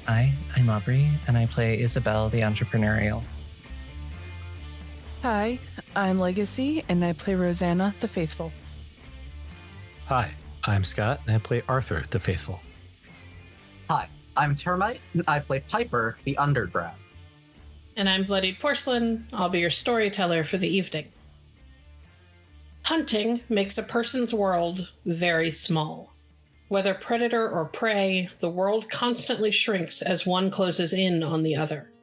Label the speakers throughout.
Speaker 1: Hi, I'm Aubrey, and I play Isobel, the entrepreneurial.
Speaker 2: Hi, I'm Legacy, and I play Rosanna, the faithful.
Speaker 3: Hi, I'm Scott, and I play Arthur, the faithful.
Speaker 4: Hi, I'm Termite, and I play Piper, the undergrad.
Speaker 5: And I'm Bloodied Porcelain. I'll be your storyteller for the evening. Hunting makes a person's world very small. Whether predator or prey, the world constantly shrinks as one closes in on the other.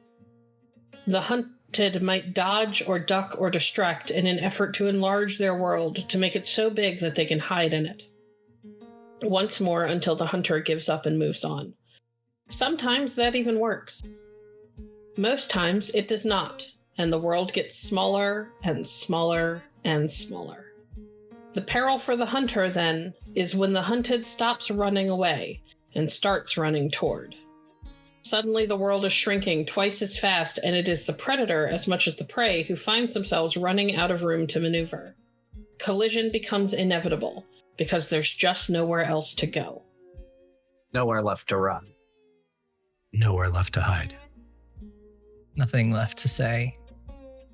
Speaker 5: The hunted might dodge or duck or distract in an effort to enlarge their world to make it so big that they can hide in it. Once more until the hunter gives up and moves on. Sometimes that even works. Most times it does not, and the world gets smaller and smaller and smaller. The peril for the hunter, then, is when the hunted stops running away and starts running toward. Suddenly the world is shrinking twice as fast, and it is the predator as much as the prey who finds themselves running out of room to maneuver. Collision becomes inevitable, because there's just nowhere else to go.
Speaker 4: Nowhere left to run.
Speaker 3: Nowhere left to hide.
Speaker 1: Nothing left to say.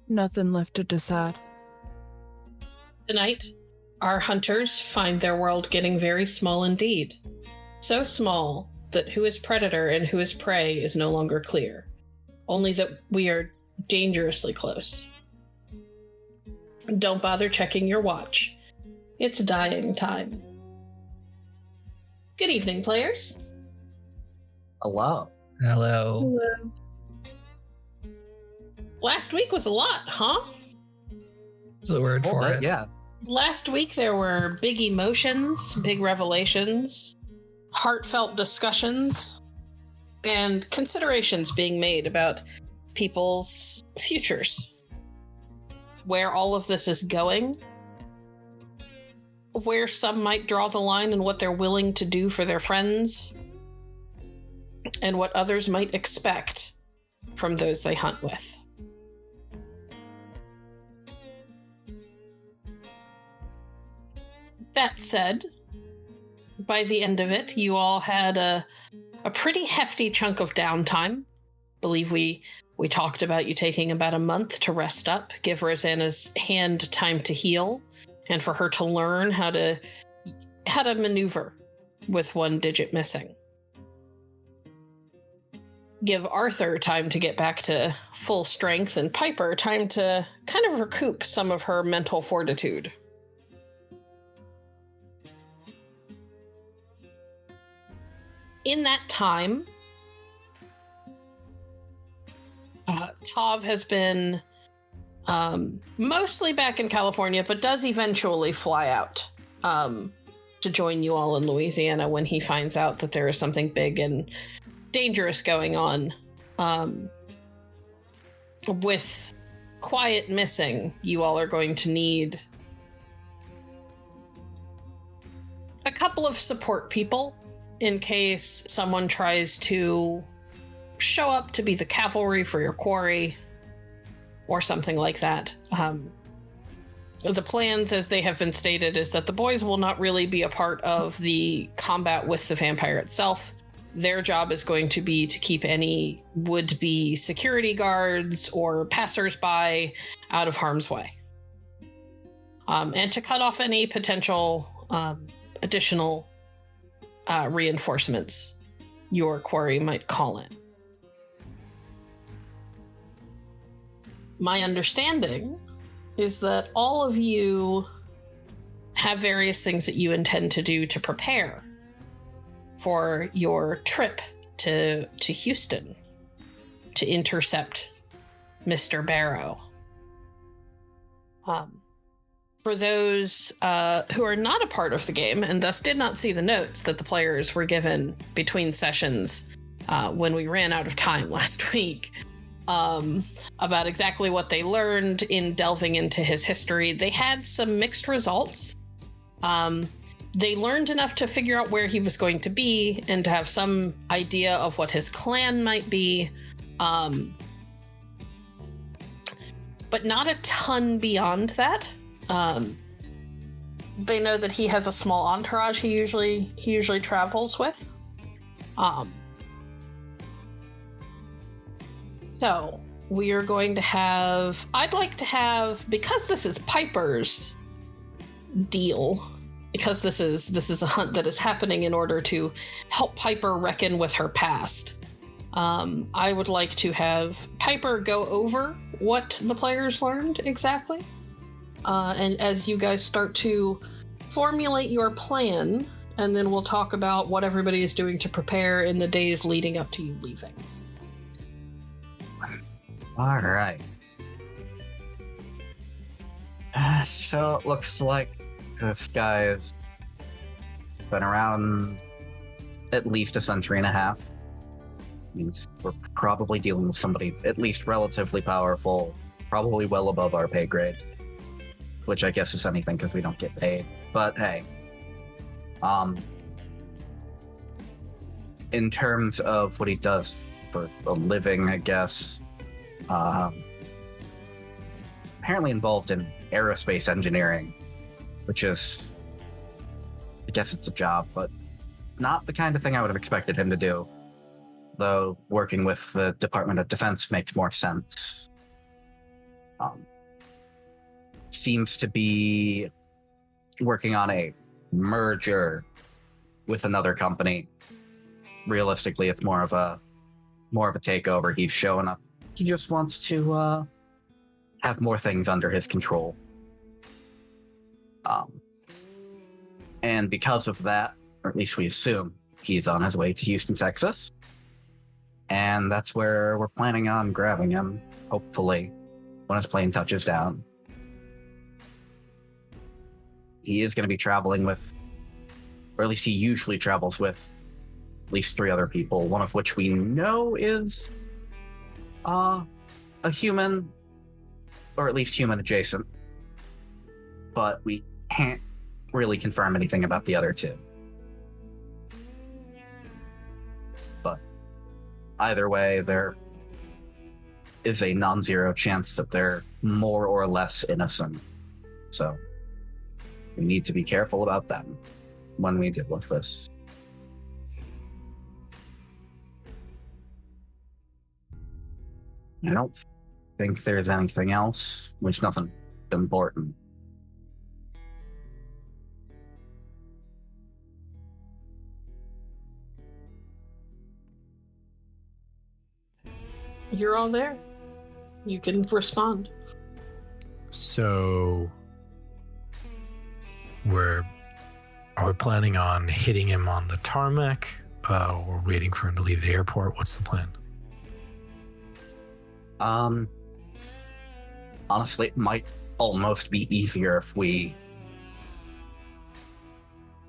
Speaker 2: Nothing left to decide.
Speaker 5: Tonight, our hunters find their world getting very small indeed. So small that who is predator and who is prey is no longer clear. Only that we are dangerously close. Don't bother checking your watch. It's dying time. Good evening, players.
Speaker 4: Hello.
Speaker 1: Hello.
Speaker 5: Hello. Last week was a lot, huh?
Speaker 1: That's the word for it.
Speaker 4: Yeah.
Speaker 5: Last week there were big emotions, big revelations, heartfelt discussions, and considerations being made about people's futures. Where all of this is going, where some might draw the line and what they're willing to do for their friends, and what others might expect from those they hunt with. That said, by the end of it, you all had a pretty hefty chunk of downtime. I believe we talked about you taking about a month to rest up, give Rosanna's hand time to heal, and for her to learn how to maneuver with one digit missing. Give Arthur time to get back to full strength, and Piper time to kind of recoup some of her mental fortitude. In that time, Tav has been mostly back in California, but does eventually fly out to join you all in Louisiana when he finds out that there is something big and dangerous going on. With Quiet missing, you all are going to need a couple of support people in case someone tries to show up to be the cavalry for your quarry or something like that. The plans, as they have been stated, is that the boys will not really be a part of the combat with the vampire itself. Their job is going to be to keep any would-be security guards or passers-by out of harm's way. And to cut off any potential additional reinforcements your quarry might call in. My understanding is that all of you have various things that you intend to do to prepare for your trip to Houston to intercept Mr. Barrow. For those who are not a part of the game and thus did not see the notes that the players were given between sessions when we ran out of time last week about exactly what they learned in delving into his history, they had some mixed results. They learned enough to figure out where he was going to be and to have some idea of what his clan might be, but not a ton beyond that. They know that he has a small entourage he usually travels with. So we are going to have, I'd like to have, because this is Piper's deal, because this is a hunt that is happening in order to help Piper reckon with her past. I would like to have Piper go over what the players learned exactly. And as you guys start to formulate your plan, and then we'll talk about what everybody is doing to prepare in the days leading up to you leaving.
Speaker 4: All right. So it looks like this guy has been around at least a century and a half. Means we're probably dealing with somebody at least relatively powerful, probably well above our pay grade, which I guess is anything because we don't get paid. But hey, in terms of what he does for a living, I guess, apparently involved in aerospace engineering, which is, I guess it's a job, but not the kind of thing I would have expected him to do. Though working with the Department of Defense makes more sense. Seems to be working on a merger with another company. Realistically, it's more of a takeover. He's showing up. He just wants to have more things under his control. And because of that, or at least we assume, he's on his way to Houston, Texas. And that's where we're planning on grabbing him, hopefully, when his plane touches down. He is going to be traveling with, or at least he usually travels with, at least 3 other people, one of which we know is a human, or at least human adjacent. But we can't really confirm anything about the other 2. But either way, there is a non-zero chance that they're more or less innocent. So we need to be careful about them when we deal with this. I don't think there's anything else, which nothing important.
Speaker 5: You're all there. You can respond.
Speaker 3: So are we planning on hitting him on the tarmac? Or waiting for him to leave the airport? What's the plan?
Speaker 4: Honestly, it might almost be easier if we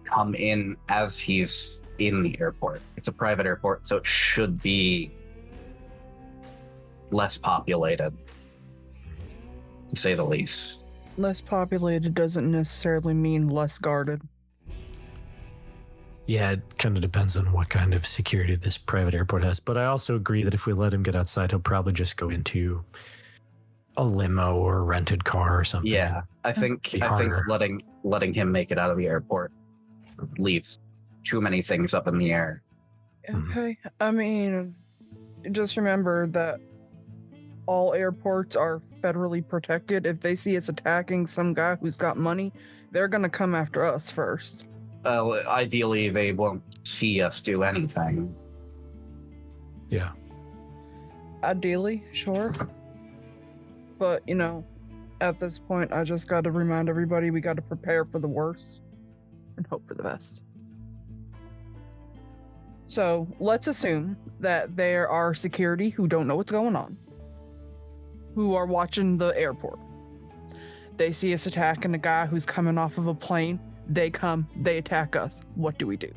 Speaker 4: come in as he's in the airport. It's a private airport, so it should be less populated, to say the least.
Speaker 2: Less populated doesn't necessarily mean less guarded.
Speaker 3: Yeah, it kind of depends on what kind of security this private airport has. But I also agree that if we let him get outside, he'll probably just go into a limo or a rented car or something.
Speaker 4: Yeah, I think letting him make it out of the airport leaves too many things up in the air.
Speaker 2: Okay, I mean, just remember that all airports are federally protected. If they see us attacking some guy who's got money, they're gonna come after us first.
Speaker 4: Ideally, they won't see us do anything.
Speaker 3: Yeah.
Speaker 2: Ideally, sure. But, at this point, I just got to remind everybody we got to prepare for the worst and hope for the best. So, let's assume that there are security who don't know what's going on, who are watching the airport. They see us attacking a guy who's coming off of a plane. They come, they attack us. What do we do?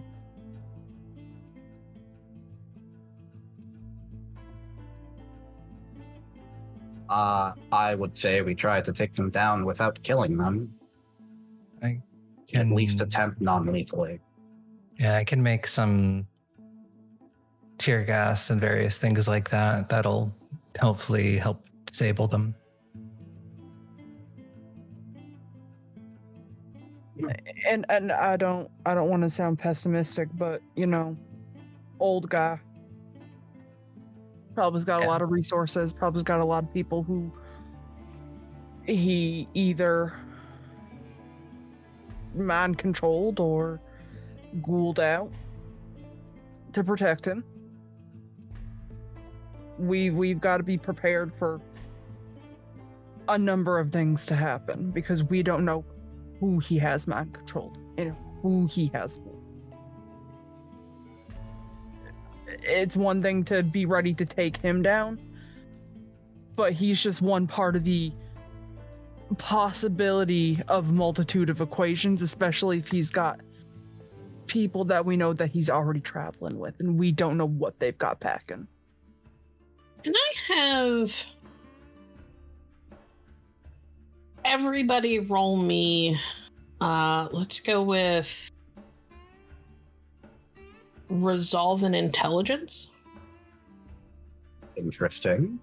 Speaker 4: I would say we try to take them down without killing them.
Speaker 1: I
Speaker 4: At
Speaker 1: can
Speaker 4: least attempt non-lethally.
Speaker 1: Yeah, I can make some tear gas and various things like that. That'll hopefully help disable them.
Speaker 2: And I don't want to sound pessimistic, but old guy. Probably's got a
Speaker 1: Yeah.
Speaker 2: lot of resources. Probably's got a lot of people who he either mind controlled or ghouled out to protect him. We've got to be prepared for a number of things to happen because we don't know who he has mind controlled and who he has. It's one thing to be ready to take him down, but he's just one part of the possibility of multitude of equations, especially if he's got people that we know that he's already traveling with and we don't know what they've got packing.
Speaker 5: Can I have everybody roll me? Let's go with resolve and intelligence.
Speaker 4: Interesting.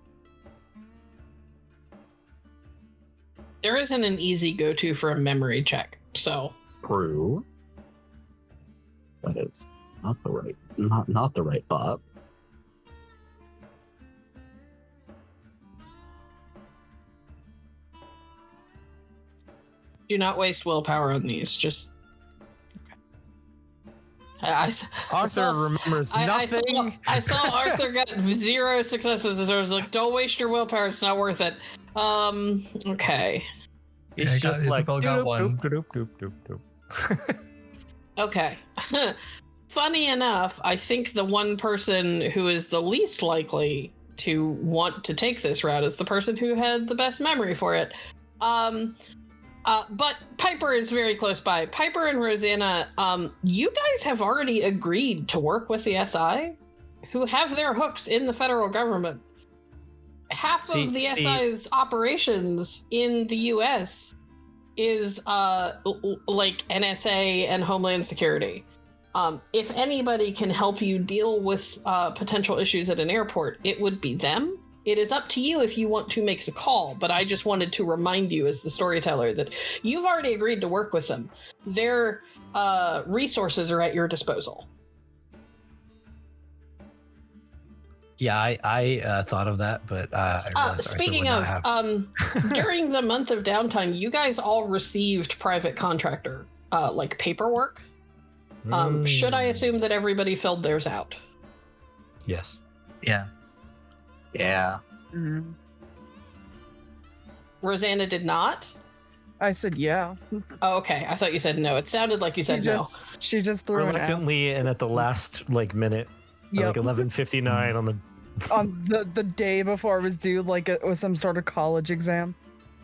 Speaker 5: There isn't an easy go-to for a memory check, so
Speaker 4: True. That is not the right bot.
Speaker 5: do not waste willpower on these. Just
Speaker 3: Arthur remembers nothing.
Speaker 5: I saw Arthur got 0 successes, so I was like, "Don't waste your willpower; it's not worth it." Okay.
Speaker 3: It's just like
Speaker 1: Isobel got one.
Speaker 5: Okay. Funny enough, I think the one person who is the least likely to want to take this route is the person who had the best memory for it. But Piper is very close by. Piper and Rosanna, you guys have already agreed to work with the SI, who have their hooks in the federal government. Half of the SI's operations in the US is like NSA and Homeland Security. If anybody can help you deal with potential issues at an airport, it would be them. It is up to you if you want to make the call, but I just wanted to remind you as the storyteller that you've already agreed to work with them. Their resources are at your disposal.
Speaker 3: Yeah, I thought of that, but I realized
Speaker 5: speaking
Speaker 3: Arthur
Speaker 5: of,
Speaker 3: would not have.
Speaker 5: during the month of downtime, you guys all received private contractor like paperwork. Should I assume that everybody filled theirs out?
Speaker 3: Yes.
Speaker 1: Yeah.
Speaker 4: Yeah.
Speaker 2: Mm-hmm.
Speaker 5: Rosanna did not?
Speaker 2: I said yeah.
Speaker 5: Oh, okay. I thought you said no. It sounded like you said no.
Speaker 2: She just threw it out.
Speaker 3: Reluctantly, and at the last minute,
Speaker 2: Yep.
Speaker 3: like 11:59 on the.
Speaker 2: On the day before it was due, like it was some sort of college exam.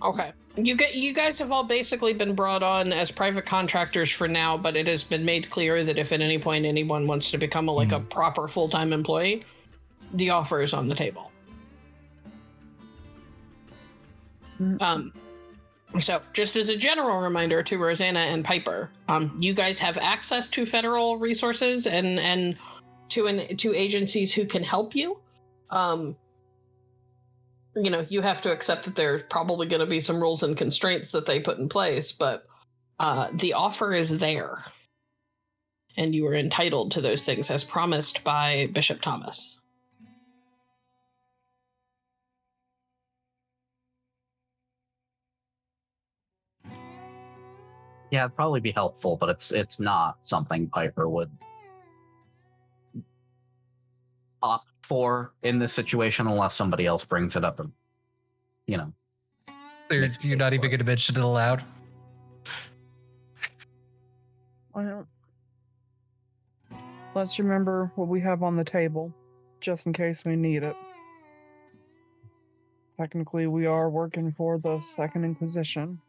Speaker 5: Okay. You guys have all basically been brought on as private contractors for now, but it has been made clear that if at any point anyone wants to become a proper full-time employee, the offer is on the table. So just as a general reminder to Rosanna and Piper, you guys have access to federal resources and to agencies who can help you. You have to accept that there's probably going to be some rules and constraints that they put in place, but the offer is there. And you are entitled to those things as promised by Bishop Thomas.
Speaker 4: Yeah, it'd probably be helpful, but it's not something Piper would opt for in this situation unless somebody else brings it up. And,
Speaker 1: So you're not even going to mention it aloud?
Speaker 2: Well, let's remember what we have on the table, just in case we need it. Technically, we are working for the Second Inquisition.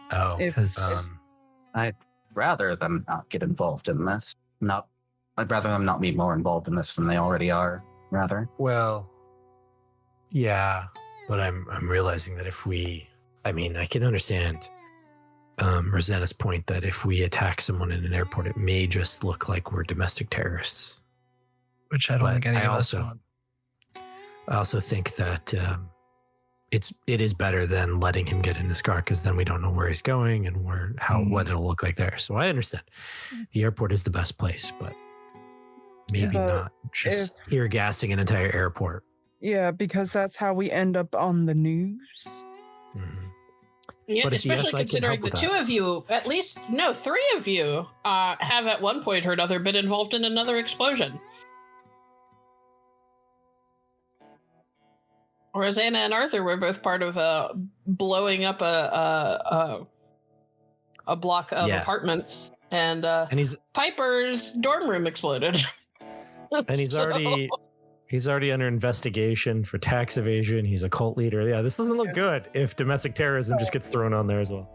Speaker 3: Oh,
Speaker 2: If-
Speaker 4: I'd rather them not get involved in this. I'd rather them not be more involved in this than they already are, rather.
Speaker 3: well, yeah, but I'm realizing that I can understand Rosanna's point that if we attack someone in an airport, it may just look like we're domestic terrorists.
Speaker 1: Which I don't
Speaker 3: But
Speaker 1: think any
Speaker 3: I
Speaker 1: of us
Speaker 3: also-
Speaker 1: want.
Speaker 3: I also think that it is better than letting him get in his car, because then we don't know where he's going and what it'll look like there. So I understand the airport is the best place, but maybe
Speaker 2: But
Speaker 3: not just tear gassing an entire airport.
Speaker 2: Yeah, because that's how we end up on the news.
Speaker 3: Mhm.
Speaker 5: Yeah,
Speaker 3: But if
Speaker 5: especially
Speaker 3: yes, I can
Speaker 5: considering
Speaker 3: help
Speaker 5: the
Speaker 3: with
Speaker 5: two
Speaker 3: that.
Speaker 5: of you, at least, no, three of you, have at one point or another been involved in another explosion. Rosanna and Arthur were both part of blowing up a block of apartments, and Piper's dorm room exploded.
Speaker 3: And he's already under investigation for tax evasion. He's a cult leader. Yeah, this doesn't look good if domestic terrorism just gets thrown on there as well.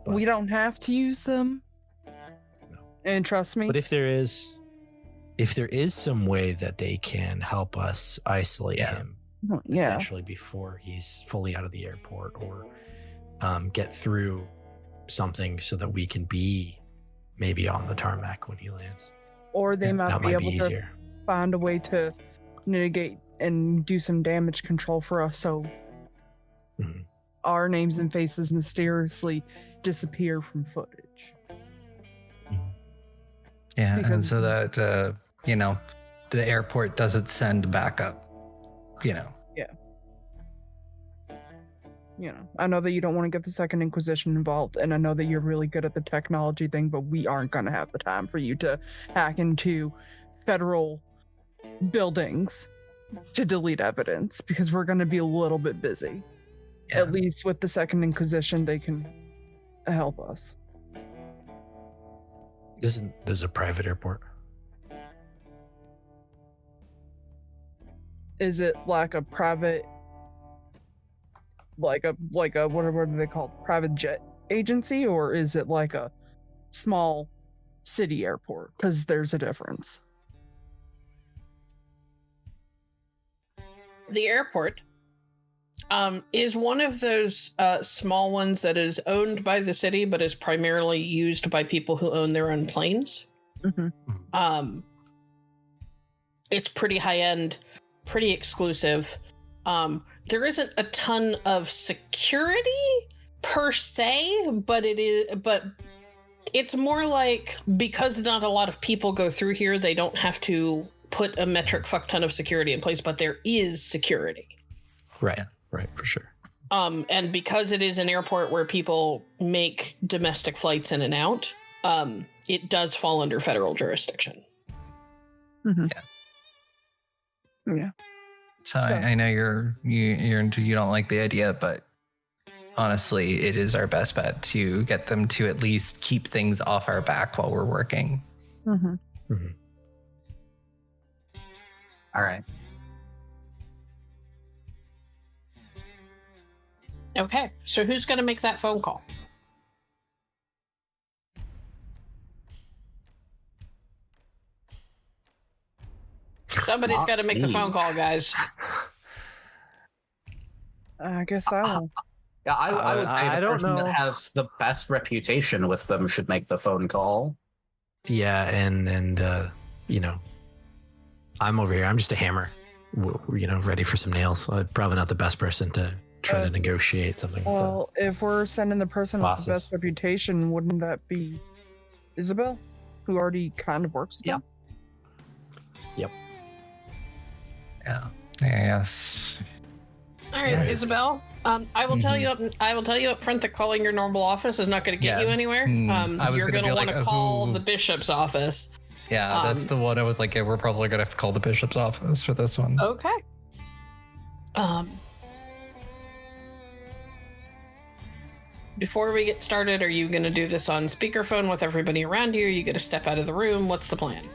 Speaker 3: But,
Speaker 2: We don't have to use them.
Speaker 3: No.
Speaker 2: And trust me.
Speaker 3: but if there is some way that they can help us isolate him
Speaker 2: Yeah.
Speaker 3: potentially before he's fully out of the airport, or get through something so that we can be maybe on the tarmac when he lands.
Speaker 2: Or they might
Speaker 3: That
Speaker 2: be
Speaker 3: might be
Speaker 2: able
Speaker 3: easier.
Speaker 2: to find a way to mitigate and do some damage control for us so
Speaker 3: Mhm.
Speaker 2: our names and faces mysteriously disappear from footage.
Speaker 1: Yeah, and
Speaker 2: Because-
Speaker 1: so that the airport doesn't send backup.
Speaker 2: I know that you don't want to get the Second Inquisition involved, and I know that you're really good at the technology thing, but we aren't going to have the time for you to hack into federal buildings to delete evidence because we're going to be a little bit busy.
Speaker 1: Yeah.
Speaker 2: At least with the Second Inquisition, they can help us.
Speaker 3: There's a private airport.
Speaker 2: Is it like a private, like a what are they called? Private jet agency, or is it like a small city airport? Because there's a difference.
Speaker 5: The airport is one of those small ones that is owned by the city, but is primarily used by people who own their own planes.
Speaker 2: Mm-hmm.
Speaker 5: It's pretty high end, pretty exclusive. There isn't a ton of security per se, but it's more like, because not a lot of people go through here, they don't have to put a metric fuck ton of security in place, but there is security.
Speaker 3: Right, for sure.
Speaker 5: And because it is an airport where people make domestic flights in and out, it does fall under federal jurisdiction.
Speaker 2: Mm-hmm.
Speaker 1: Yeah.
Speaker 2: Yeah.
Speaker 1: So
Speaker 2: So-
Speaker 1: I know you don't like the idea, but honestly, it is our best bet to get them to at least keep things off our back while we're working.
Speaker 2: Mm-hmm.
Speaker 3: Mhm.
Speaker 4: All right.
Speaker 5: Okay, so who's going to make that phone call? Somebody's got to make the phone call, guys.
Speaker 2: I guess I will.
Speaker 4: Yeah, I would say
Speaker 3: I
Speaker 4: the
Speaker 3: don't
Speaker 4: person
Speaker 3: know.
Speaker 4: that has the best reputation with them should make the phone call.
Speaker 3: Yeah, and I'm over here. I'm just a hammer, ready for some nails. So I'm probably not the best person to try to negotiate something.
Speaker 2: Well, if we're sending the person with
Speaker 3: bosses.
Speaker 2: the best reputation, wouldn't that be Isobel, who already kind of works with
Speaker 4: Yeah.
Speaker 2: them?
Speaker 1: Yeah. Yes.
Speaker 5: All right,
Speaker 3: Yeah.
Speaker 5: Isabel. I will tell you up front that calling your normal office is not going to get
Speaker 1: Yeah.
Speaker 5: you anywhere.
Speaker 1: I was
Speaker 5: You're
Speaker 1: gonna
Speaker 5: going to
Speaker 1: be
Speaker 5: want
Speaker 1: like,
Speaker 5: to call
Speaker 1: who-
Speaker 5: the bishop's office.
Speaker 1: Yeah, that's the one I was like, yeah, we're probably gonna have to call the bishop's office for this one.
Speaker 5: Okay. Before we get started, are you going to do this on speakerphone with everybody around you? Are you going to step out of the room? What's the plan?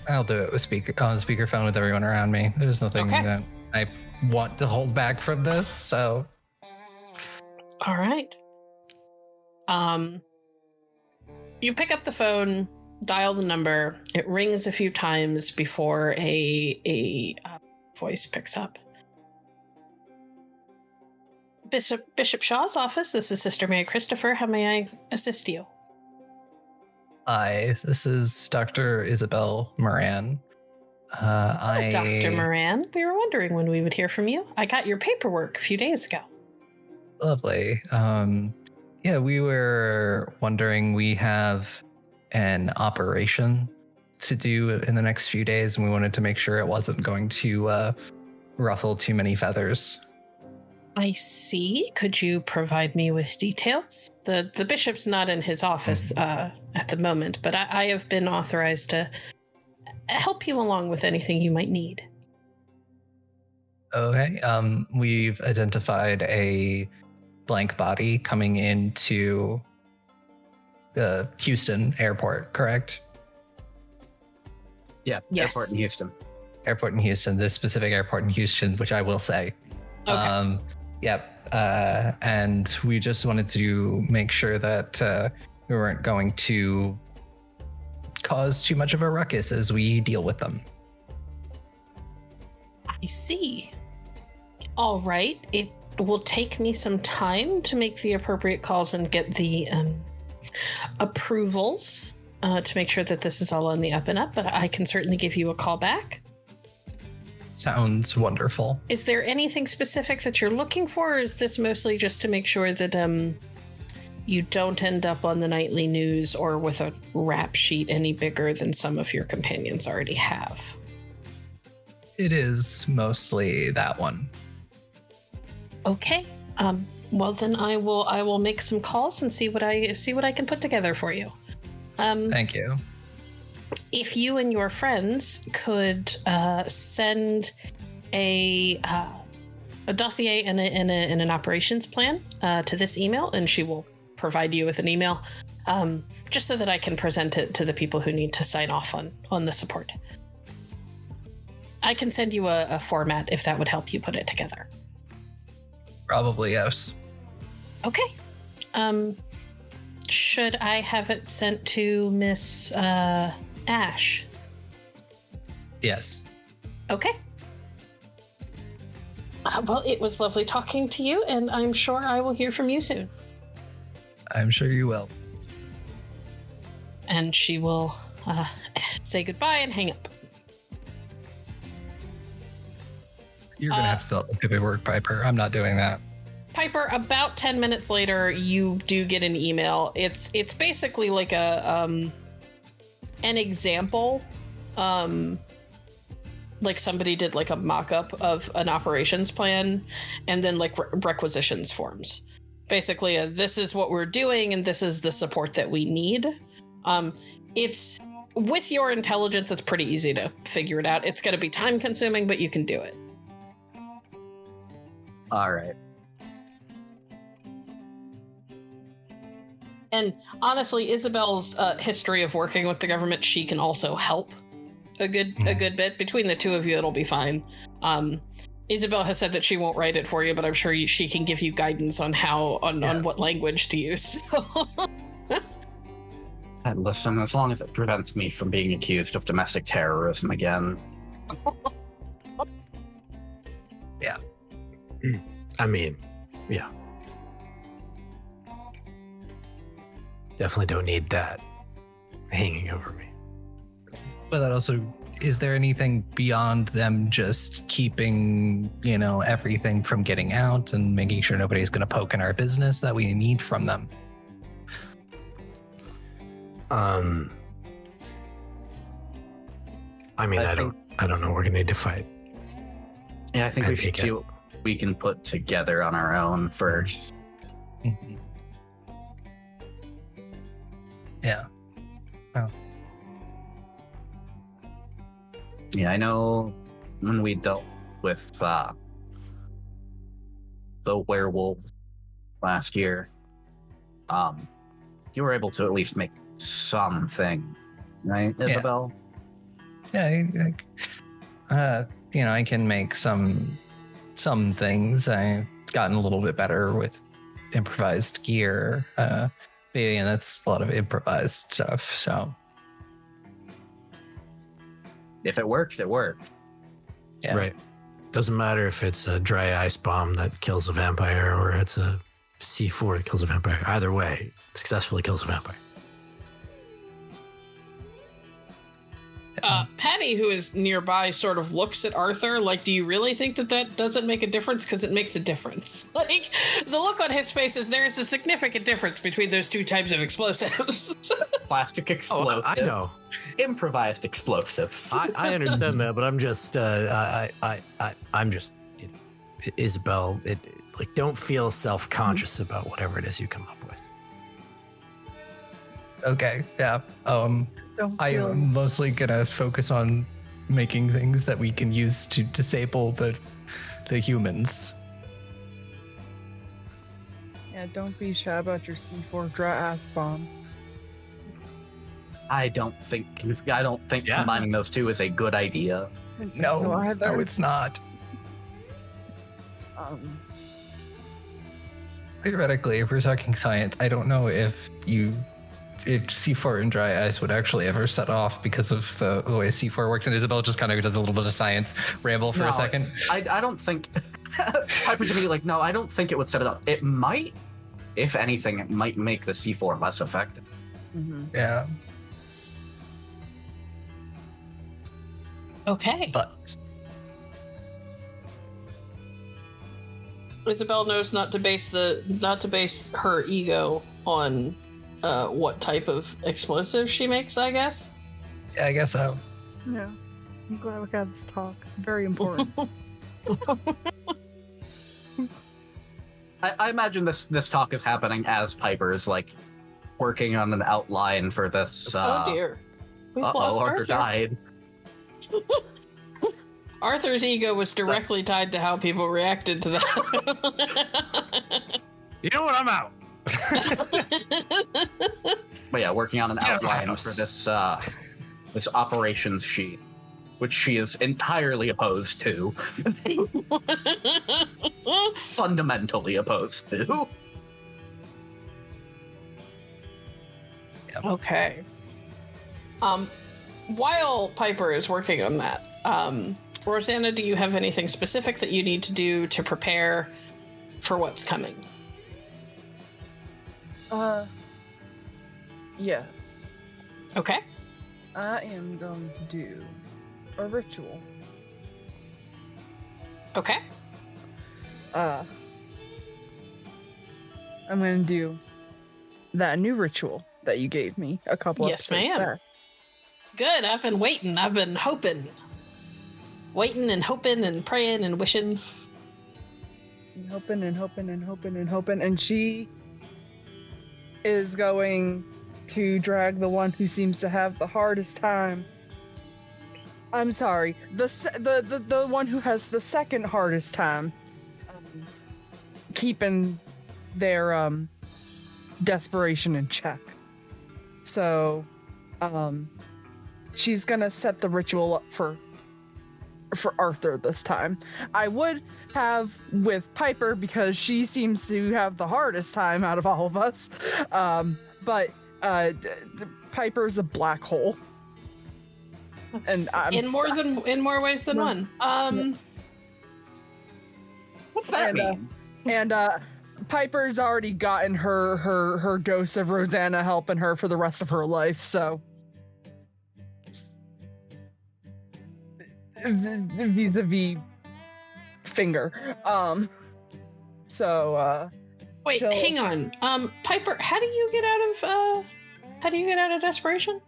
Speaker 1: I'll do it with speakerphone with everyone around me. There's nothing
Speaker 5: Okay.
Speaker 1: that I want to hold back from this, so
Speaker 5: All right. You pick up the phone, dial the number. It rings a few times before a voice picks up. Bishop Shaw's office. This is Sister Mary Christopher. How may I assist you?
Speaker 1: hi, this is Dr. Isobel Moran.
Speaker 5: Dr. Moran, we were wondering when we would hear from you. I got your paperwork a few days ago.
Speaker 1: Lovely. Yeah, we were wondering, we have an operation to do in the next few days, and we wanted to make sure it wasn't going to ruffle too many feathers.
Speaker 5: I see. Could you provide me with details? The bishop's not in his office at the moment, but I have been authorized to help you along with anything you might need.
Speaker 1: Okay. We've identified a blank body coming into the Houston airport, correct?
Speaker 4: Yeah,
Speaker 5: Yes.
Speaker 4: airport in Houston.
Speaker 1: Airport in Houston, this specific airport in Houston, which I will say.
Speaker 5: Okay.
Speaker 1: Yep. And we just wanted to make sure that we weren't going to cause too much of a ruckus as we deal with them.
Speaker 5: I see. All right. It will take me some time to make the appropriate calls and get the approvals to make sure that this is all on the up and up, but I can certainly give you a call back.
Speaker 1: Sounds wonderful.
Speaker 5: Is there anything specific that you're looking for, or is this mostly just to make sure that you don't end up on the nightly news or with a rap sheet any bigger than some of your companions already have?
Speaker 1: It is mostly that one.
Speaker 5: Okay. Well, then I will make some calls and see what I can put together for you.
Speaker 1: Thank you.
Speaker 5: If you and your friends could send a dossier and an operations plan to this email, and she will provide you with an email, just so that I can present it to the people who need to sign off on the support. I can send you a format if that would help you put it together.
Speaker 1: Probably, yes.
Speaker 5: Okay. Should I have it sent to Miss Ash?
Speaker 1: Yes.
Speaker 5: Okay. Well, it was lovely talking to you, and I'm sure I will hear from you soon.
Speaker 1: I'm sure you will.
Speaker 5: And she will say goodbye and hang up.
Speaker 1: You're going to have to fill out the paperwork, Piper. I'm not doing that.
Speaker 5: Piper, about 10 minutes later, you do get an email. It's basically like an example. Like somebody did like a mock-up of an operations plan and then like requisitions forms. Basically, this is what we're doing and this is the support that we need. It's with your intelligence, it's pretty easy to figure it out. It's going to be time consuming, but you can do it.
Speaker 4: All right.
Speaker 5: And honestly, Isabel's history of working with the government, she can also help a good bit. Between the two of you, it'll be fine. Isabel has said that she won't write it for you, but I'm sure she can give you guidance on on what language to use.
Speaker 4: And listen, as long as it prevents me from being accused of domestic terrorism again.
Speaker 1: Yeah.
Speaker 3: I mean, yeah. Definitely don't need that hanging over me.
Speaker 1: But that also, is there anything beyond them just keeping, everything from getting out and making sure nobody's going to poke in our business that we need from them?
Speaker 3: I mean, I don't know. We're gonna need to fight.
Speaker 4: Yeah, I think we
Speaker 3: And
Speaker 4: should
Speaker 3: take
Speaker 4: see
Speaker 3: it.
Speaker 4: what we can put together on our own first.
Speaker 1: Mhm. Yeah.
Speaker 4: Yeah, I know when we dealt with the werewolf last year, you were able to at least make something, right, Isabel?
Speaker 1: Yeah. I can make some things. I've gotten a little bit better with improvised gear. But yeah, that's a lot of improvised stuff. So
Speaker 4: If it works, it works.
Speaker 1: yeah.
Speaker 3: Right. Doesn't matter if it's a dry ice bomb that kills a vampire or it's a C4 that kills a vampire. Either way, it successfully kills a vampire.
Speaker 5: Patty, who is nearby, sort of looks at Arthur like, do you really think that doesn't make a difference? Because it makes a difference. Like, the look on his face is there is a significant difference between those two types of explosives.
Speaker 4: Plastic explosive.
Speaker 3: I know.
Speaker 4: Improvised explosives.
Speaker 3: I understand that, but I'm just, I'm just, you know, Isobel, like, don't feel self-conscious about whatever it is you come up with.
Speaker 1: Okay, yeah.
Speaker 2: Don't
Speaker 1: I
Speaker 2: feel-
Speaker 1: am mostly gonna focus on making things that we can use to disable the humans.
Speaker 2: Yeah, don't be shy about your C4 dry ass bomb.
Speaker 4: I don't think
Speaker 3: Yeah.
Speaker 4: combining those two is a good idea.
Speaker 1: No,
Speaker 2: So either,
Speaker 1: no, it's not. Theoretically, if we're talking science, I don't know if C4 and dry ice would actually ever set off because of the way C4 works. And Isobel just kind of does a little bit of science ramble for
Speaker 4: No,
Speaker 1: a second.
Speaker 4: I don't think Piper's gonna be like, no, I don't think it would set it up. It might, if anything, it might make the C4 less effective.
Speaker 1: Yeah,
Speaker 5: Okay.
Speaker 1: but
Speaker 5: Isobel knows not to base her ego on what type of explosive she makes, I guess.
Speaker 1: yeah, I guess so.
Speaker 2: Yeah. I'm glad we got this talk. Very important.
Speaker 4: I imagine this talk is happening as Piper is like working on an outline for this.
Speaker 5: Oh dear. We've lost
Speaker 4: Arthur
Speaker 5: Arthur.
Speaker 4: died.
Speaker 5: Arthur's ego was directly tied to how people reacted to that.
Speaker 3: You know what? I'm out.
Speaker 4: But yeah, working on an
Speaker 3: Get out of my
Speaker 4: outline for
Speaker 3: house.
Speaker 4: this operations sheet, which she is entirely opposed to. Fundamentally opposed to.
Speaker 5: Okay. While Piper is working on that, Rosanna, do you have anything specific that you need to do to prepare for what's coming?
Speaker 2: Yes.
Speaker 5: Okay.
Speaker 2: I am going to do a ritual.
Speaker 5: Okay.
Speaker 2: I'm going to do that new ritual that you gave me a couple
Speaker 5: Yes,
Speaker 2: episodes
Speaker 5: ma'am.
Speaker 2: back.
Speaker 5: Good. I've been waiting. I've been hoping. Waiting and hoping and praying and wishing.
Speaker 2: And hoping and hoping and hoping and hoping. And she is going to drag the one who seems to have the hardest time. I'm sorry, the one who has the second hardest time keeping their desperation in check. So, she's gonna set the ritual up for Arthur this time. I would have with Piper because she seems to have the hardest time out of all of us. But Piper's a black hole.
Speaker 5: That's
Speaker 2: And
Speaker 5: in more ways than one.
Speaker 4: What's that
Speaker 2: And,
Speaker 4: mean?
Speaker 2: And Piper's already gotten her dose of Rosanna helping her for the rest of her life, so vis-a-vis finger.
Speaker 5: Wait,
Speaker 2: she'll-
Speaker 5: hang on. Piper, how do you get out of desperation?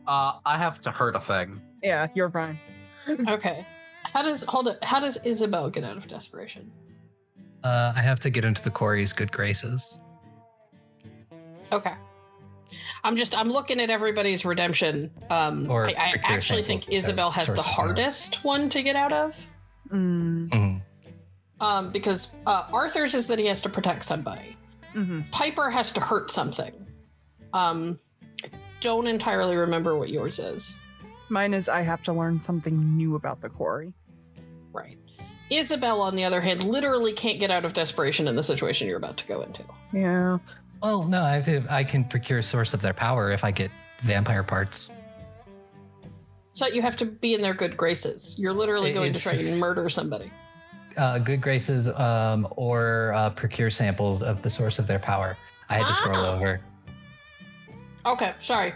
Speaker 4: I have to hurt a thing.
Speaker 2: Yeah, you're fine.
Speaker 5: Okay. How does Isobel get out of desperation?
Speaker 1: I have to get into the quarry's good graces.
Speaker 5: Okay. I'm looking at everybody's redemption.
Speaker 1: Or
Speaker 5: I
Speaker 1: procure
Speaker 5: actually think
Speaker 1: samples of
Speaker 5: Isobel has
Speaker 1: source
Speaker 5: the
Speaker 1: of power.
Speaker 5: hardest one to get out of. Because Arthur's is that he has to protect somebody. Piper has to hurt something. I don't entirely remember what yours is.
Speaker 2: Mine is I have to learn something new about the quarry.
Speaker 5: Right. Isobel, on the other hand, literally can't get out of desperation in the situation you're about to go into.
Speaker 2: Yeah.
Speaker 1: Well, no, I can procure a source of their power if I get vampire parts.
Speaker 5: So you have to be in their good graces. You're literally going to try and murder somebody.
Speaker 1: Good graces, or procure samples of the source of their power. I had to scroll over.
Speaker 5: Okay, sorry.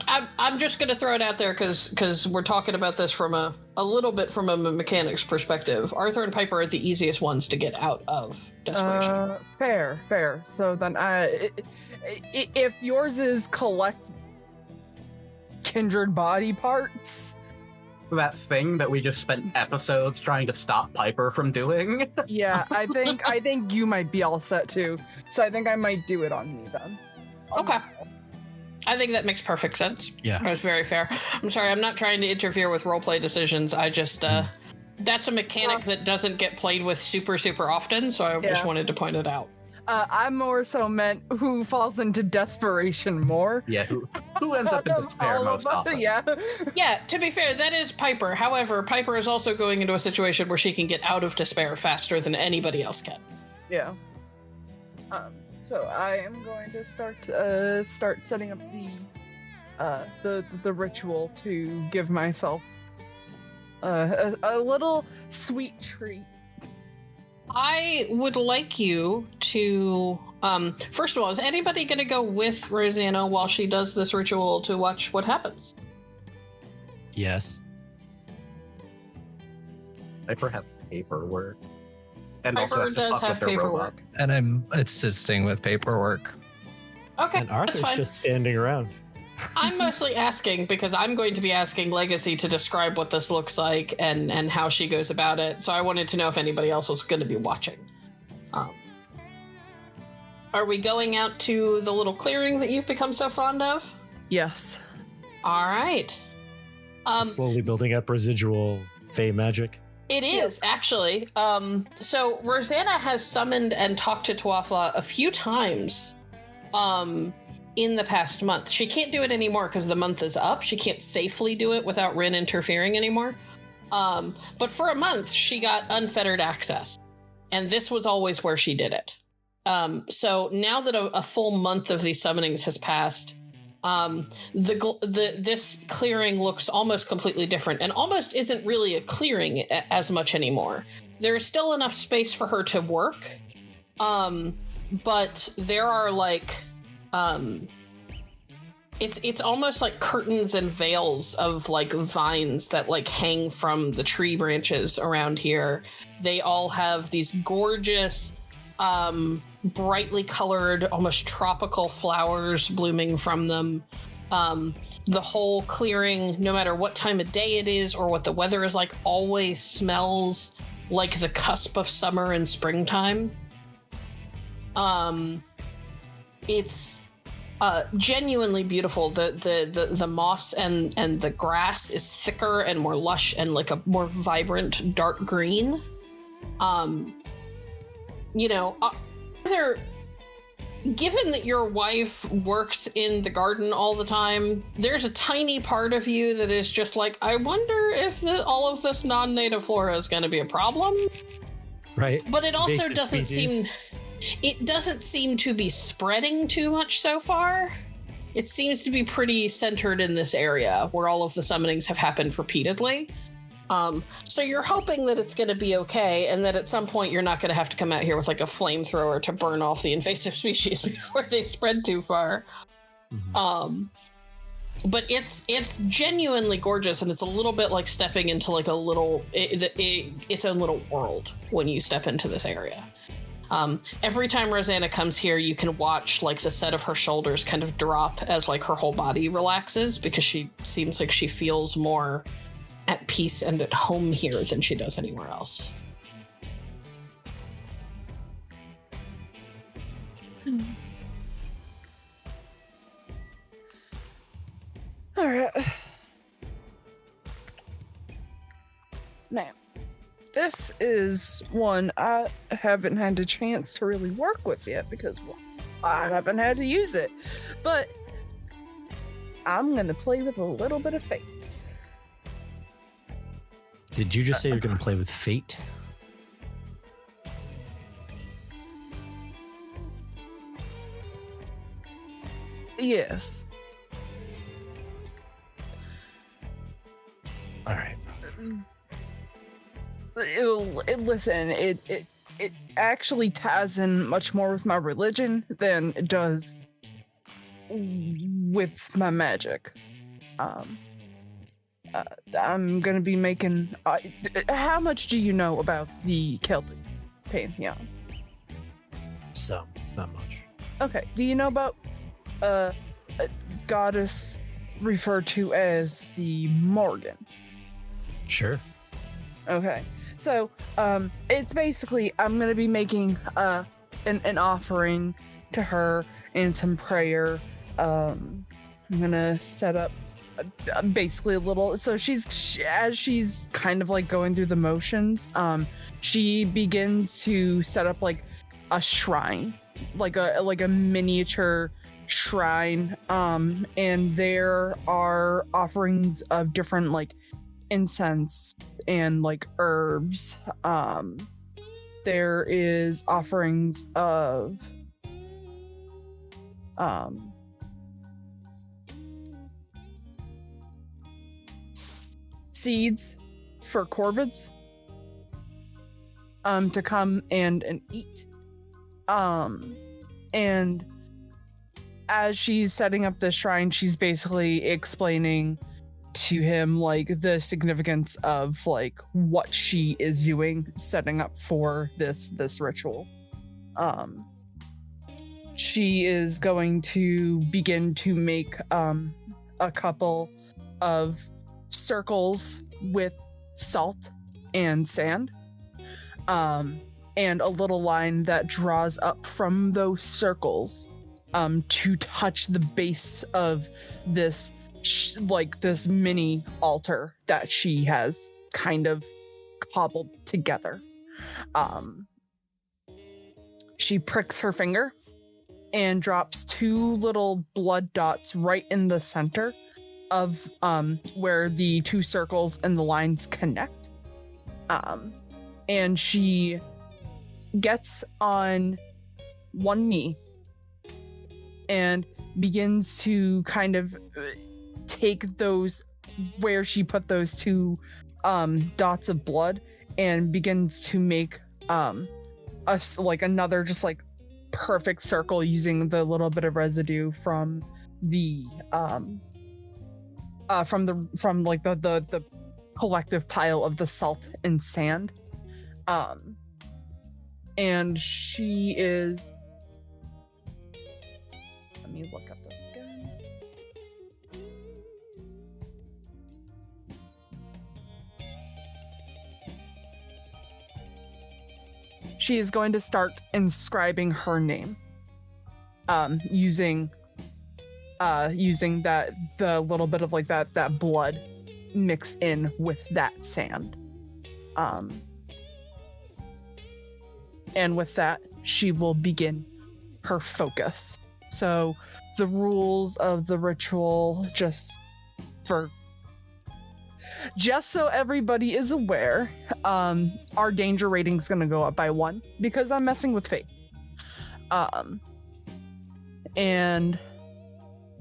Speaker 5: I'm just going to throw it out there because we're talking about this from a little bit from a mechanics perspective. Arthur and Piper are the easiest ones to get out of desperation.
Speaker 2: Fair. So then, if yours is collect kindred body parts,
Speaker 4: That thing that we just spent episodes trying to stop Piper from doing.
Speaker 2: yeah, I think you might be all set too. So I think I might do it on me then.
Speaker 5: Okay. I think that makes perfect sense.
Speaker 3: Yeah.
Speaker 5: That's very fair. I'm sorry, I'm not trying to interfere with roleplay decisions. I just, that's a mechanic that doesn't get played with super, super often, so I just wanted to point it out.
Speaker 2: I more so meant who falls into desperation more.
Speaker 4: Yeah, who ends up in despair most often?
Speaker 2: Yeah.
Speaker 5: Yeah, to be fair, that is Piper. However, Piper is also going into a situation where she can get out of despair faster than anybody else can.
Speaker 2: Yeah. So I am going to start setting up the ritual to give myself a little sweet treat.
Speaker 5: I would like you to first of all, is anybody going to go with Rosanna while she does this ritual to watch what happens?
Speaker 3: Yes.
Speaker 4: Piper has paperwork. And
Speaker 5: Piper
Speaker 4: also has to
Speaker 5: does
Speaker 4: fuck
Speaker 5: have
Speaker 4: with her
Speaker 5: paperwork.
Speaker 4: robot.
Speaker 1: And I'm assisting with paperwork.
Speaker 5: Okay,
Speaker 3: And
Speaker 5: that's
Speaker 3: Arthur's
Speaker 5: fine.
Speaker 3: just standing around.
Speaker 5: I'm mostly asking because I'm going to be asking Legacy to describe what this looks like and how she goes about it. So I wanted to know if anybody else was going to be watching. Are we going out to the little clearing that you've become so fond of?
Speaker 2: Yes.
Speaker 5: All right.
Speaker 3: Slowly building up residual fey magic.
Speaker 5: It is, actually. So Rosanna has summoned and talked to Tuathla a few times in the past month. She can't do it anymore because the month is up. She can't safely do it without Rin interfering anymore. But for a month, she got unfettered access. And this was always where she did it. So now that a full month of these summonings has passed, this clearing looks almost completely different and almost isn't really a clearing as much anymore. There's still enough space for her to work, but there are like it's almost like curtains and veils of like vines that like hang from the tree branches around here. They all have these gorgeous brightly colored, almost tropical flowers blooming from them. The whole clearing, no matter what time of day it is or what the weather is like, always smells like the cusp of summer and springtime. It's genuinely beautiful. The moss and the grass is thicker and more lush and like a more vibrant dark green. Given that your wife works in the garden all the time, there's a tiny part of you that is just like, I wonder if all of this non-native flora is going to be a problem.
Speaker 3: Right.
Speaker 5: But it also
Speaker 3: Invasive
Speaker 5: doesn't
Speaker 3: species.
Speaker 5: it doesn't seem to be spreading too much so far. It seems to be pretty centered in this area where all of the summonings have happened repeatedly. So you're hoping that it's going to be okay and that at some point you're not going to have to come out here with like a flamethrower to burn off the invasive species before they spread too far.
Speaker 3: Mhm.
Speaker 5: But it's genuinely gorgeous, and it's a little bit like stepping into like a little it's a little world when you step into this area. Every time Rosanna comes here, you can watch like the set of her shoulders kind of drop as like her whole body relaxes, because she seems like she feels more at peace and at home here than she does anywhere else.
Speaker 2: All right. Now, this is one I haven't had a chance to really work with yet because I haven't had to use it. But I'm going to play with a little bit of fate.
Speaker 3: Did you just say you're going to play with fate?
Speaker 2: Yes.
Speaker 3: All right.
Speaker 2: Listen, it actually ties in much more with my religion than it does with my magic. I'm gonna be making. How much do you know about the Celtic pantheon?
Speaker 3: So, not much.
Speaker 2: Okay. Do you know about a goddess referred to as the Morgan?
Speaker 3: Sure.
Speaker 2: Okay. So, it's basically I'm gonna be making an offering to her and some prayer. I'm gonna set up basically a little. So as she's kind of like going through the motions, she begins to set up like a shrine, like a miniature shrine. And there are offerings of different like incense and like herbs. There is offerings of seeds for corvids to come and eat. And as she's setting up the shrine, she's basically explaining to him like the significance of like what she is doing, setting up for this ritual. She is going to begin to make a couple of circles with salt and sand, and a little line that draws up from those circles to touch the base of this this mini altar that she has kind of cobbled together. She pricks her finger and drops two little blood dots right in the center of where the two circles and the lines connect. And she gets on one knee and begins to kind of take those where she put those two dots of blood and begins to make another just like perfect circle using the little bit of residue from the the collective pile of the salt and sand. And she is, let me look up this again. She is going to start inscribing her name, using that the little bit of like that blood mixed in with that sand. And with that, she will begin her focus. So the rules of the ritual, just so everybody is aware, our danger rating is going to go up by 1 because I'm messing with fate. And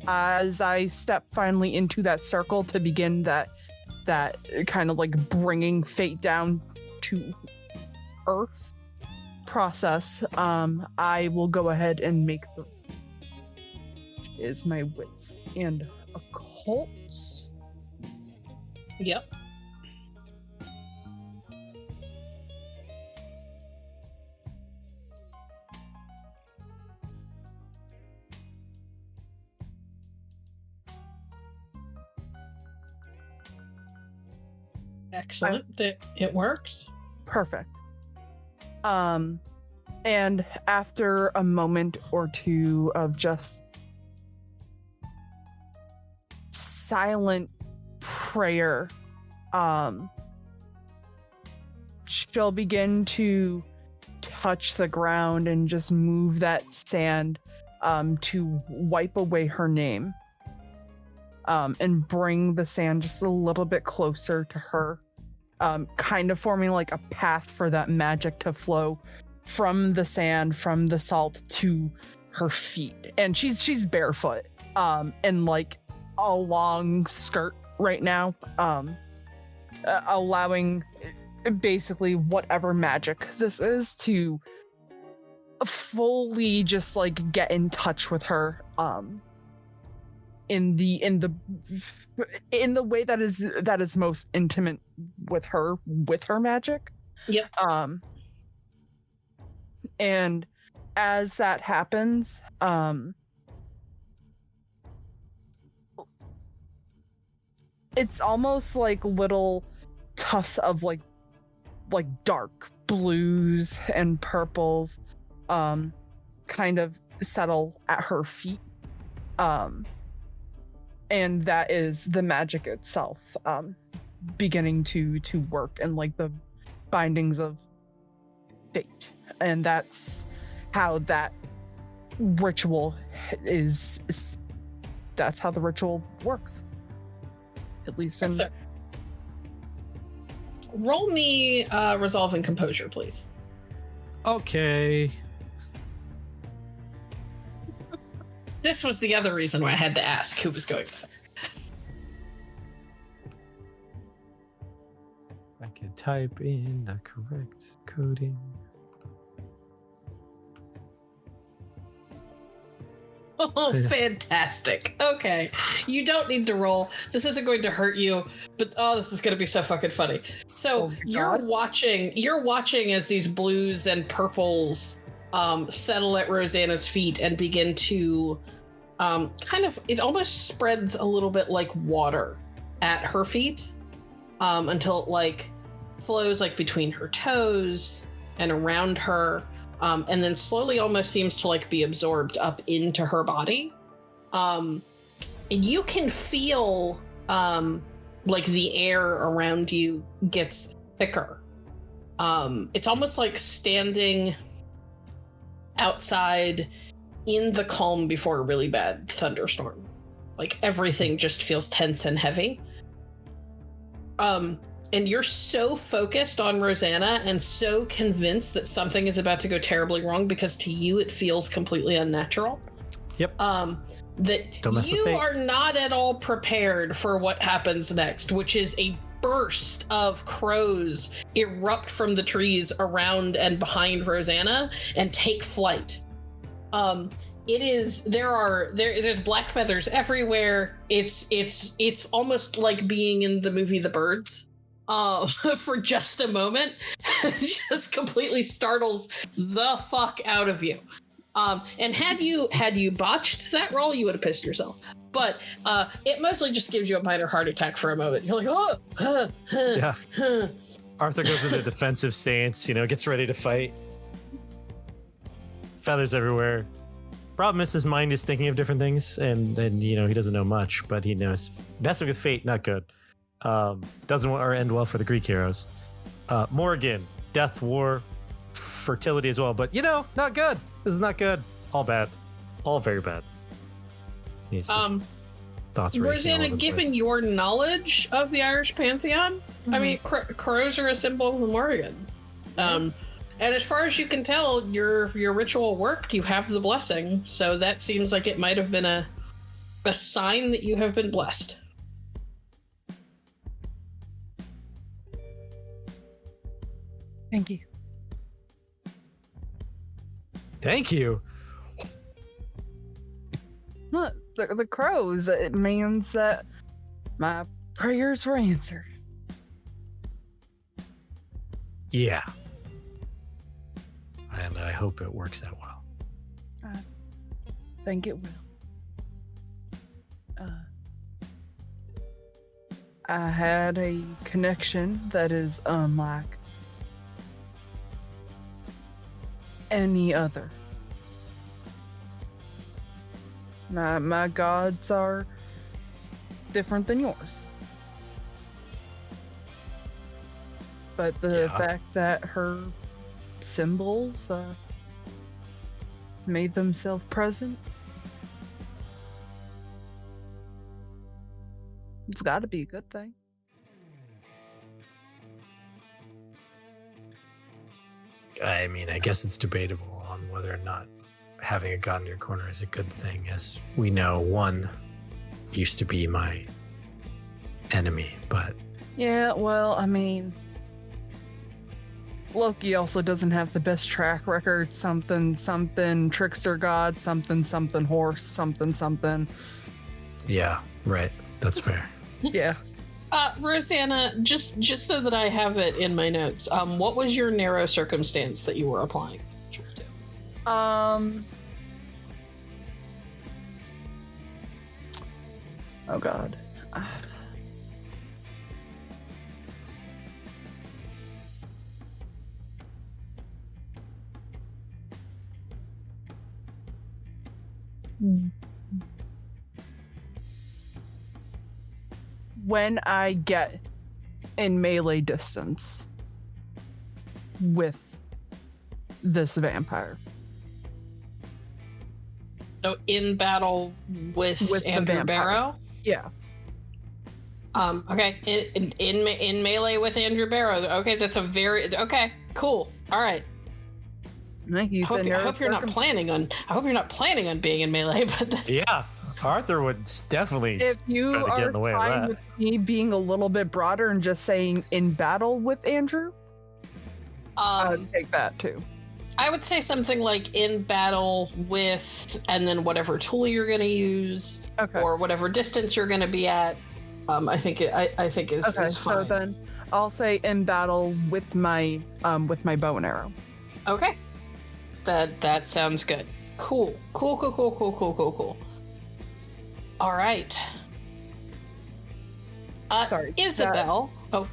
Speaker 2: as I step finally into that circle to begin that kind of like bringing fate down to earth process, I will go ahead and make the is my wits and occults.
Speaker 5: Yep. Excellent. It works.
Speaker 2: Perfect. And after a moment or two of just silent prayer, she'll begin to touch the ground and just move that sand to wipe away her name, and bring the sand just a little bit closer to her, kind of forming like a path for that magic to flow from the sand, from the salt to her feet. And she's barefoot, and like a long skirt right now, allowing basically whatever magic this is to fully just like get in touch with her. in the way that is most intimate with her magic.
Speaker 5: Yep.
Speaker 2: And as that happens, it's almost like little tufts of like dark blues and purples kind of settle at her feet. And that is the magic itself beginning to work, and like the bindings of fate. And that's how that ritual is that's how the ritual works. At least in...
Speaker 5: Roll me resolve and composure, please.
Speaker 3: Okay.
Speaker 5: This was the other reason why I had to ask who was going with it.
Speaker 3: I can type in the correct coding.
Speaker 5: Oh, fantastic. Okay. You don't need to roll. This isn't going to hurt you, but this is going to be so fucking funny. So you're watching as these blues and purples settle at Rosanna's feet and begin to it almost spreads a little bit like water at her feet until it like flows like between her toes and around her. And then slowly almost seems to like be absorbed up into her body. And you can feel like the air around you gets thicker. It's almost like standing outside in the calm before a really bad thunderstorm. Like everything just feels tense and heavy. And you're so focused on Rosanna and so convinced that something is about to go terribly wrong because to you it feels completely unnatural.
Speaker 3: Yep.
Speaker 5: That you are not at all prepared for what happens next, which is a burst of crows erupt from the trees around and behind Rosanna and take flight. There's black feathers everywhere. It's almost like being in the movie The Birds. For just a moment. Just completely startles the fuck out of you. And had you botched that roll, you would have pissed yourself. But it mostly just gives you a minor heart attack for a moment. You're like,
Speaker 3: yeah. Arthur goes into defensive stance, gets ready to fight. Feathers everywhere. Problem is his mind is thinking of different things, and he doesn't know much, but he knows messing with fate, not good. Doesn't end well for the Greek heroes. Morgan, death, war, fertility as well, but not good. This is not good. All bad. All very bad. It's just thoughts racing all over
Speaker 5: Rosanna,
Speaker 3: the
Speaker 5: given
Speaker 3: place.
Speaker 5: your knowledge of the Irish pantheon, I mean, crows are a symbol of the Morrigan. And as far as you can tell, your ritual worked. You have the blessing, so that seems like it might have been a sign that you have been blessed.
Speaker 2: Thank you.
Speaker 3: Thank you.
Speaker 2: Look, the crows, it means that my prayers were answered.
Speaker 3: Yeah. And I hope it works out well.
Speaker 2: I think it will. I had a connection that is unlike any other. My gods are different than yours. But the fact that her symbols made themselves present, it's got to be a good thing.
Speaker 3: I mean, I guess it's debatable on whether or not having a god in your corner is a good thing. As we know, one used to be my enemy, but...
Speaker 2: Yeah, well, I mean... Loki also doesn't have the best track record. Something, trickster god, something, horse, something.
Speaker 3: Yeah, right. That's fair.
Speaker 2: Yeah.
Speaker 5: Rosanna, just so that I have it in my notes, what was your narrow circumstance that you were applying to?
Speaker 2: Oh God. When I get in melee distance with this vampire.
Speaker 5: So in battle with
Speaker 2: the
Speaker 5: Andrew
Speaker 2: vampire.
Speaker 5: Barrow?
Speaker 2: Yeah.
Speaker 5: Okay. In melee with Andrew Barrow. Okay, that's a very okay. Cool. All right.
Speaker 2: I
Speaker 5: hope you're not planning on being in melee, but
Speaker 3: Yeah, Arthur would definitely.
Speaker 2: If you
Speaker 3: try to get in the way of
Speaker 2: fine
Speaker 3: that.
Speaker 2: with me being a little bit broader and just saying in battle with Andrew, I would take that too.
Speaker 5: I would say something like in battle with, and then whatever tool you're going to use,
Speaker 2: Okay.
Speaker 5: or whatever distance you're going to be at. I think is
Speaker 2: Okay.
Speaker 5: is
Speaker 2: So
Speaker 5: fine.
Speaker 2: then I'll say in battle with my bow and arrow.
Speaker 5: Okay. That sounds good. Cool. All right.
Speaker 2: Sorry,
Speaker 5: Isobel.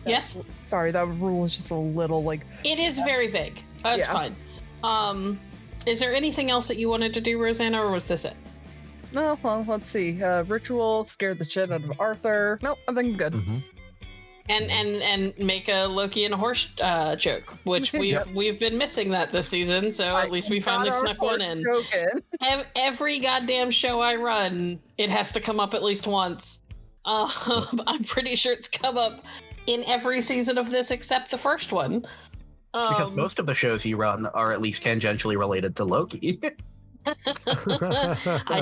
Speaker 5: Yes.
Speaker 2: Sorry, that rule is just a little like.
Speaker 5: It is very vague. That's
Speaker 2: Yeah.
Speaker 5: fine. Is there anything else that you wanted to do, Rosanna, or was this it?
Speaker 2: No, well, let's see. Ritual scared the shit out of Arthur. Nope, I think I'm good.
Speaker 3: Mhm.
Speaker 5: And make a Loki and a horse joke, which we've been missing that this season. So at least we finally snuck one in. Every goddamn show I run, it has to come up at least once. I'm pretty sure it's come up in every season of this except the first one.
Speaker 4: It's because most of the shows you run are at least tangentially related to Loki.
Speaker 5: I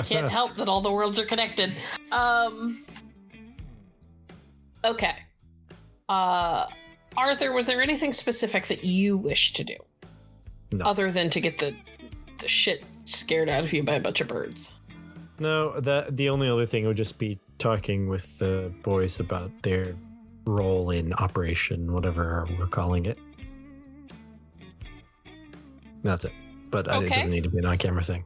Speaker 5: can't help that all the worlds are connected. Okay. Arthur, was there anything specific that you wish to do?
Speaker 3: No.
Speaker 5: Other than to get the shit scared out of you by a bunch of birds?
Speaker 3: No, the only other thing would just be talking with the boys about their role in Operation, whatever we're calling it. That's it. But it
Speaker 5: Okay.
Speaker 3: doesn't need to be an on-camera thing.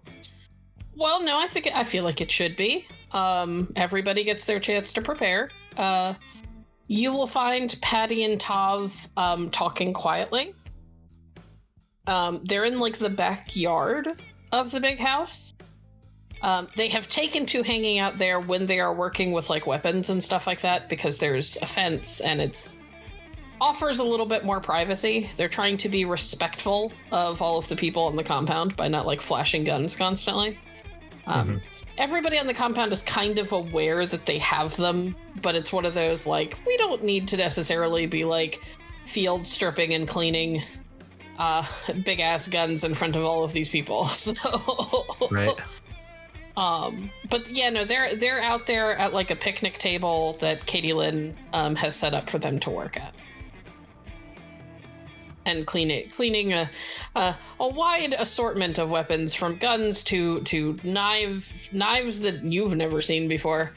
Speaker 5: Well, no, I feel like it should be. Everybody gets their chance to prepare. You will find Patty and Tav talking quietly. They're in like the backyard of the big house. They have taken to hanging out there when they are working with like weapons and stuff like that because there's a fence and it's offers a little bit more privacy. They're trying to be respectful of all of the people on the compound by not like flashing guns constantly. Everybody on the compound is kind of aware that they have them, but it's one of those like, we don't need to necessarily be like field stripping and cleaning big ass guns in front of all of these people. So
Speaker 3: Right.
Speaker 5: But yeah, no, they're out there at like a picnic table that Katie Lynn has set up for them to work at. And cleaning a wide assortment of weapons, from guns to knives that you've never seen before.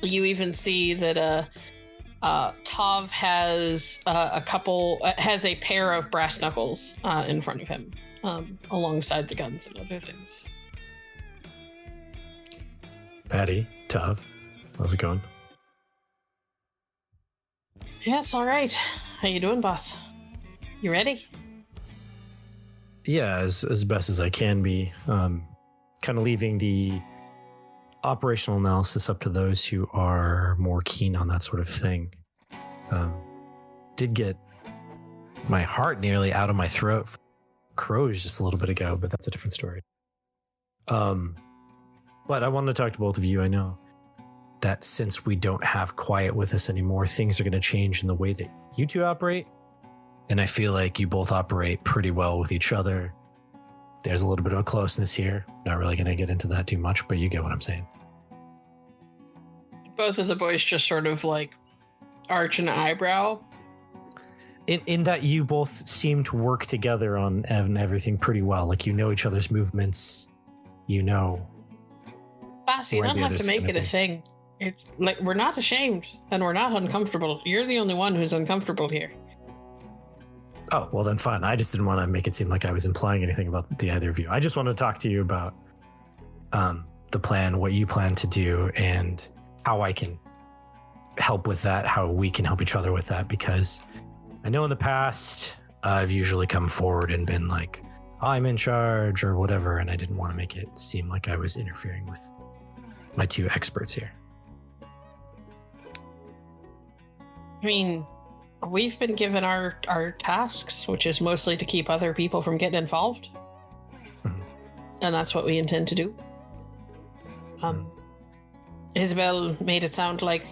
Speaker 5: You even see that Tav has has a pair of brass knuckles in front of him, alongside the guns and other things.
Speaker 3: Patty, Tav, how's it going?
Speaker 5: Yes, all right. How you doing, boss? You ready?
Speaker 3: Yeah, as best as I can be. Kind of leaving the operational analysis up to those who are more keen on that sort of thing. Did get my heart nearly out of my throat from crows just a little bit ago, but that's a different story. But I wanted to talk to both of you. I know that since we don't have Quiet with us anymore, things are going to change in the way that you two operate. And I feel like you both operate pretty well with each other. There's a little bit of a closeness here. Not really going to get into that too much, but you get what I'm saying.
Speaker 5: Both of the boys just sort of like arch an eyebrow.
Speaker 3: In that you both seem to work together on everything pretty well. Like, you know each other's movements. You know
Speaker 5: Boss, you
Speaker 3: where
Speaker 5: don't
Speaker 3: the
Speaker 5: have
Speaker 3: other's
Speaker 5: to make
Speaker 3: gonna
Speaker 5: it a
Speaker 3: be.
Speaker 5: thing. It's like we're not ashamed and we're not uncomfortable. You're the only one who's uncomfortable here.
Speaker 3: Oh, well then fine. I just didn't want to make it seem like I was implying anything about the either of you. I just want to talk to you about the plan, what you plan to do, and how I can help with that, how we can help each other with that, because I know in the past I've usually come forward and been like, I'm in charge or whatever, and I didn't want to make it seem like I was interfering with my two experts here.
Speaker 5: I mean, we've been given our tasks, which is mostly to keep other people from getting involved.
Speaker 3: Mhm.
Speaker 5: And that's what we intend to do. Isobel made it sound like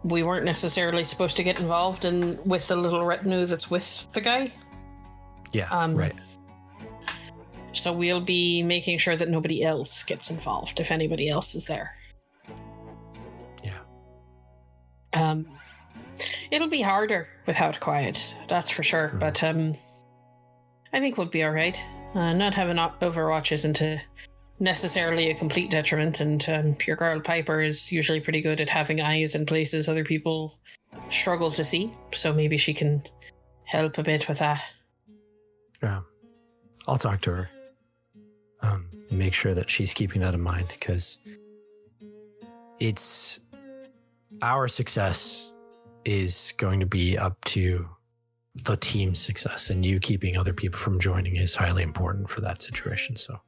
Speaker 5: we weren't necessarily supposed to get involved with the little retinue that's with the guy.
Speaker 3: Yeah, right.
Speaker 5: So we'll be making sure that nobody else gets involved if anybody else is there.
Speaker 3: Yeah.
Speaker 5: It'll be harder without quiet, that's for sure.
Speaker 3: Mhm.
Speaker 5: But I think we'll be all right. Not having Overwatch isn't necessarily a complete detriment, and your girl Piper is usually pretty good at having eyes in places other people struggle to see. So maybe she can help a bit with that.
Speaker 3: Yeah. I'll talk to her. Make sure that she's keeping that in mind, because it's our success is going to be up to the team's success, and you keeping other people from joining is highly important for that situation. So,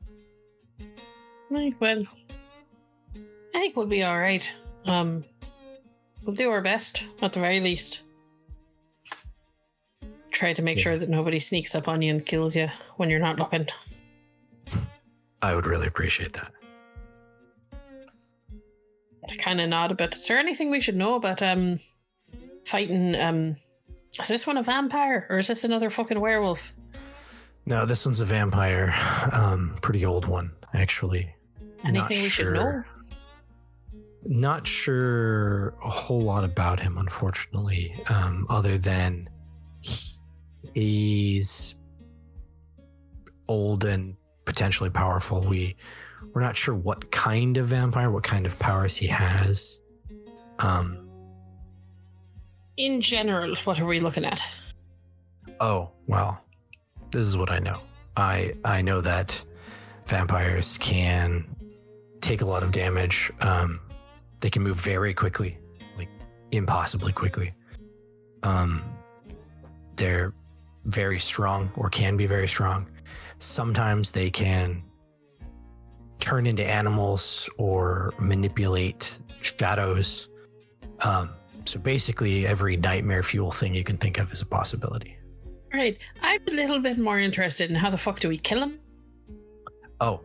Speaker 5: Well, I think we'll be all right. We'll do our best at the very least. Try to make
Speaker 3: Yeah.
Speaker 5: sure that nobody sneaks up on you and kills you when you're not looking.
Speaker 3: I would really appreciate that.
Speaker 5: I kind of nod a bit. Is there anything we should know about fighting? Is this one a vampire or is this another fucking werewolf?
Speaker 3: No, this one's a vampire. Pretty old one, actually.
Speaker 5: Anything we should know?
Speaker 3: Not sure a whole lot about him, unfortunately, other than he's old and potentially powerful. We're not sure what kind of vampire, what kind of powers he has.
Speaker 5: In general, what are we looking at?
Speaker 3: Oh, well, this is what I know. I know that vampires can take a lot of damage. They can move very quickly, like impossibly quickly. They're very strong, or can be very strong. Sometimes they can turn into animals or manipulate shadows. So basically every nightmare fuel thing you can think of is a possibility.
Speaker 5: Right. I'm a little bit more interested in how the fuck do we kill him?
Speaker 3: Oh,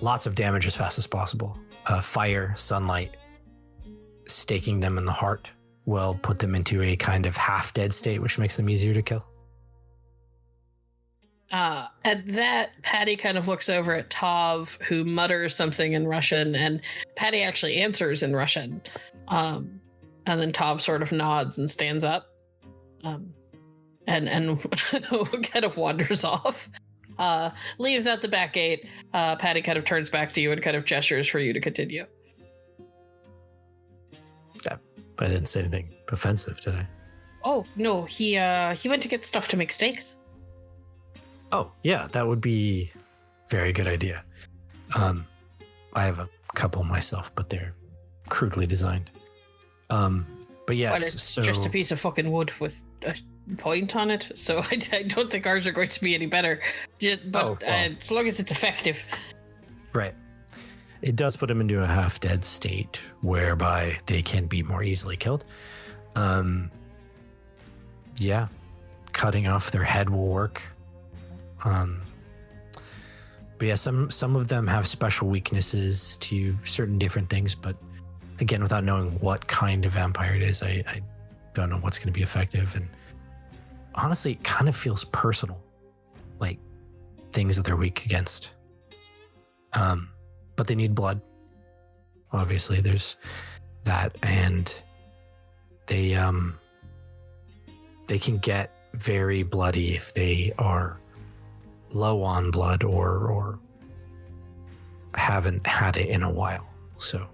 Speaker 3: lots of damage as fast as possible. Fire, sunlight, staking them in the heart will put them into a kind of half-dead state, which makes them easier to kill.
Speaker 5: At that, Patty kind of looks over at Tav, who mutters something in Russian, and Patty actually answers in Russian. And then Tav sort of nods and stands up, and kind of wanders off. Leaves out the back gate. Patty kind of turns back to you and kind of gestures for you to continue.
Speaker 3: Yeah, I didn't say anything offensive, did I?
Speaker 5: Oh no, he went to get stuff to make steaks.
Speaker 3: Oh, yeah, that would be a very good idea. I have a couple myself, but they're crudely designed. But yes,
Speaker 5: Well, it's
Speaker 3: so
Speaker 5: just a piece of fucking wood with a point on it, so I don't think ours are going to be any better. But as long as it's effective.
Speaker 3: right, it does put them into a half-dead state whereby they can be more easily killed. Yeah, cutting off their head will work. But yeah, some of them have special weaknesses to certain different things, but again, without knowing what kind of vampire it is, I don't know what's going to be effective. And honestly, it kind of feels personal, like things that they're weak against. But they need blood. Obviously, there's that, and they can get very bloody if they are low on blood or haven't had it in a while. So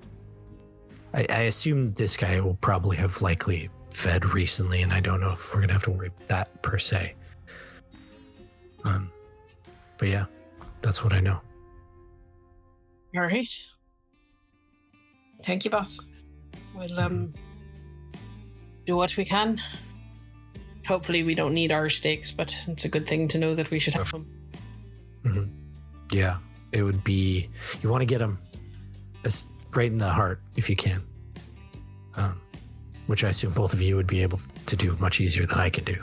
Speaker 3: I assume this guy will probably have likely fed recently, and I don't know if we're going to have to worry about that per se. But yeah, that's what I know.
Speaker 5: All right. Thank you, boss. We'll do what we can. Hopefully we don't need our stakes, but it's a good thing to know that we should have them.
Speaker 3: Mm-hmm. Yeah, it would be... You want to get them right in the heart if you can. Which I assume both of you would be able to do much easier than I can do.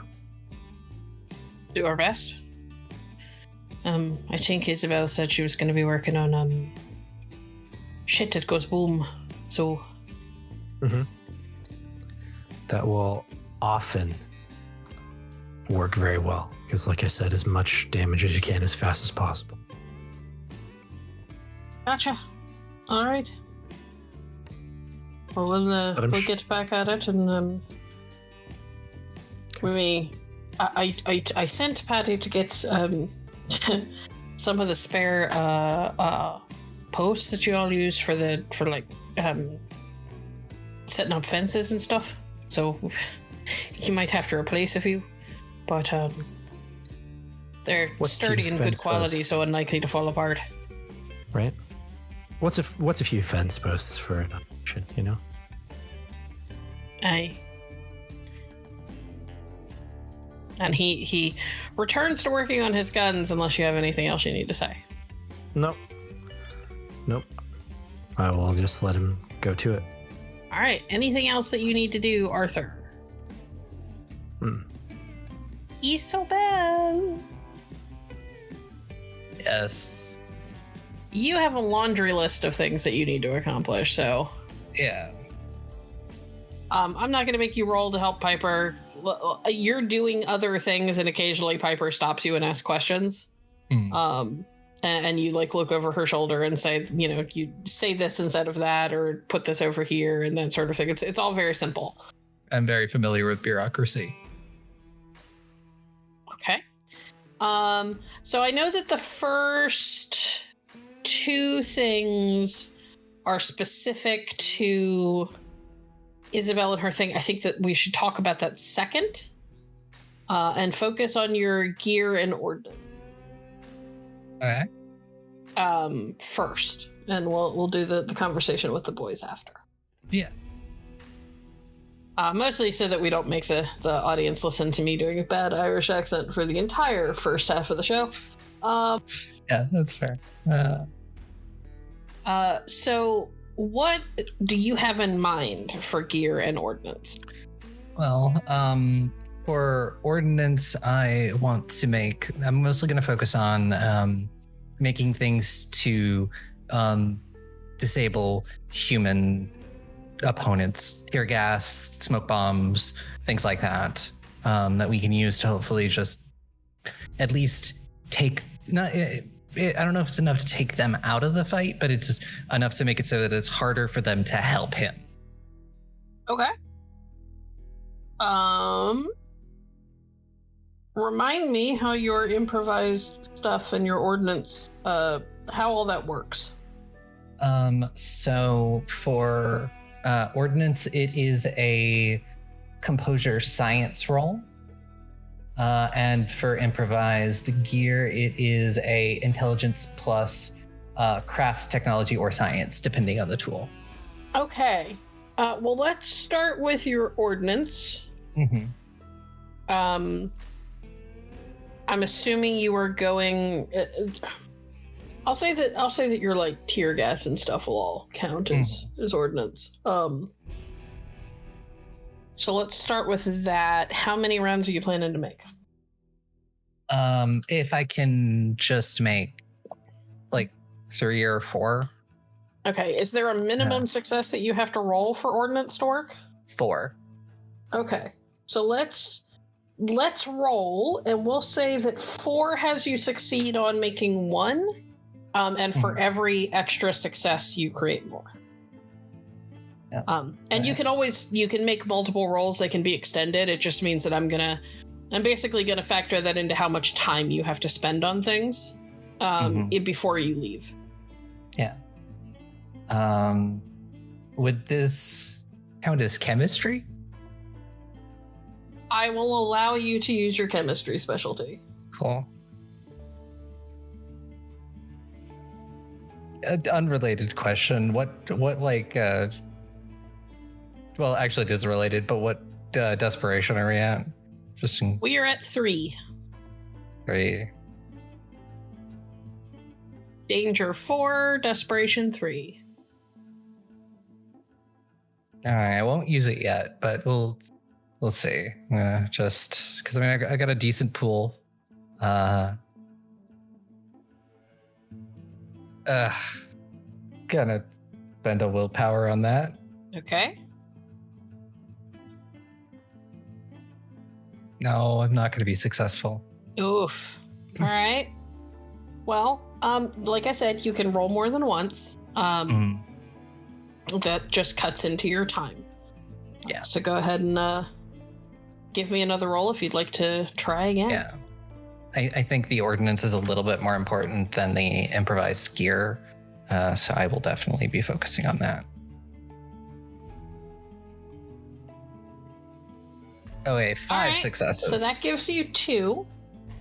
Speaker 5: Do our best. I think Isobel said she was going to be working on shit that goes boom. So
Speaker 3: that will often work very well because, like I said, as much damage as you can as fast as possible.
Speaker 5: Gotcha. All right. Well, we'll get back at it, and we may. I sent Patty to get some of the spare posts that you all use for setting up fences and stuff. So you might have to replace a few, but they're sturdy and good quality, posts? So unlikely to fall apart.
Speaker 3: Right. What's a few fence posts for an option, you know?
Speaker 5: Aye. And he returns to working on his guns unless you have anything else you need to say.
Speaker 3: Nope. I will just let him go to it.
Speaker 5: All right. Anything else that you need to do, Arthur? Isobel.
Speaker 1: Yes.
Speaker 5: You have a laundry list of things that you need to accomplish, so...
Speaker 1: Yeah.
Speaker 5: I'm not going to make you roll to help Piper. You're doing other things, and occasionally Piper stops you and asks questions. And you look over her shoulder and say, you say this instead of that, or put this over here, and that sort of thing. It's all very simple.
Speaker 1: I'm very familiar with bureaucracy.
Speaker 5: Okay. So I know that the first two things are specific to Isobel and her thing. I think that we should talk about that second, and focus on your gear and ordnance.
Speaker 1: Okay.
Speaker 5: First, and we'll do the conversation with the boys after.
Speaker 1: Yeah.
Speaker 5: Mostly so that we don't make the audience listen to me doing a bad Irish accent for the entire first half of the show.
Speaker 1: Yeah, that's fair.
Speaker 5: So what do you have in mind for gear and ordnance?
Speaker 1: Well, for ordnance, I'm mostly going to focus on making things to disable human opponents, tear gas, smoke bombs, things like that, that we can use to hopefully just at least take, I don't know if it's enough to take them out of the fight, but it's enough to make it so that it's harder for them to help him.
Speaker 5: Okay. Remind me how your improvised stuff and your ordnance, how all that works.
Speaker 1: So for ordnance, it is a composure science roll. And for improvised gear, it is a intelligence plus craft, technology, or science, depending on the tool.
Speaker 5: Okay. Well, let's start with your ordnance.
Speaker 1: Mm-hmm.
Speaker 5: I'm assuming you are going. I'll say that your like tear gas and stuff will all count as ordnance. So let's start with that. How many rounds are you planning to make?
Speaker 1: If I can just make like 3 or 4.
Speaker 5: Okay. Is there a minimum success that you have to roll for ordnance to work?
Speaker 1: 4.
Speaker 5: Okay. So let's roll, and we'll say that 4 has you succeed on making 1, and for every extra success you create more.
Speaker 1: Yeah.
Speaker 5: And you can make multiple rolls. They can be extended. It just means that I'm basically gonna factor that into how much time you have to spend on things before you leave.
Speaker 1: Yeah. Would this count as chemistry?
Speaker 5: I will allow you to use your chemistry specialty.
Speaker 1: Cool. Unrelated question. What like well, actually it is related, but what desperation are we at? Just in
Speaker 5: We are at 3.
Speaker 1: 3.
Speaker 5: Danger 4, desperation 3.
Speaker 1: All right, I won't use it yet, but we'll see. Just because I mean I got a decent pool. Gonna spend a willpower on that.
Speaker 5: Okay.
Speaker 1: No, I'm not gonna be successful.
Speaker 5: Oof. All right. Well, like I said, you can roll more than once. That just cuts into your time.
Speaker 1: Yeah.
Speaker 5: So go ahead and give me another roll if you'd like to try again.
Speaker 1: Yeah. I think the ordnance is a little bit more important than the improvised gear. So I will definitely be focusing on that. Oh, wait, 5
Speaker 5: All right,
Speaker 1: successes.
Speaker 5: So that gives you 2.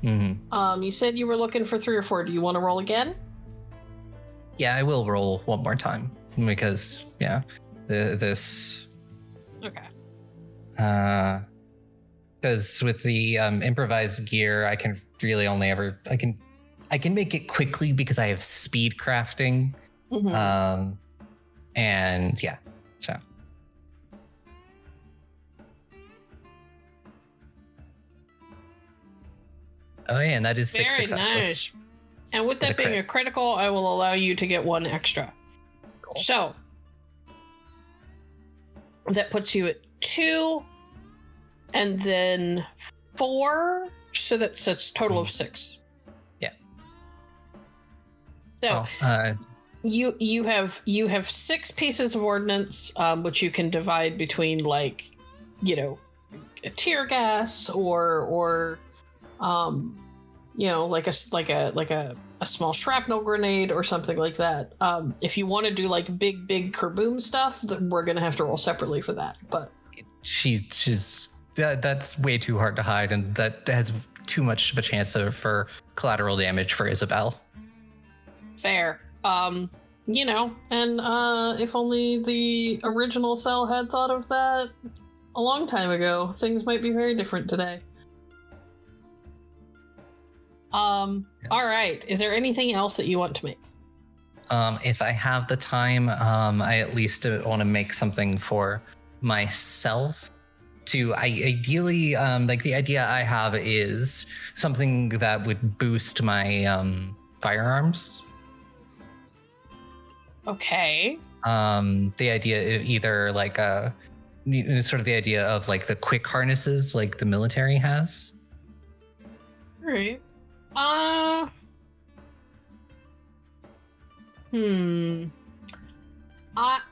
Speaker 1: Mm-hmm.
Speaker 5: You said you were looking for 3 or 4. Do you want to roll again?
Speaker 1: Yeah, I will roll one more time because, yeah, this.
Speaker 5: Okay.
Speaker 1: Because with the improvised gear, I can really only I can make it quickly because I have speed crafting.
Speaker 5: Mhm.
Speaker 1: And yeah, so. Oh yeah, and that is 6
Speaker 5: Very
Speaker 1: successes.
Speaker 5: nice. And with that
Speaker 1: With a
Speaker 5: being
Speaker 1: crit.
Speaker 5: a critical, I will allow you to get 1 extra.
Speaker 1: Cool.
Speaker 5: So that puts you at 2, and then 4. So that's a total of 6.
Speaker 1: Yeah.
Speaker 5: So
Speaker 1: Oh,
Speaker 5: you have 6 pieces of ordnance, which you can divide between, like, you know, a tear gas or you know, like a small shrapnel grenade or something like that. If you want to do like big kerboom stuff, then we're gonna have to roll separately for that. But
Speaker 1: she's that's way too hard to hide, and that has too much of a chance for collateral damage for Isobel.
Speaker 5: fair. You know, and if only the original cell had thought of that a long time ago, things might be very different today. All right. Is there anything else that you want to make?
Speaker 1: If I have the time, I at least want to make something for myself. Ideally, like the idea I have is something that would boost my firearms.
Speaker 5: Okay.
Speaker 1: The idea either like sort of the idea of like the quick harnesses like the military has.
Speaker 5: All right.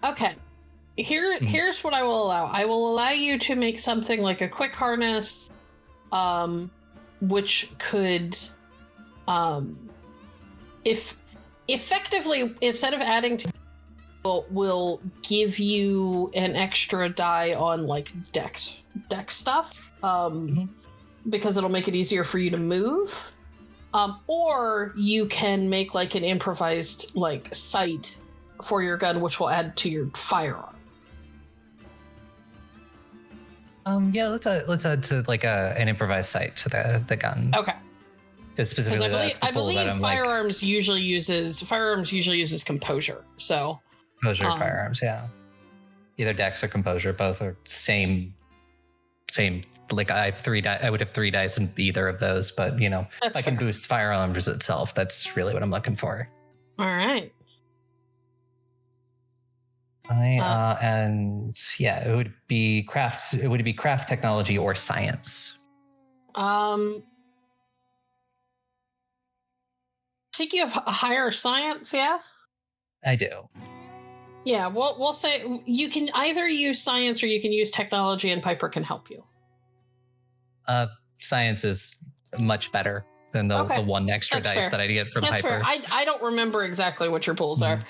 Speaker 5: Okay. Here's what I will allow. I will allow you to make something like a quick harness, which could, if effectively instead of adding to, will give you an extra die on like dex stuff, because it'll make it easier for you to move. Or you can make like an improvised like sight for your gun, which will add to your firearm.
Speaker 1: Yeah, let's add to like an improvised sight to the gun.
Speaker 5: Okay.
Speaker 1: Because specifically, that's the
Speaker 5: I
Speaker 1: pool
Speaker 5: believe
Speaker 1: that I'm
Speaker 5: firearms usually uses composure. So
Speaker 1: composure firearms, yeah. Either dex or composure, both are same. Like I have 3 I would have 3 dice in either of those, but you know,
Speaker 5: That's
Speaker 1: I can
Speaker 5: fair.
Speaker 1: boost firearms itself. That's really what I'm looking for.
Speaker 5: all right.
Speaker 1: And yeah, it would be craft. It would be craft, technology, or science.
Speaker 5: I think you have a higher science, yeah?
Speaker 1: I do.
Speaker 5: Yeah, we'll say you can either use science or you can use technology, and Piper can help you.
Speaker 1: Science is much better than the
Speaker 5: Okay.
Speaker 1: one extra
Speaker 5: That's
Speaker 1: dice
Speaker 5: fair.
Speaker 1: that I get from
Speaker 5: That's
Speaker 1: Piper.
Speaker 5: fair. I don't remember exactly what your pools are.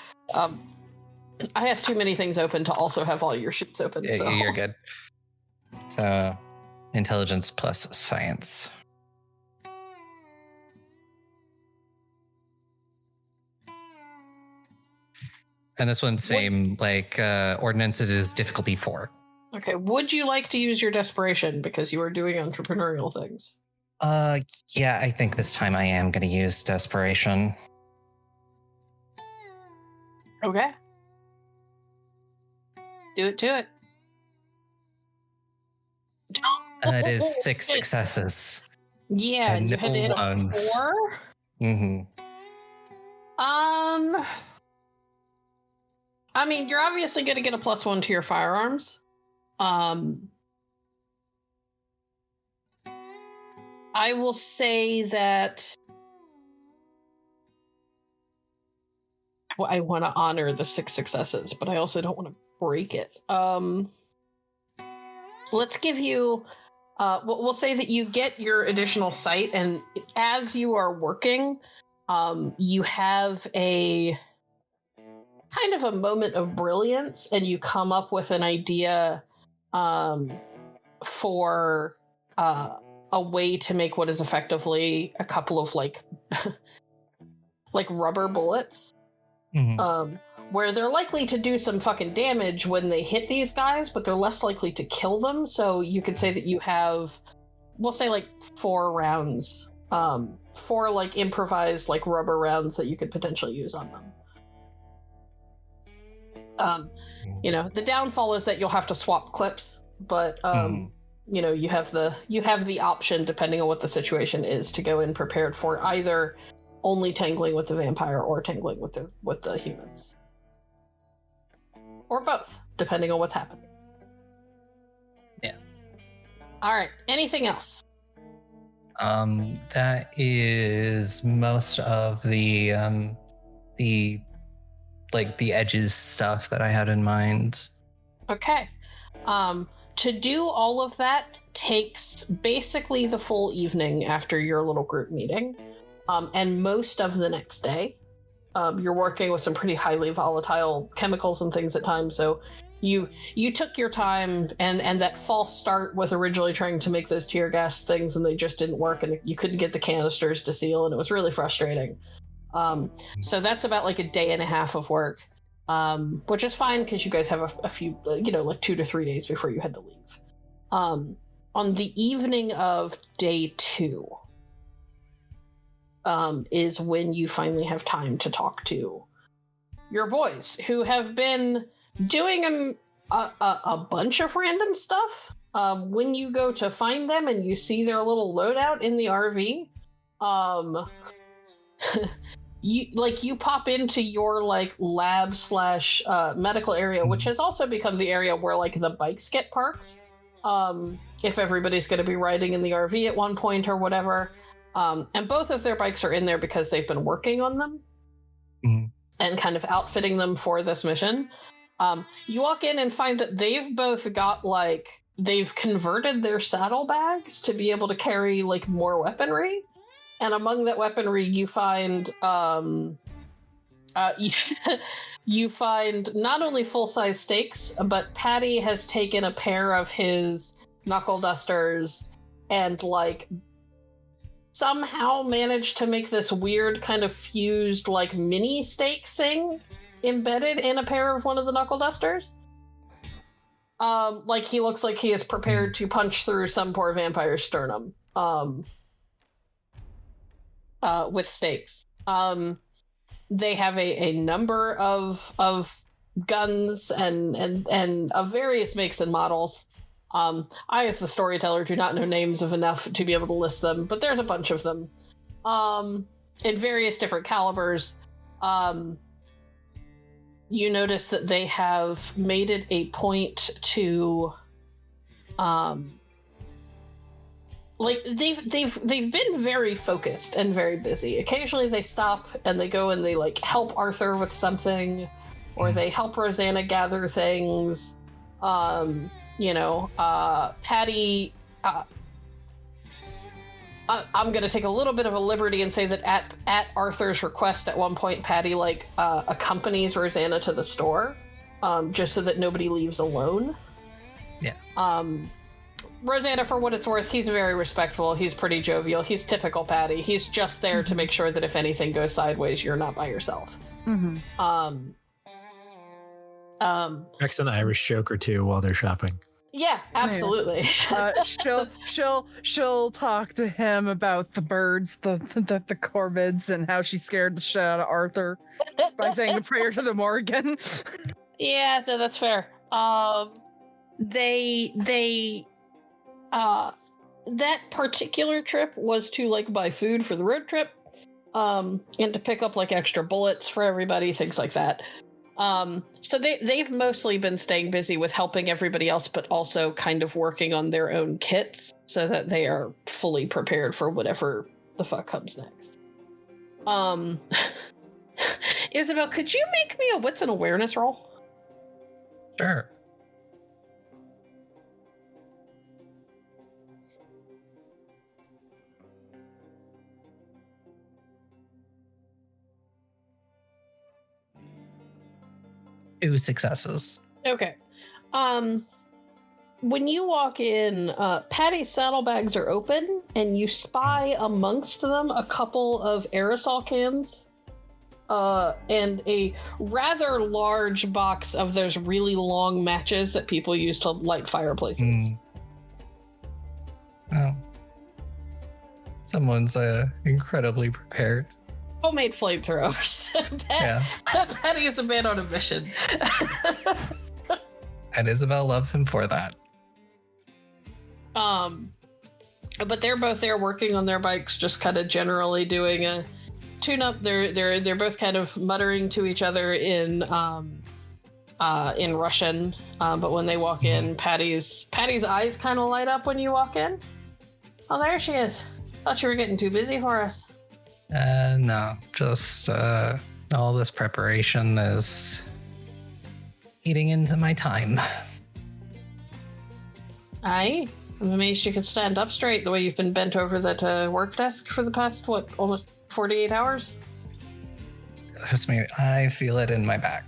Speaker 5: I have too many things open to also have all your sheets open. So.
Speaker 1: You're good. So, intelligence plus science. And this one's same, ordinances is difficulty 4.
Speaker 5: Okay, would you like to use your desperation because you are doing entrepreneurial things?
Speaker 1: Yeah, I think this time I am going to use desperation.
Speaker 5: Okay. Do it to it.
Speaker 1: That is 6 successes.
Speaker 5: Yeah, and you had to hit a 4?
Speaker 1: Mm-hmm.
Speaker 5: I mean, you're obviously going to get a +1 to your firearms. I will say that I want to honor the 6 successes, but I also don't want to break it. Let's give you, we'll say that you get your additional sight, and as you are working, you have a kind of a moment of brilliance, and you come up with an idea for a way to make what is effectively a couple of like rubber bullets.
Speaker 1: Mm-hmm.
Speaker 5: Where they're likely to do some fucking damage when they hit these guys, but they're less likely to kill them. So you could say that you have, we'll say 4 rounds, 4 improvised rubber rounds that you could potentially use on them. The downfall is that you'll have to swap clips, but you have the option, depending on what the situation is, to go in prepared for either only tangling with the vampire or tangling with the humans. Or both, depending on what's happening.
Speaker 1: Yeah.
Speaker 5: All right. Anything else?
Speaker 1: That is most of the edges stuff that I had in mind.
Speaker 5: Okay. To do all of that takes basically the full evening after your little group meeting, and most of the next day. You're working with some pretty highly volatile chemicals and things at times, so you took your time, and that false start was originally trying to make those tear gas things, and they just didn't work, and you couldn't get the canisters to seal, and it was really frustrating. So that's about a day and a half of work, which is fine because you guys have a few, 2 to 3 days before you had to leave. On the evening of day 2, is when you finally have time to talk to your boys, who have been doing a bunch of random stuff. When you go to find them and you see their little loadout in the RV, you pop into your lab / medical area, which has also become the area where the bikes get parked. If everybody's going to be riding in the RV at one point or whatever. And both of their bikes are in there because they've been working on them and kind of outfitting them for this mission. You walk in and find that they've both got they've converted their saddlebags to be able to carry more weaponry. And among that weaponry, you find you find not only full-size stakes, but Patty has taken a pair of his knuckle dusters and somehow managed to make this weird kind of fused mini stake thing embedded in a pair of one of the knuckle dusters. He looks like he is prepared to punch through some poor vampire's sternum with stakes. They have a number of guns and of various makes and models. I, as the storyteller, do not know names of enough to be able to list them, but there's a bunch of them in various different calibers. You notice that they have made it a point to they've been very focused and very busy. Occasionally they stop and they go and they help Arthur with something, or they help Rosanna gather things. Patty, I'm going to take a little bit of a liberty and say that at Arthur's request at one point, Patty accompanies Rosanna to the store just so that nobody leaves alone.
Speaker 1: Yeah.
Speaker 5: Rosanna, for what it's worth, he's very respectful. He's pretty jovial. He's typical Patty. He's just there to make sure that if anything goes sideways, you're not by yourself.
Speaker 3: Cracks an Irish joke or two while they're shopping.
Speaker 5: Yeah, absolutely.
Speaker 2: She'll talk to him about the birds, the corvids, and how she scared the shit out of Arthur by saying a prayer to the Morgan.
Speaker 5: Yeah, that's fair. That particular trip was to like buy food for the road trip, and to pick up like extra bullets for everybody, things like that. So they've mostly been staying busy with helping everybody else, but also kind of working on their own kits so that they are fully prepared for whatever the fuck comes next. Isobel, could you make me a wits and awareness roll?
Speaker 1: Sure. Two successes.
Speaker 5: Okay. When you walk in, Patty's saddlebags are open, and you spy amongst them a couple of aerosol cans, and a rather large box of those really long matches that people use to light fireplaces.
Speaker 1: Oh. Someone's incredibly prepared.
Speaker 5: Homemade flamethrowers.
Speaker 1: Yeah.
Speaker 5: Patty is a man on a mission.
Speaker 1: And Isobel loves him for that.
Speaker 5: But they're both there working on their bikes, just kind of generally doing a tune-up. They're both kind of muttering to each other in Russian. But when they walk in, Patty's eyes kind of light up when you walk in. Oh, there she is. Thought you were getting too busy for us.
Speaker 1: No, just all this preparation is eating into my time.
Speaker 5: Aye, I'm amazed you could stand up straight the way you've been bent over that work desk for the past, almost 48 hours?
Speaker 1: Trust me, I feel it in my back.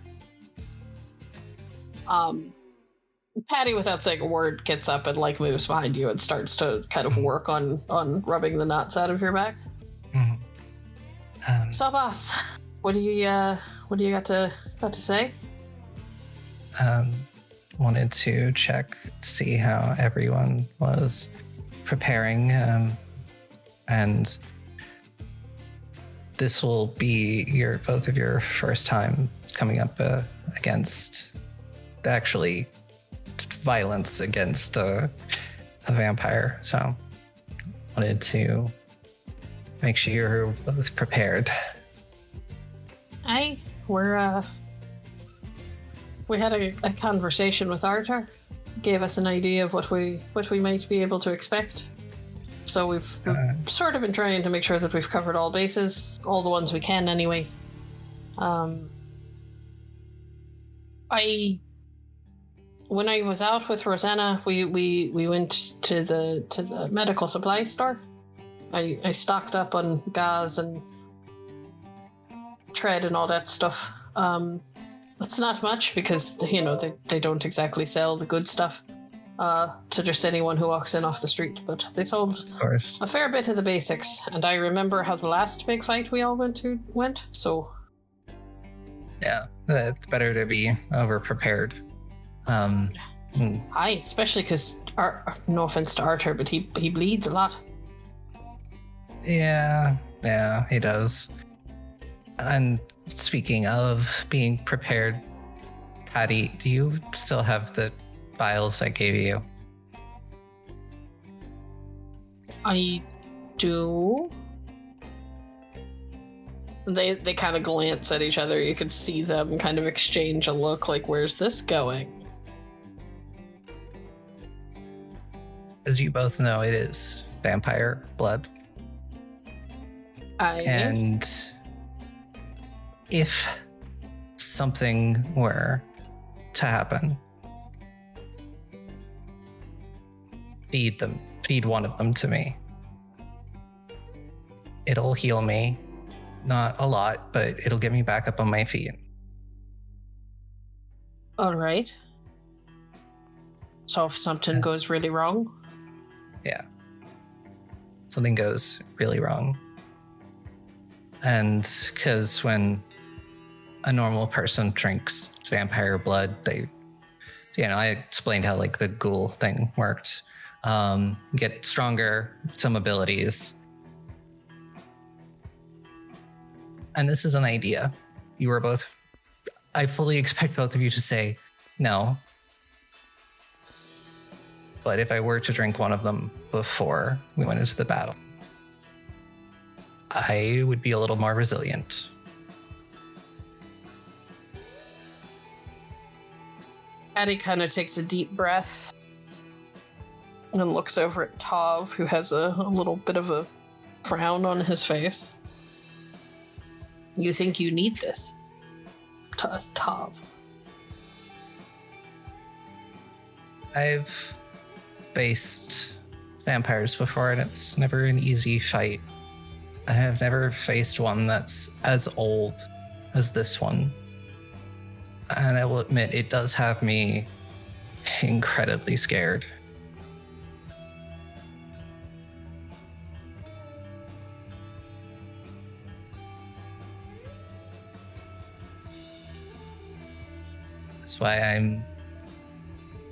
Speaker 5: Patty, without saying a word, gets up and moves behind you and starts to kind of work on rubbing the knots out of your back.
Speaker 1: Mm-hmm.
Speaker 5: So, boss, what do you got to say?
Speaker 1: Wanted to check, see how everyone was preparing, and this will be both of your first time coming up against actually violence against a vampire. So, wanted to make sure you're both prepared.
Speaker 5: Aye, we had a conversation with Arthur. Gave us an idea of what we might be able to expect. So we've sort of been trying to make sure that we've covered all bases, all the ones we can anyway. When I was out with Rosanna, we went to the medical supply store. I stocked up on gauze and tread and all that stuff. It's not much because, they don't exactly sell the good stuff to just anyone who walks in off the street, but they sold a fair bit of the basics. And I remember how the last big fight we all went, so...
Speaker 1: Yeah, it's better to be over-prepared.
Speaker 5: Aye, especially because, no offense to Arthur, but he bleeds a lot.
Speaker 1: Yeah, he does. And speaking of being prepared, Patty, do you still have the vials I gave you?
Speaker 5: I do. They kind of glance at each other. You could see them kind of exchange a look like, where's this going?
Speaker 1: As you both know, it is vampire blood. And if something were to happen, feed one of them to me. It'll heal me. Not a lot, but it'll get me back up on my feet.
Speaker 5: All right. So if something goes really wrong?
Speaker 1: Yeah. Something goes really wrong. And because when a normal person drinks vampire blood, they, I explained how like the ghoul thing worked. Get stronger, some abilities. And this is an idea. You are both, I fully expect both of you to say no. But if I were to drink one of them before we went into the battle, I would be a little more resilient.
Speaker 5: Addie kind of takes a deep breath and looks over at Tav, who has a little bit of a frown on his face. You think you need this, Tav?
Speaker 1: I've faced vampires before, and it's never an easy fight. I have never faced one that's as old as this one. And I will admit, it does have me incredibly scared. That's why I'm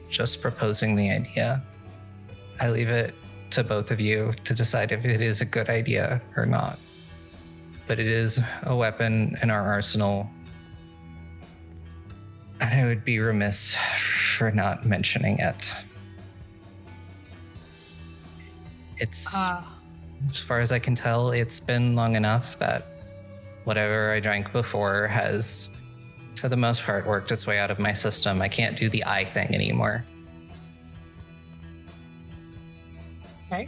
Speaker 1: just proposing the idea. I leave it to both of you to decide if it is a good idea or not. But it is a weapon in our arsenal. And I would be remiss for not mentioning it. It's, as far as I can tell, it's been long enough that whatever I drank before has, for the most part, worked its way out of my system. I can't do the eye thing anymore.
Speaker 5: Okay.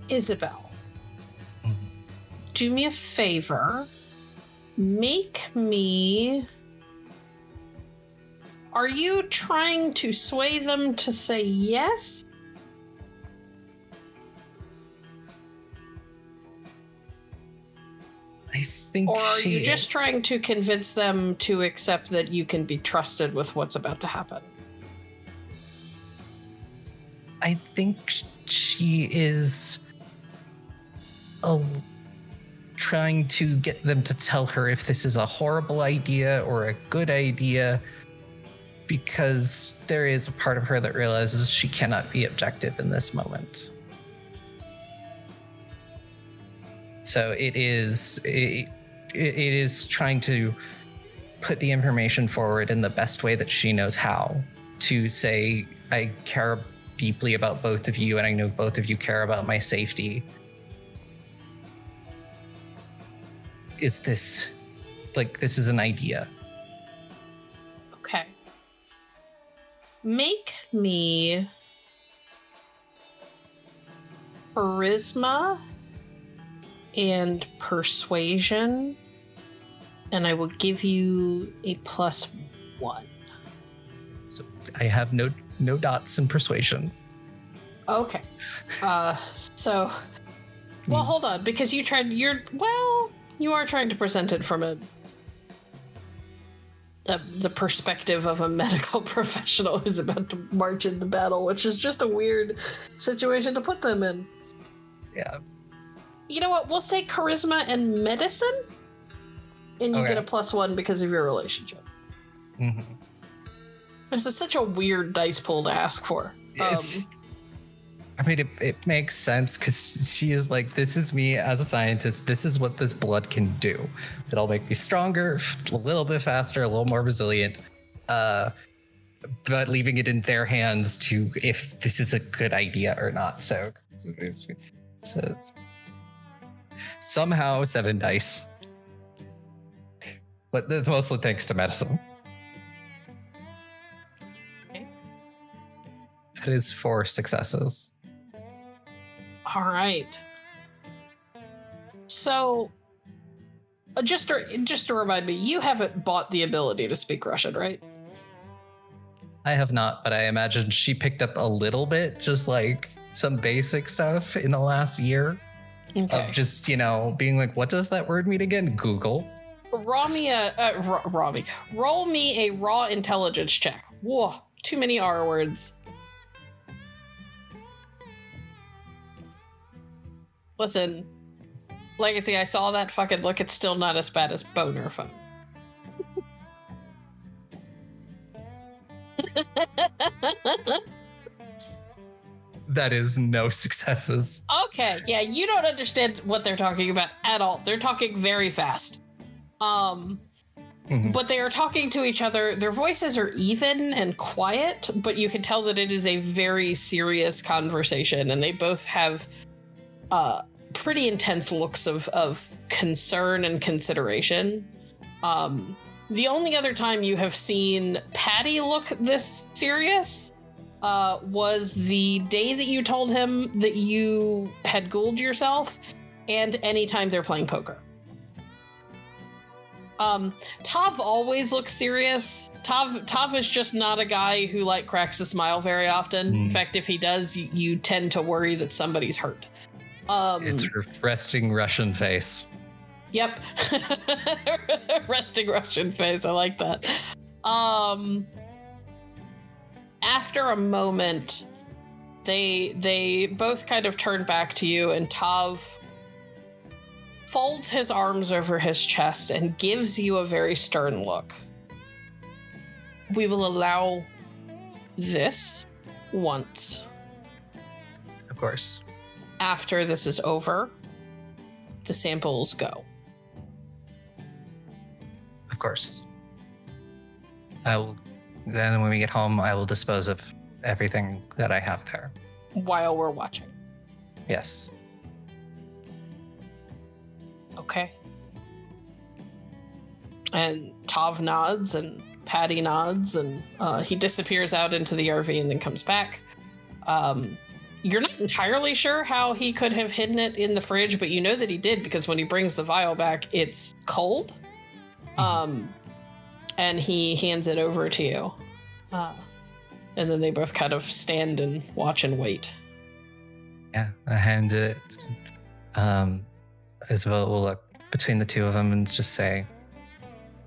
Speaker 5: Isobel, do me a favor. Make me... Are you trying to sway them to say yes?
Speaker 1: I think
Speaker 5: Or are you just trying to convince them to accept that you can be trusted with what's about to happen?
Speaker 1: I think she is trying to get them to tell her if this is a horrible idea or a good idea, because there is a part of her that realizes she cannot be objective in this moment. So it is trying to put the information forward in the best way that she knows how, to say, I care deeply about both of you, and I know both of you care about my safety. This is an idea.
Speaker 5: Okay. Make me charisma and persuasion, and I will give you a +1.
Speaker 1: So I have no dots in persuasion.
Speaker 5: Okay. So, well, hold on, because you are trying to present it from the perspective of a medical professional who's about to march into battle, which is just a weird situation to put them in.
Speaker 1: Yeah.
Speaker 5: You know what? We'll say charisma and medicine, and you get a +1 because of your relationship.
Speaker 1: Mm-hmm.
Speaker 5: This is such a weird dice pool to ask for.
Speaker 1: It makes sense, because she is like, this is me as a scientist. This is what this blood can do. It'll make me stronger, a little bit faster, a little more resilient. But leaving it in their hands to if this is a good idea or not. So somehow 7 dice. But that's mostly thanks to medicine.
Speaker 5: Okay.
Speaker 1: That is 4 successes.
Speaker 5: All right. So, just to remind me, you haven't bought the ability to speak Russian, right?
Speaker 1: I have not, but I imagine she picked up a little bit, just like some basic stuff in the last year.
Speaker 5: Okay.
Speaker 1: Of just, being like, what does that word mean again? Google.
Speaker 5: roll me a raw intelligence check. Whoa, too many R words. Listen, Legacy, I saw that fucking look. It's still not as bad as boner phone.
Speaker 1: That is no successes.
Speaker 5: Okay, yeah, you don't understand what they're talking about at all. They're talking very fast. But they are talking to each other. Their voices are even and quiet, but you can tell that it is a very serious conversation, and they both have pretty intense looks of concern and consideration. The only other time you have seen Patty look this serious was the day that you told him that you had ghouled yourself, and anytime they're playing poker. Tav always looks serious. Tav is just not a guy who like cracks a smile very often. In fact, if he does, you tend to worry that somebody's hurt.
Speaker 1: It's a resting Russian face.
Speaker 5: Yep. Resting Russian face. I like that. After a moment, they both kind of turn back to you, and Tav folds his arms over his chest and gives you a very stern look. We will allow this once.
Speaker 1: Of course.
Speaker 5: After this is over, the samples go.
Speaker 1: Of course. Then when we get home, I will dispose of everything that I have there.
Speaker 5: While we're watching.
Speaker 1: Yes.
Speaker 5: Okay. And Tav nods and Patty nods, and he disappears out into the RV and then comes back. You're not entirely sure how he could have hidden it in the fridge, but you know that he did, because when he brings the vial back, it's cold. And he hands it over to you. And then they both kind of stand and watch and wait.
Speaker 1: Yeah, I hand it. Isobel will look between the two of them and just say,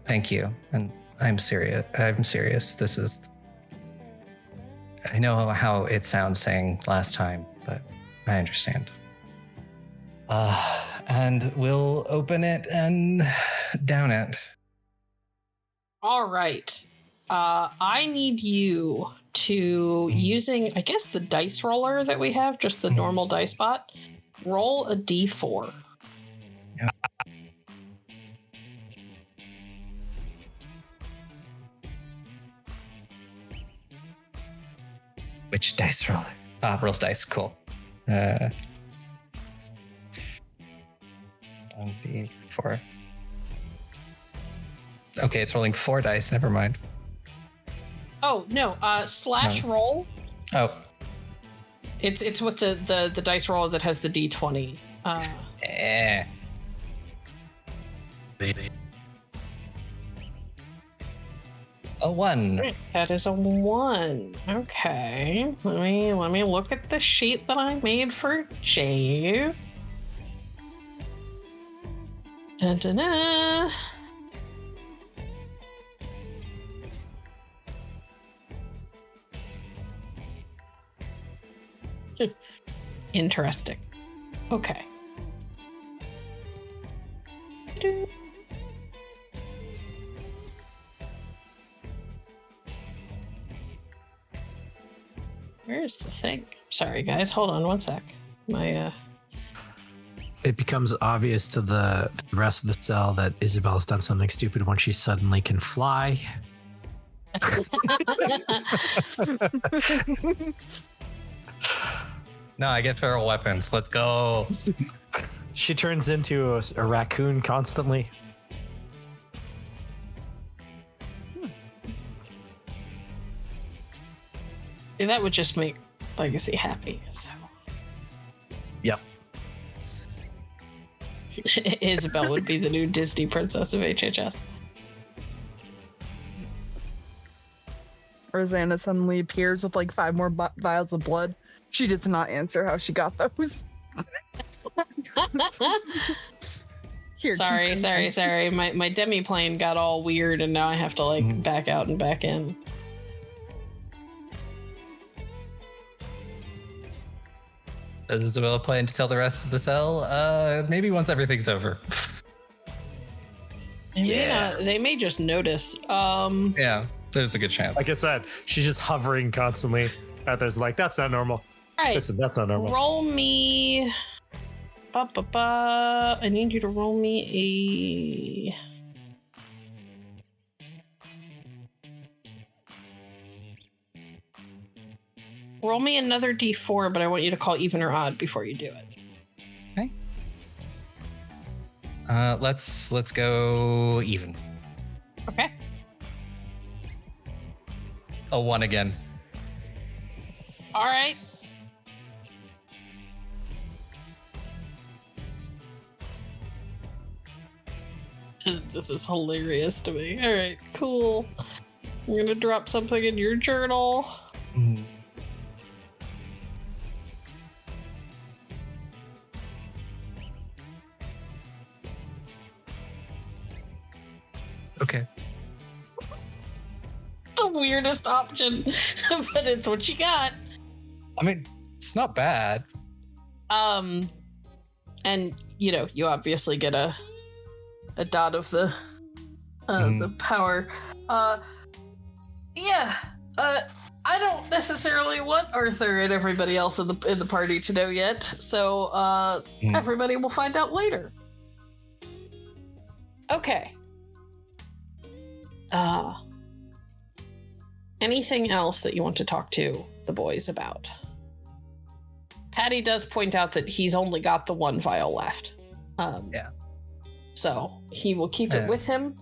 Speaker 1: "Thank you." And I'm serious. This is. I know how it sounds saying last time, but I understand. And we'll open it and down it.
Speaker 5: All right. I need you to, using, I guess, the dice roller that we have, just the normal dice bot, roll a d4.
Speaker 1: Yeah. Which dice roller? Rolls dice. Cool. 1d4. Okay, it's rolling 4 dice. Never mind.
Speaker 5: Oh no! Slash roll.
Speaker 1: Oh.
Speaker 5: It's with the dice roller that has the d20.
Speaker 1: A 1.
Speaker 5: That is a 1. Okay. Let me look at the sheet that I made for Jave. Dun-dun-dun. Interesting. Okay. Where's the thing? Sorry, guys. Hold on one sec.
Speaker 3: It becomes obvious to the rest of the cell that Isabel's done something stupid when she suddenly can fly.
Speaker 1: No, I get feral weapons. Let's go.
Speaker 3: She turns into a raccoon constantly.
Speaker 5: That would just make Legacy happy. So.
Speaker 3: Yep.
Speaker 5: Isobel would be the new Disney princess of HHS.
Speaker 2: Rosanna suddenly appears with like 5 more vials of blood. She does not answer how she got those. Here,
Speaker 5: Sorry. My demi-plane got all weird, and now I have to back out and back in.
Speaker 1: Does Isabel plan to tell the rest of the cell? Maybe once everything's over.
Speaker 5: They may just notice.
Speaker 1: Yeah, there's a good chance.
Speaker 3: Like I said, she's just hovering constantly. There's like, that's not normal.
Speaker 5: All right.
Speaker 3: Listen, that's not normal.
Speaker 5: Roll me. I need you to roll me a. Roll me another d4, but I want you to call even or odd before you do it.
Speaker 1: Okay. Let's go even.
Speaker 5: Okay.
Speaker 1: A 1 again.
Speaker 5: All right. This is hilarious to me. All right, cool. I'm gonna drop something in your journal.
Speaker 1: Mm. Okay.
Speaker 5: The weirdest option, but it's what you got.
Speaker 1: I mean, it's not bad.
Speaker 5: And you obviously get a dot of the power. I don't necessarily want Arthur and everybody else in the party to know yet, so everybody will find out later. Okay. Anything else that you want to talk to the boys about? Patty does point out that he's only got the one vial left.
Speaker 1: Yeah.
Speaker 5: So he will keep it with him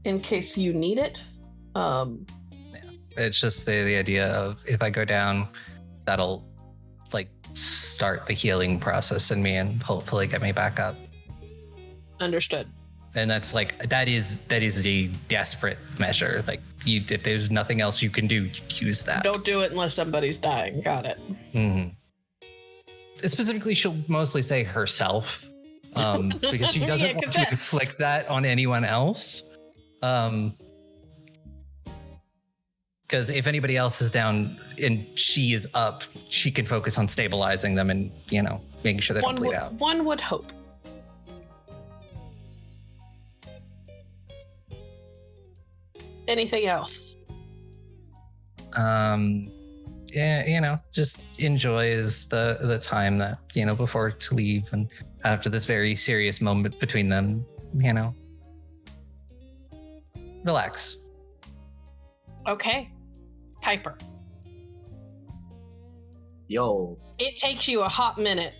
Speaker 5: in case you need it.
Speaker 1: Yeah. It's just the idea of if I go down, that'll start the healing process in me and hopefully get me back up.
Speaker 5: Understood.
Speaker 1: And that's that is a desperate measure. If there's nothing else you can do, use that.
Speaker 5: Don't do it unless somebody's dying. Got it.
Speaker 1: Mm-hmm. Specifically, she'll mostly say herself, because she doesn't want to inflict that on anyone else. Because if anybody else is down and she is up, she can focus on stabilizing them and making sure they don't bleed out.
Speaker 5: One would hope. Anything else?
Speaker 1: Yeah, just enjoys the time that, before to leave and after this very serious moment between them, relax.
Speaker 5: Okay. Piper.
Speaker 4: Yo.
Speaker 5: It takes you a hot minute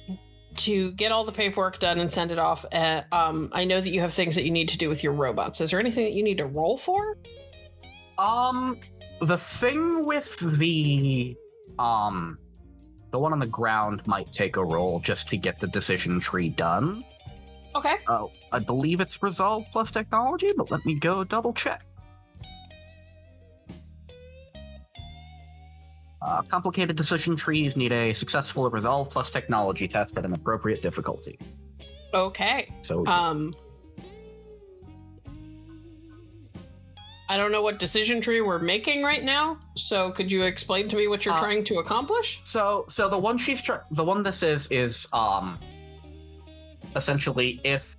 Speaker 5: to get all the paperwork done and send it off. I know that you have things that you need to do with your robots. Is there anything that you need to roll for?
Speaker 4: The thing with the one on the ground might take a roll just to get the decision tree done.
Speaker 5: Okay.
Speaker 4: I believe it's resolve plus technology, but let me go double check. Complicated decision trees need a successful resolve plus technology test at an appropriate difficulty.
Speaker 5: Okay.
Speaker 4: So,
Speaker 5: I don't know what decision tree we're making right now, so could you explain to me what you're trying to accomplish?
Speaker 4: So the one this is essentially if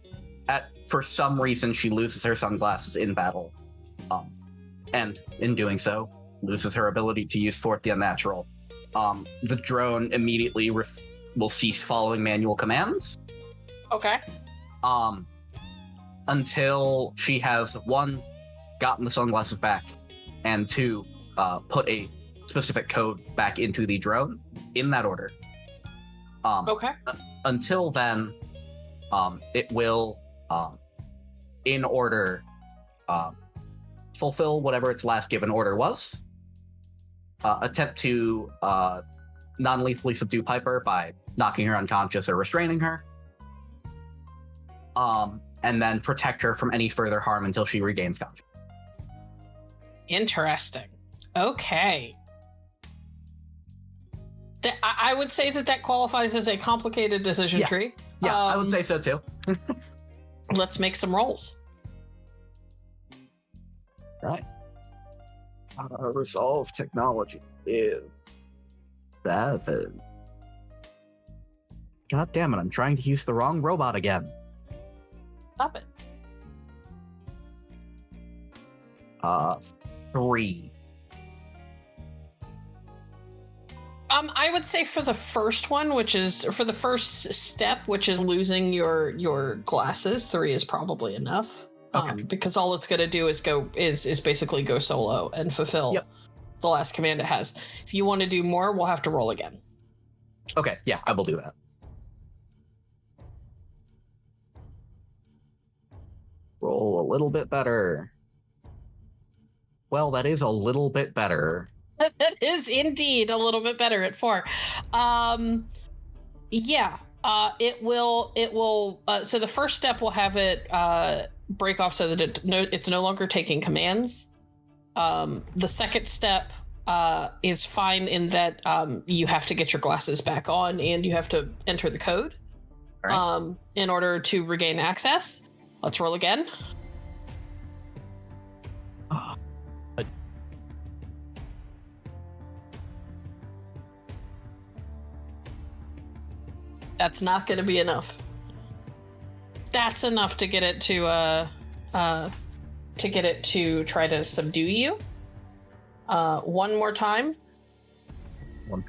Speaker 4: for some reason she loses her sunglasses in battle, and in doing so loses her ability to use Forth the Unnatural, the drone immediately will cease following manual commands.
Speaker 5: Okay.
Speaker 4: Until she has one, gotten the sunglasses back, and two, put a specific code back into the drone in that order.
Speaker 5: Okay.
Speaker 4: Until then, it will, in order, fulfill whatever its last given order was. Attempt to non-lethally subdue Piper by knocking her unconscious or restraining her. And then protect her from any further harm until she regains consciousness.
Speaker 5: Interesting. Okay. I would say that qualifies as a complicated decision tree.
Speaker 4: Yeah, I would say so too.
Speaker 5: Let's make some rolls.
Speaker 4: Right. Resolve technology is 7. God damn it, I'm trying to use the wrong robot again.
Speaker 5: Stop it.
Speaker 4: 3.
Speaker 5: I would say for the first one, for the first step, which is losing your glasses, 3 is probably enough.
Speaker 4: Okay.
Speaker 5: Because all it's gonna do is basically go solo and fulfill the last command it has. If you want to do more, we'll have to roll again.
Speaker 4: Okay, yeah, I will do that. Roll a little bit better. Well, that is a little bit better.
Speaker 5: That is indeed a little bit better at 4. It will. So the first step will have it break off so that it's no longer taking commands. The second step is fine in that you have to get your glasses back on and you have to enter the code in order to regain access. Let's roll again. That's not going to be enough. That's enough to get it to try to subdue you. One more time.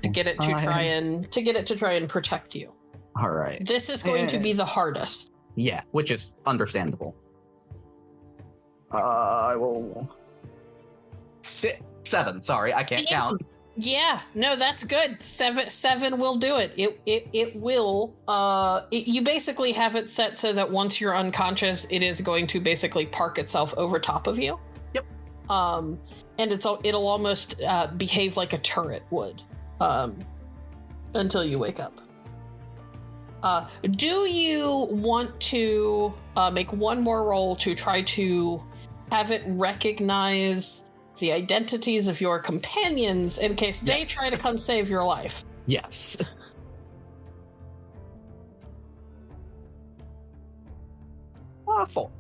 Speaker 5: To get it to try and protect you.
Speaker 4: All right.
Speaker 5: This is going to be the hardest.
Speaker 4: Yeah, which is understandable. I will. 7. Sorry, I can't count.
Speaker 5: Yeah, no, that's good. 7 will do it. It will. You basically have it set so that once you're unconscious, it is going to basically park itself over top of you.
Speaker 4: Yep.
Speaker 5: And it'll almost behave like a turret would, until you wake up. Do you want to make one more roll to try to have it recognize the identities of your companions in case they try to come save your life?
Speaker 4: Yes. 4.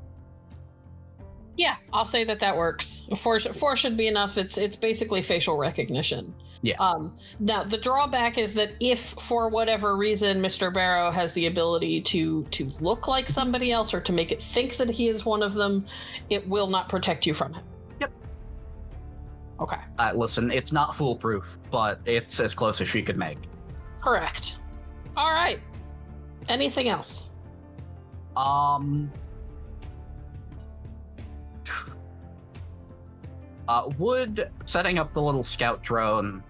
Speaker 5: Yeah, I'll say that works. 4 should be enough. It's basically facial recognition.
Speaker 4: Yeah.
Speaker 5: Now the drawback is that if for whatever reason Mr. Barrow has the ability to look like somebody else or to make it think that he is one of them, it will not protect you from him.
Speaker 4: Yep.
Speaker 5: Okay.
Speaker 4: Listen, it's not foolproof, but it's as close as she could make.
Speaker 5: Correct. All right. Anything else?
Speaker 4: Would setting up the little scout drone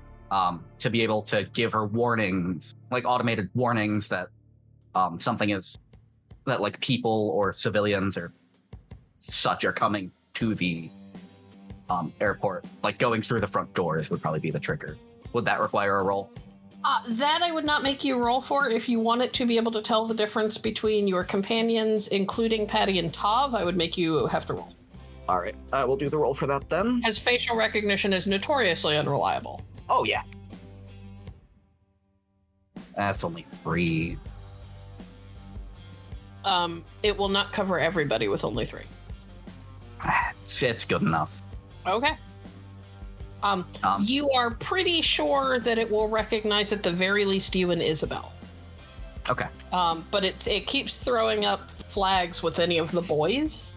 Speaker 4: to be able to give her warnings, like automated warnings that something is, that like people or civilians or such are coming to the airport, like going through the front doors would probably be the trigger. Would that require a roll?
Speaker 5: That I would not make you roll for. If you want it to be able to tell the difference between your companions, including Patty and Tav, I would make you have to roll.
Speaker 4: All right, I will do the roll for that then.
Speaker 5: As facial recognition is notoriously unreliable.
Speaker 4: Oh, yeah. That's only 3.
Speaker 5: It will not cover everybody with only 3.
Speaker 4: It's good enough.
Speaker 5: Okay. You are pretty sure that it will recognize at the very least you and Isobel.
Speaker 4: Okay.
Speaker 5: But it keeps throwing up flags with any of the boys.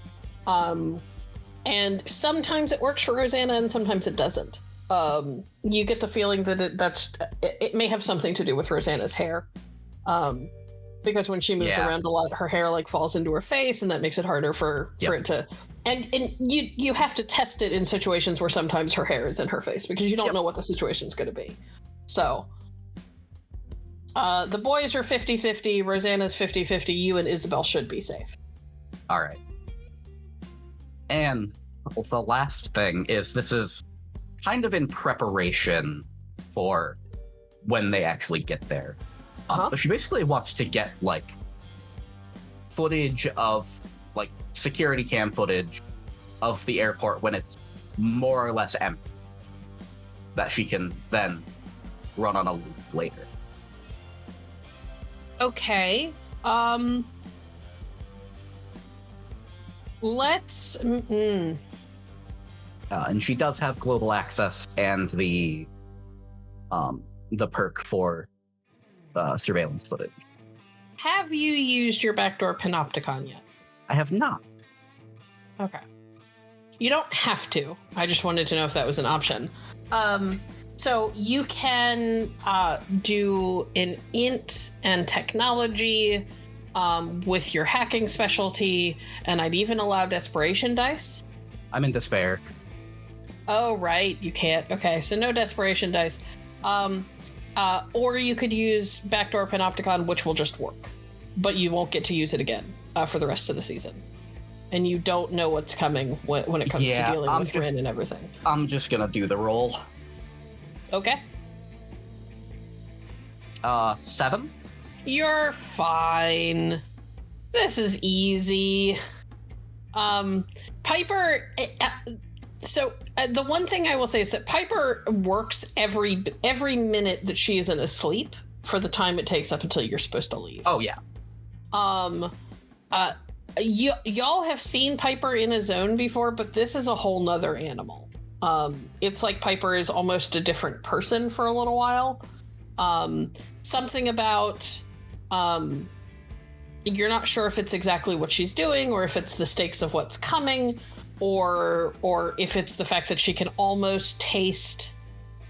Speaker 5: And sometimes it works for Rosanna and sometimes it doesn't. You get the feeling that it may have something to do with Rosanna's hair. Because when she moves around a lot, her hair like falls into her face and that makes it harder for it to... And you have to test it in situations where sometimes her hair is in her face because you don't know what the situation's going to be. So, the boys are 50-50, Rosanna's 50-50, you and Isobel should be safe.
Speaker 4: All right. And the last thing is this is kind of in preparation for when they actually get there. She basically wants to get, like, footage of, like, security cam footage of the airport when it's more or less empty that she can then run on a loop later.
Speaker 5: Okay. Let's.
Speaker 4: And she does have global access and the perk for surveillance footage.
Speaker 5: Have you used your backdoor panopticon yet?
Speaker 4: I have not.
Speaker 5: Okay. You don't have to. I just wanted to know if that was an option. So you can do an int and technology with your hacking specialty, and I'd even allow desperation dice.
Speaker 4: I'm in despair.
Speaker 5: Oh, right. You can't. Okay, so no desperation dice. Or you could use backdoor panopticon, which will just work, but you won't get to use it again for the rest of the season. And you don't know what's coming when it comes to dealing with Rin and everything.
Speaker 4: I'm just gonna do the roll.
Speaker 5: Okay.
Speaker 4: 7?
Speaker 5: You're fine. This is easy. Piper. The one thing I will say is that Piper works every minute that she isn't asleep for the time it takes up until you're supposed to leave.
Speaker 4: Oh yeah.
Speaker 5: Y'all have seen Piper in a zone before, but this is a whole nother animal. It's like Piper is almost a different person for a little while. Something about you're not sure if it's exactly what she's doing, or if it's the stakes of what's coming, or if it's the fact that she can almost taste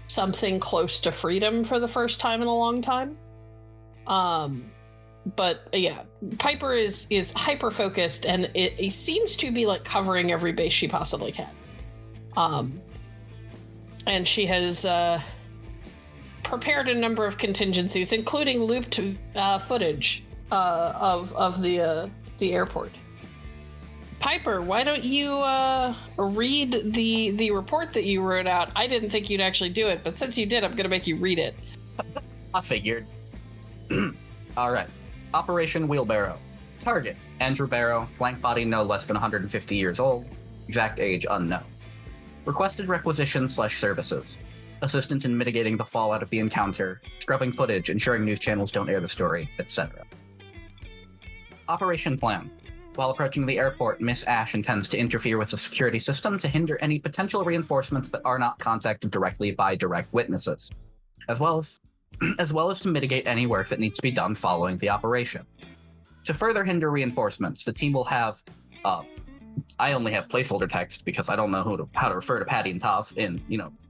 Speaker 5: something close to freedom for the first time in a long time. But yeah, Piper is hyper focused, and it seems to be like covering every base she possibly can. And she has prepared a number of contingencies, including looped footage of the airport. Piper, why don't you read the report that you wrote out? I didn't think you'd actually do it, but since you did, I'm going to make you read it.
Speaker 4: I figured. All right. Operation Wheelbarrow. Target: Andrew Barrow, blank body no less than 150 years old, exact age unknown. Requested requisition/services: assistance in mitigating the fallout of the encounter, scrubbing footage, ensuring news channels don't air the story, etc. Operation plan: while approaching the airport, Miss Ash intends to interfere with the security system to hinder any potential reinforcements that are not contacted directly by direct witnesses, as well as to mitigate any work that needs to be done following the operation. To further hinder reinforcements, the team will have I only have placeholder text because I don't know how to refer to Patty and Toph in,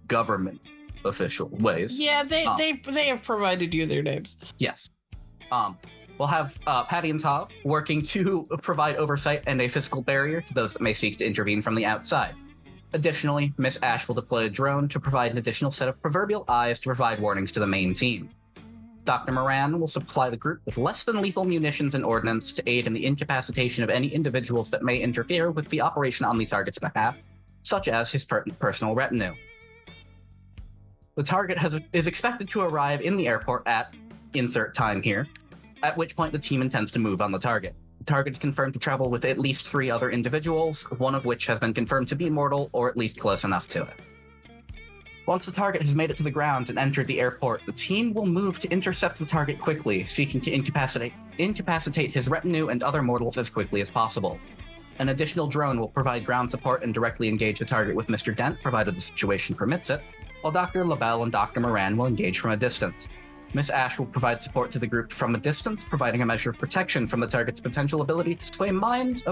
Speaker 4: government official ways.
Speaker 5: Yeah, they have provided you their names.
Speaker 4: Yes. We'll have Patty and Toph working to provide oversight and a physical barrier to those that may seek to intervene from the outside. Additionally, Miss Ash will deploy a drone to provide an additional set of proverbial eyes to provide warnings to the main team. Dr. Moran will supply the group with less than lethal munitions and ordnance to aid in the incapacitation of any individuals that may interfere with the operation on the target's behalf, such as his personal retinue. The target is expected to arrive in the airport at insert time here, at which point the team intends to move on the target. The target is confirmed to travel with at least 3 other individuals, one of which has been confirmed to be mortal or at least close enough to it. Once the target has made it to the ground and entered the airport, the team will move to intercept the target quickly, seeking to incapacitate his retinue and other mortals as quickly as possible. An additional drone will provide ground support and directly engage the target with Mr. Dent, provided the situation permits it, while Dr. LaBelle and Dr. Moran will engage from a distance. Miss Ash will provide support to the group from a distance, providing a measure of protection from the target's potential ability to sway the minds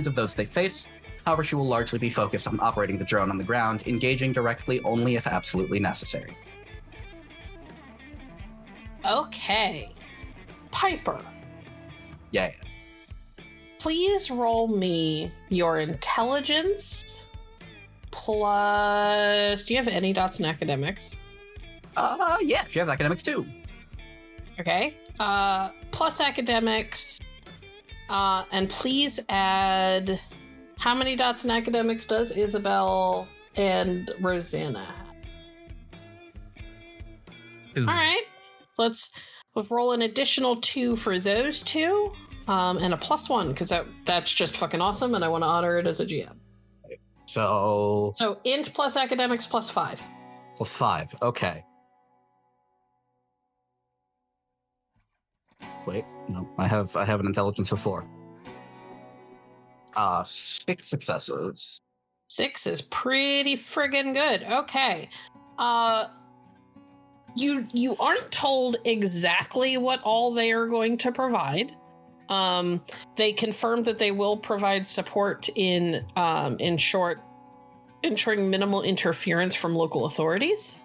Speaker 4: of those they face. However, she will largely be focused on operating the drone on the ground, engaging directly only if absolutely necessary.
Speaker 5: Okay. Piper.
Speaker 4: Yeah.
Speaker 5: Please roll me your intelligence plus... Do you have any dots in academics?
Speaker 4: Yeah, she has academics too.
Speaker 5: Okay. Plus academics. And please add... How many dots in academics does Isobel and Rosanna have? All right. Let's roll an additional 2 for those two, and a +1, because that's just fucking awesome, and I want to honor it as a GM.
Speaker 4: So
Speaker 5: int plus academics +5.
Speaker 4: +5. Okay. Wait, no, I have an intelligence of 4. 6 successes.
Speaker 5: 6 is pretty friggin' good. Okay. You aren't told exactly what all they are going to provide. They confirm that they will provide support in short, ensuring minimal interference from local authorities.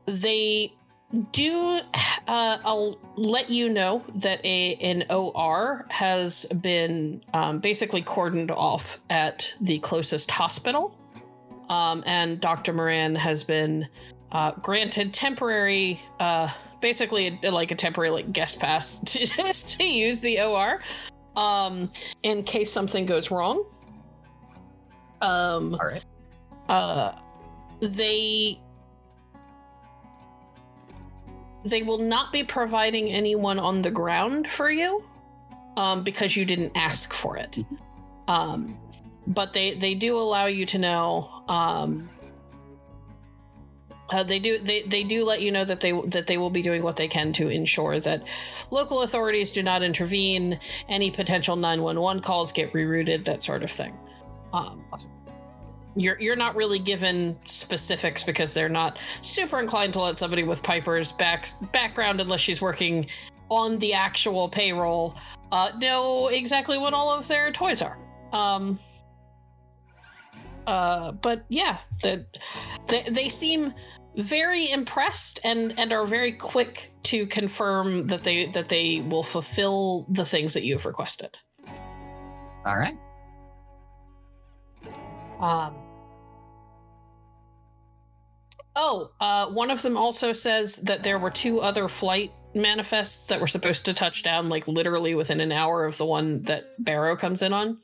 Speaker 5: They do I'll let you know that an OR has been basically cordoned off at the closest hospital, and Dr. Moran has been granted temporary, basically like a temporary like guest pass to use the OR in case something goes wrong.
Speaker 4: All right.
Speaker 5: They will not be providing anyone on the ground for you, because you didn't ask for it. But they do allow you to know. They do let you know that they will be doing what they can to ensure that local authorities do not intervene. Any potential 911 calls get rerouted, that sort of thing. You're not really given specifics because they're not super inclined to let somebody with Piper's background, unless she's working on the actual payroll, know exactly what all of their toys are. But yeah, they seem very impressed and are very quick to confirm that they will fulfill the things that you've requested.
Speaker 4: All right.
Speaker 5: One of them also says that there were 2 other flight manifests that were supposed to touch down like literally within an hour of the one that Barrow comes in on,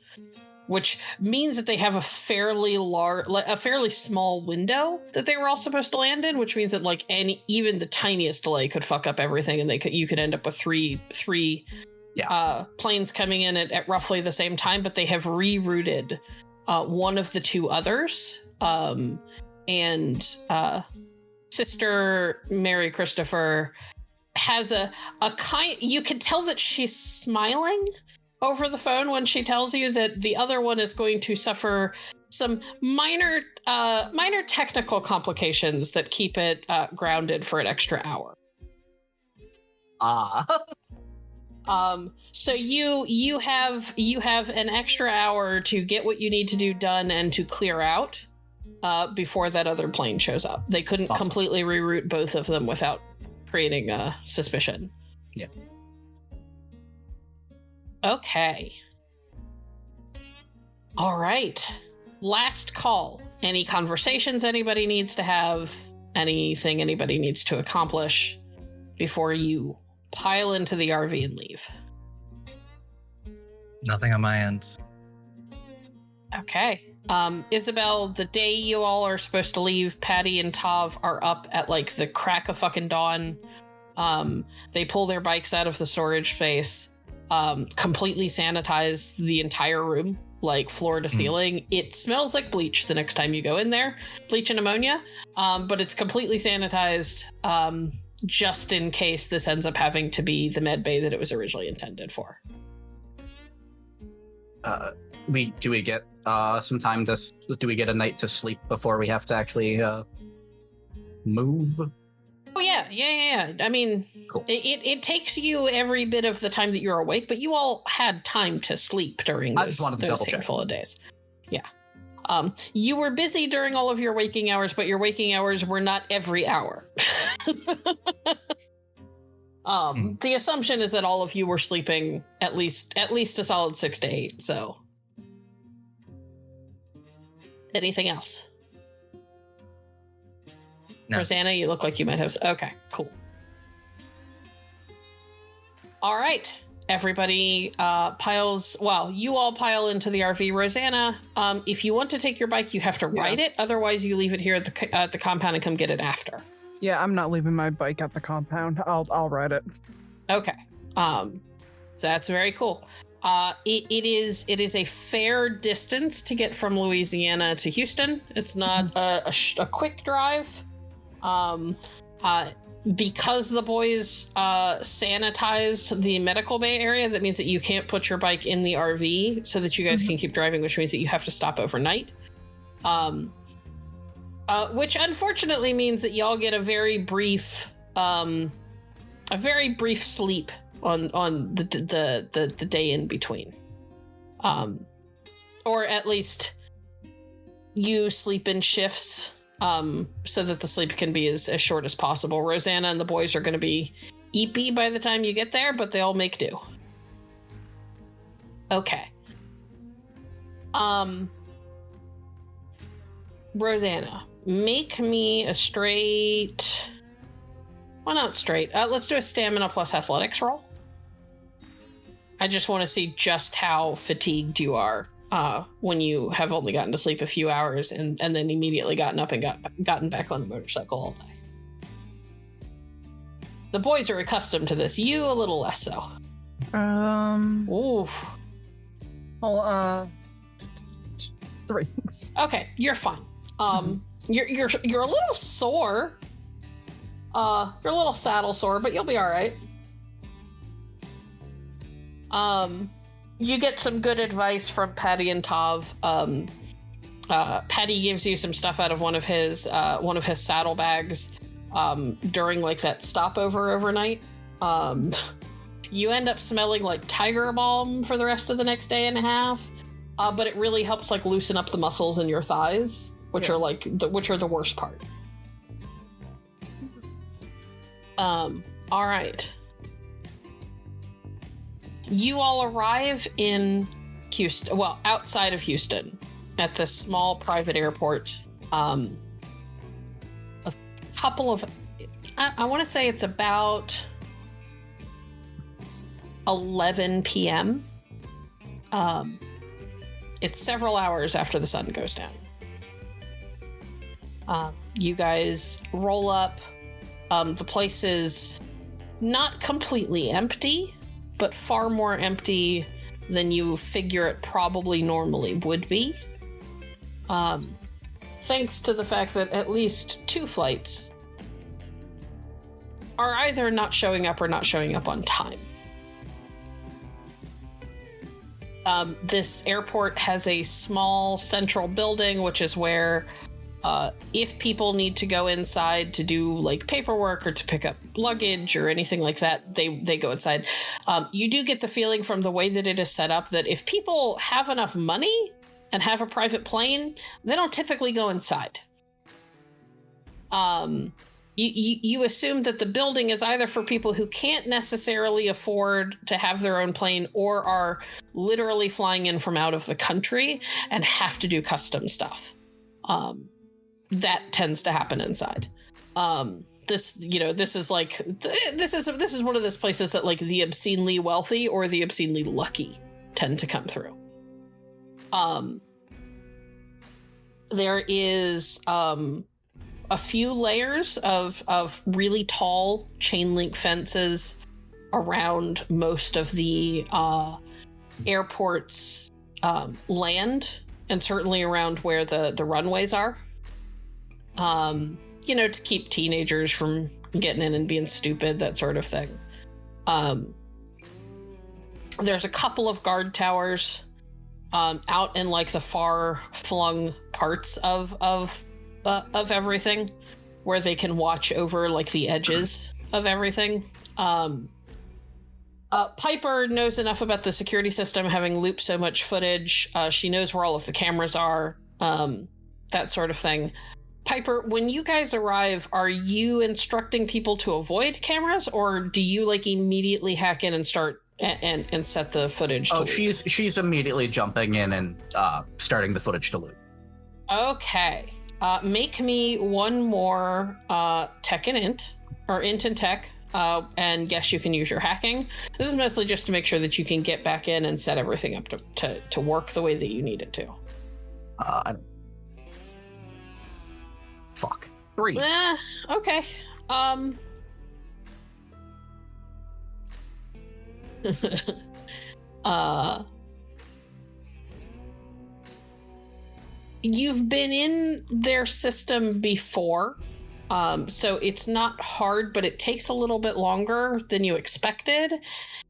Speaker 5: which means that they have a fairly small window that they were all supposed to land in, which means that like even the tiniest delay could fuck up everything, and you could end up with three planes coming in at roughly the same time. But they have rerouted one of the 2 others, and Sister Mary Christopher has a kind. You can tell that she's smiling over the phone when she tells you that the other one is going to suffer some minor technical complications that keep it grounded for an extra hour. So you have an extra hour to get what you need to do done and to clear out before that other plane shows up. They couldn't completely reroute both of them without creating suspicion.
Speaker 4: Yeah.
Speaker 5: Okay. All right. Last call. Any conversations anybody needs to have? Anything anybody needs to accomplish before you pile into the RV and leave?
Speaker 1: Nothing on my end.
Speaker 5: Okay. Isobel, the day you all are supposed to leave, Patty and Tav are up at like the crack of fucking dawn. They pull their bikes out of the storage space, completely sanitize the entire room, like floor to ceiling. It smells like bleach the next time you go in there, bleach and ammonia, but it's completely sanitized, just in case this ends up having to be the med bay that it was originally intended for.
Speaker 4: Do we get some time do we get a night to sleep before we have to actually move?
Speaker 5: Oh yeah. I mean,
Speaker 4: cool.
Speaker 5: It takes you every bit of the time that you're awake, but you all had time to sleep during those handful of days. Yeah. You were busy during all of your waking hours, but your waking hours were not every hour. The assumption is that all of you were sleeping at least a solid 6 to 8. So, anything else? No. Rosanna, you look like you might have. Okay, cool. All right, everybody piles. Well, you all pile into the RV. Rosanna, if you want to take your bike, you have to ride it. Otherwise, you leave it here at the compound and come get it after.
Speaker 2: Yeah, I'm not leaving my bike at the compound. I'll ride it.
Speaker 5: Okay. That's very cool. It is a fair distance to get from Louisiana to Houston. It's not a quick drive. because the boys sanitized the medical bay area, that means that you can't put your bike in the RV so that you guys can keep driving, which means that you have to stop overnight. Which unfortunately means that y'all get a very brief sleep on the day in between. Or at least you sleep in shifts. So that the sleep can be as short as possible. Rosanna and the boys are going to be eepy by the time you get there, but they'll make do. Okay. Rosanna, make me a straight... Well, not straight. Let's do a stamina plus athletics roll. I just want to see just how fatigued you are. When you have only gotten to sleep a few hours and then immediately gotten up and gotten back on the motorcycle all day. The boys are accustomed to this. You a little less so. Oof.
Speaker 2: Well, 3.
Speaker 5: Okay, you're fine. You're a little sore. You're a little saddle sore, but you'll be all right. You get some good advice from Patty and Tav. Patty gives you some stuff out of one of his saddlebags during like that stopover overnight. You end up smelling like tiger balm for the rest of the next day and a half, but it really helps like loosen up the muscles in your thighs, which are the worst part. All right. You all arrive in Houston, well, outside of Houston, at this small private airport. A couple of, I want to say it's about 11 p.m. It's several hours after the sun goes down. You guys roll up. The place is not completely empty, but far more empty than you figure it probably normally would be. Thanks to the fact that at least 2 flights are either not showing up or not showing up on time. This airport has a small central building, which is where if people need to go inside to do like paperwork or to pick up luggage or anything like that, they go inside. You do get the feeling from the way that it is set up that if people have enough money and have a private plane, they don't typically go inside. You assume that the building is either for people who can't necessarily afford to have their own plane or are literally flying in from out of the country and have to do custom stuff. That tends to happen inside. This is one of those places that like the obscenely wealthy or the obscenely lucky tend to come through. There is a few layers of really tall chain link fences around most of the airport's land, and certainly around where the runways are. To keep teenagers from getting in and being stupid, that sort of thing. There's a couple of guard towers out in like the far flung parts of everything, where they can watch over like the edges of everything. Piper knows enough about the security system, having looped so much footage. She knows where all of the cameras are, that sort of thing. Piper, when you guys arrive, are you instructing people to avoid cameras, or do you like immediately hack in and start and set the footage to loop?
Speaker 4: She's immediately jumping in and starting the footage to loop. Okay.
Speaker 5: Make me one more tech and int, or int and tech, and guess you can use your hacking. This is mostly just to make sure that you can get back in and set everything up to work the way that you need it to.
Speaker 4: Fuck. 3.
Speaker 5: Okay. You've been in their system before. So it's not hard, but it takes a little bit longer than you expected.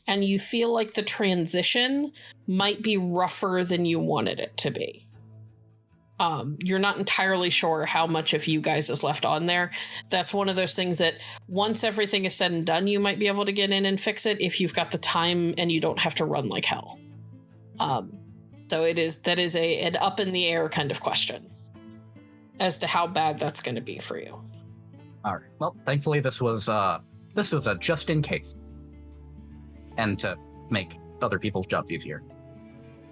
Speaker 5: And you feel like the transition might be rougher than you wanted it to be. You're not entirely sure how much of you guys is left on there. That's one of those things that once everything is said and done, you might be able to get in and fix it if you've got the time and you don't have to run like hell. So that is an up in the air kind of question as to how bad that's going to be for you.
Speaker 4: All right. Well, thankfully this was a just in case, and to make other people's jobs easier.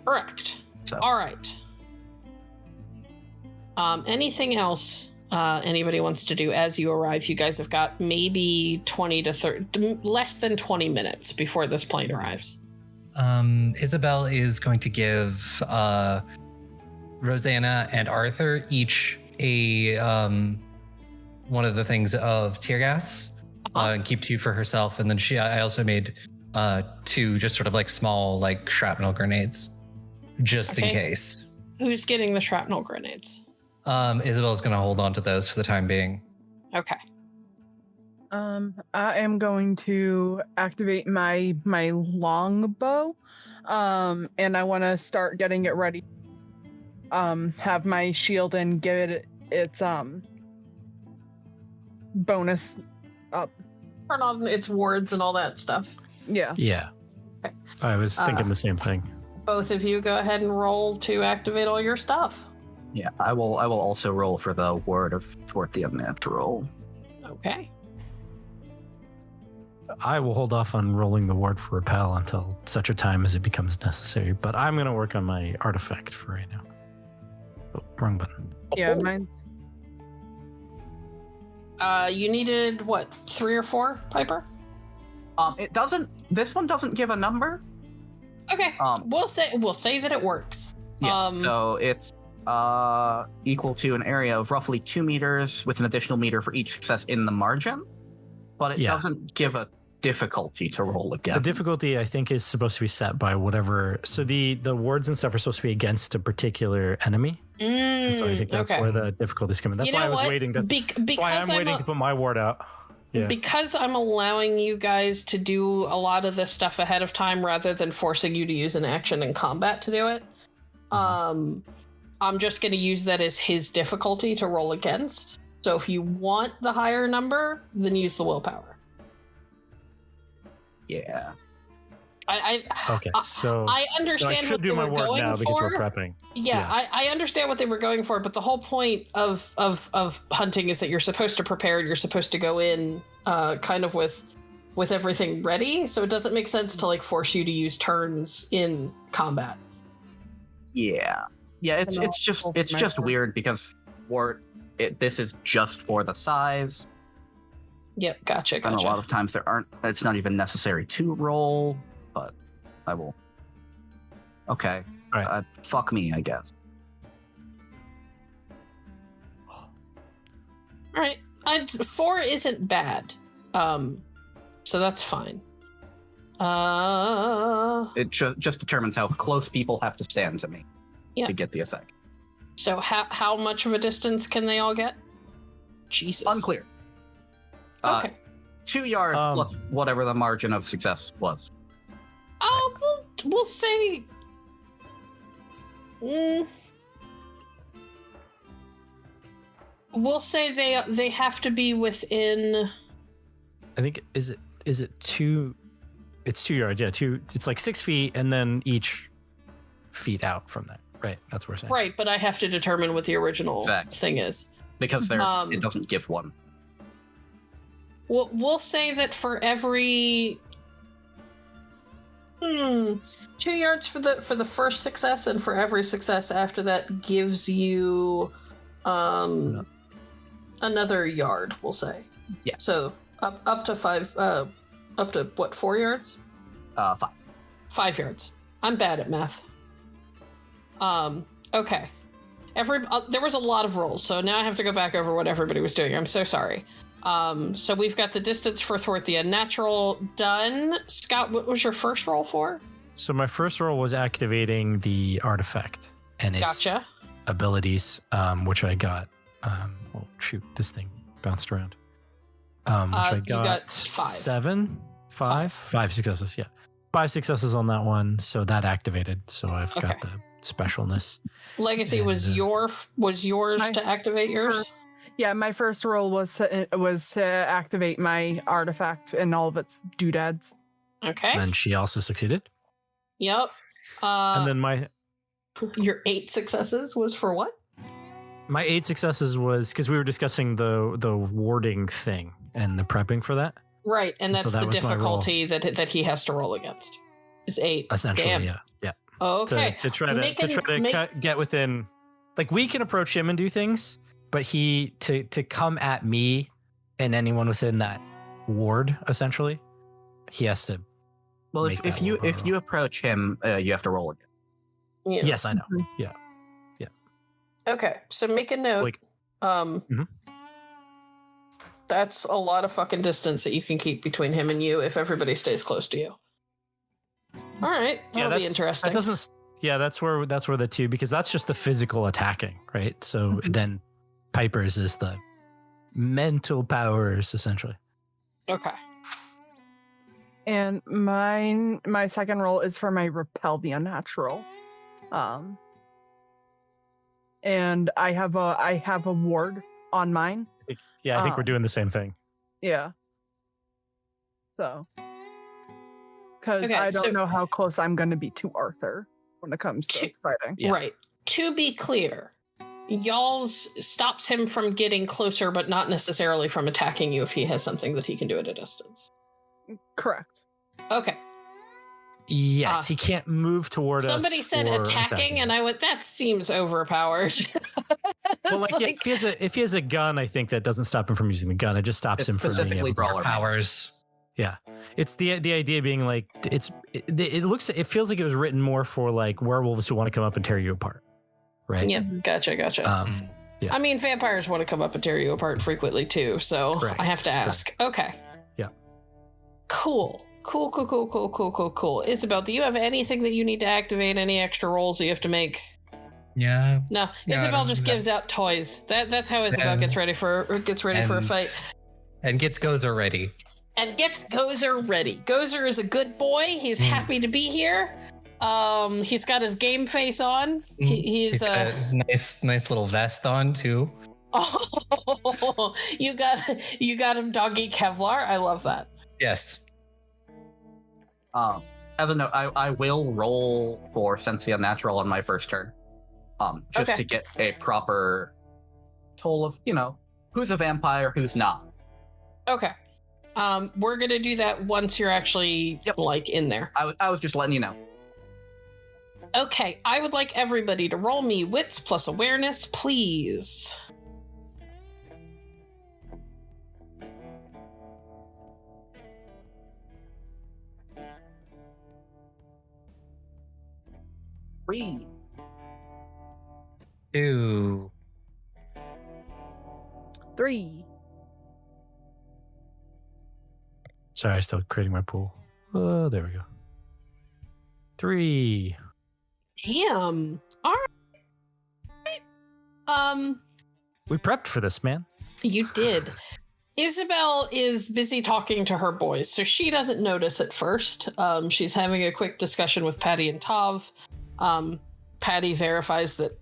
Speaker 5: Correct.
Speaker 4: So.
Speaker 5: All right. Anything else anybody wants to do as you arrive? You guys have got maybe 20 to 30, less than 20 minutes before this plane arrives.
Speaker 1: Isobel is going to give Rosanna and Arthur each a one of the things of tear gas, and keep 2 for herself. And then I also made 2 just sort of like small like shrapnel grenades, just in case.
Speaker 5: Who's getting the shrapnel grenades?
Speaker 1: Isabel's going to hold on to those for the time being.
Speaker 5: Okay.
Speaker 2: I am going to activate my longbow, and I want to start getting it ready. Have my shield and give it its bonus up.
Speaker 5: Turn on its wards and all that stuff.
Speaker 2: Yeah.
Speaker 3: Yeah.
Speaker 5: Okay.
Speaker 3: I was thinking the same thing.
Speaker 5: Both of you go ahead and roll to activate all your stuff.
Speaker 4: Yeah, I will also roll for the word of Thwart the Unnatural.
Speaker 5: Okay.
Speaker 3: I will hold off on rolling the ward for repel until such a time as it becomes necessary, but I'm going to work on my artifact for right now. Oh, wrong button.
Speaker 2: Yeah, mine.
Speaker 5: You needed, what, 3 or 4, Piper?
Speaker 4: This one doesn't give a number.
Speaker 5: Okay. We'll say that it works.
Speaker 4: Yeah, so it's equal to an area of roughly 2 meters with an additional meter for each success in the margin, but it doesn't give a difficulty to roll again.
Speaker 3: The difficulty, I think, is supposed to be set by whatever. So the wards and stuff are supposed to be against a particular enemy. And so I think that's where the difficulties come in. That's why I was waiting. That's why I'm waiting to put my ward out. Yeah. Because
Speaker 5: I'm allowing you guys to do a lot of this stuff ahead of time rather than forcing you to use an action in combat to do it. I'm just going to use that as his difficulty to roll against. So if you want the higher number, then use the willpower.
Speaker 4: Yeah.
Speaker 5: I understand
Speaker 3: so I should
Speaker 5: what
Speaker 3: do
Speaker 5: they
Speaker 3: my
Speaker 5: were
Speaker 3: ward
Speaker 5: going
Speaker 3: now because
Speaker 5: for.
Speaker 3: we're prepping.
Speaker 5: Yeah, I understand what they were going for, but the whole point of hunting is that you're supposed to prepare. You're supposed to go in kind of with everything ready. So it doesn't make sense to like force you to use turns in combat.
Speaker 4: Yeah. Yeah, it's just weird because this is just for the size.
Speaker 5: Yep, gotcha.
Speaker 4: And a lot of times it's not even necessary to roll, but I will. Okay.
Speaker 3: All right.
Speaker 4: Fuck me, I guess.
Speaker 5: All right. 4 isn't bad. So that's fine.
Speaker 4: It just determines how close people have to stand to me to get the effect.
Speaker 5: So how much of a distance can they all get? Jesus.
Speaker 4: Unclear.
Speaker 5: Okay.
Speaker 4: 2 yards plus whatever the margin of success was.
Speaker 5: We'll say. We'll say they have to be within.
Speaker 3: I think is it 2? It's 2 yards. Yeah, 2. It's like 6 feet, and then each feet out from that. Right. That's what we're saying.
Speaker 5: Right, but I have to determine what the original thing is
Speaker 4: because it doesn't give one.
Speaker 5: We'll say that for every 2 yards for the first success, and for every success after that gives you another yard. We'll say.
Speaker 4: Yeah.
Speaker 5: So up to 5. Up to what? 4 yards?
Speaker 4: 5.
Speaker 5: 5 yards. I'm bad at math. Okay. There was a lot of rolls, so now I have to go back over what everybody was doing. I'm so sorry. So we've got the distance for Thwart the Unnatural done. Scott, what was your first roll for?
Speaker 3: So my first roll was activating the artifact and its abilities, which I got. This thing bounced around. Which I
Speaker 5: you got five.
Speaker 3: Five successes. Yeah, 5 successes on that one, so that activated. So I've got the specialness.
Speaker 5: Legacy
Speaker 3: And,
Speaker 5: was yours to activate yours.
Speaker 2: Yeah, my first roll was to activate my artifact and all of its doodads.
Speaker 5: Okay.
Speaker 3: And she also succeeded.
Speaker 5: Yep.
Speaker 3: And then
Speaker 5: your 8 successes was for what?
Speaker 3: my 8 successes was because we were discussing the warding thing and the prepping for that.
Speaker 5: Right, and that's
Speaker 3: so that
Speaker 5: the
Speaker 3: was my
Speaker 5: difficulty that he has to roll against. Is 8.
Speaker 3: Essentially,
Speaker 5: Damn.
Speaker 3: yeah.
Speaker 5: Okay.
Speaker 3: To try to get within, like, we can approach him and do things, but he to come at me and anyone within that ward, essentially, he has to.
Speaker 4: Well, if you approach him, you have to roll again.
Speaker 5: Yeah.
Speaker 3: Yes, I know.
Speaker 2: Mm-hmm.
Speaker 3: Yeah.
Speaker 5: Okay, so make a note.
Speaker 3: Like-
Speaker 5: That's a lot of fucking distance that you can keep between him and you if everybody stays close to you. All right, that'll be interesting.
Speaker 3: That doesn't. Yeah, that's where the 2, because that's just the physical attacking, right? So then Piper's is the mental powers, essentially.
Speaker 5: Okay.
Speaker 2: And my second roll is for my repel the unnatural. And I have a ward on mine.
Speaker 3: Yeah, I think we're doing the same thing.
Speaker 2: Yeah. So, because
Speaker 5: Okay,
Speaker 2: I don't
Speaker 5: so-
Speaker 2: know how close I'm going to be to Arthur when it comes to fighting.
Speaker 3: Yeah.
Speaker 5: Right. To be clear, y'all's stops him from getting closer, but not necessarily from attacking you if he has something that he can do at a distance.
Speaker 2: Correct.
Speaker 5: Okay.
Speaker 3: Yes, he can't move toward us.
Speaker 5: Somebody said
Speaker 3: or
Speaker 5: attacking, and I went, that seems overpowered.
Speaker 3: Well,
Speaker 5: It's
Speaker 3: like, if he has a gun, I think that doesn't stop him from using the gun. It just stops him from being
Speaker 4: Specifically
Speaker 3: able to.
Speaker 4: brawler
Speaker 1: powers.
Speaker 3: Yeah, it's the idea being like it feels like it was written more for like werewolves who want to come up and tear you apart, right?
Speaker 5: Yep, gotcha.
Speaker 3: Yeah.
Speaker 5: I mean, vampires want to come up and tear you apart frequently too, so
Speaker 3: Correct,
Speaker 5: I have to ask. Okay.
Speaker 3: Yeah.
Speaker 5: Cool. Isobel, do you have anything that you need to activate? Any extra rolls that you have to make?
Speaker 1: Yeah.
Speaker 5: No, Isobel just gives out toys. That's how Isobel gets ready for a fight.
Speaker 1: And gets Gozer ready.
Speaker 5: And gets Gozer ready. Gozer is a good boy. He's happy to be here. He's got his game face on. He's
Speaker 1: got a nice little vest on too.
Speaker 5: Oh, you got him doggy Kevlar. I love that.
Speaker 1: Yes.
Speaker 4: As a note, I will roll for Sense the Unnatural on my first turn. Just to get a proper toll of, who's a vampire, who's not.
Speaker 5: Okay. We're gonna do that once you're actually like in there.
Speaker 4: I was just letting you know.
Speaker 5: Okay, I would like everybody to roll me wits plus awareness, please.
Speaker 4: Three.
Speaker 1: 2.
Speaker 2: 3.
Speaker 3: Sorry, I'm still creating my pool. Oh, there we go. 3.
Speaker 5: Damn. All right.
Speaker 3: We prepped for this, man.
Speaker 5: You did. Isobel is busy talking to her boys, so she doesn't notice at first. She's having a quick discussion with Patty and Tav. Patty verifies that,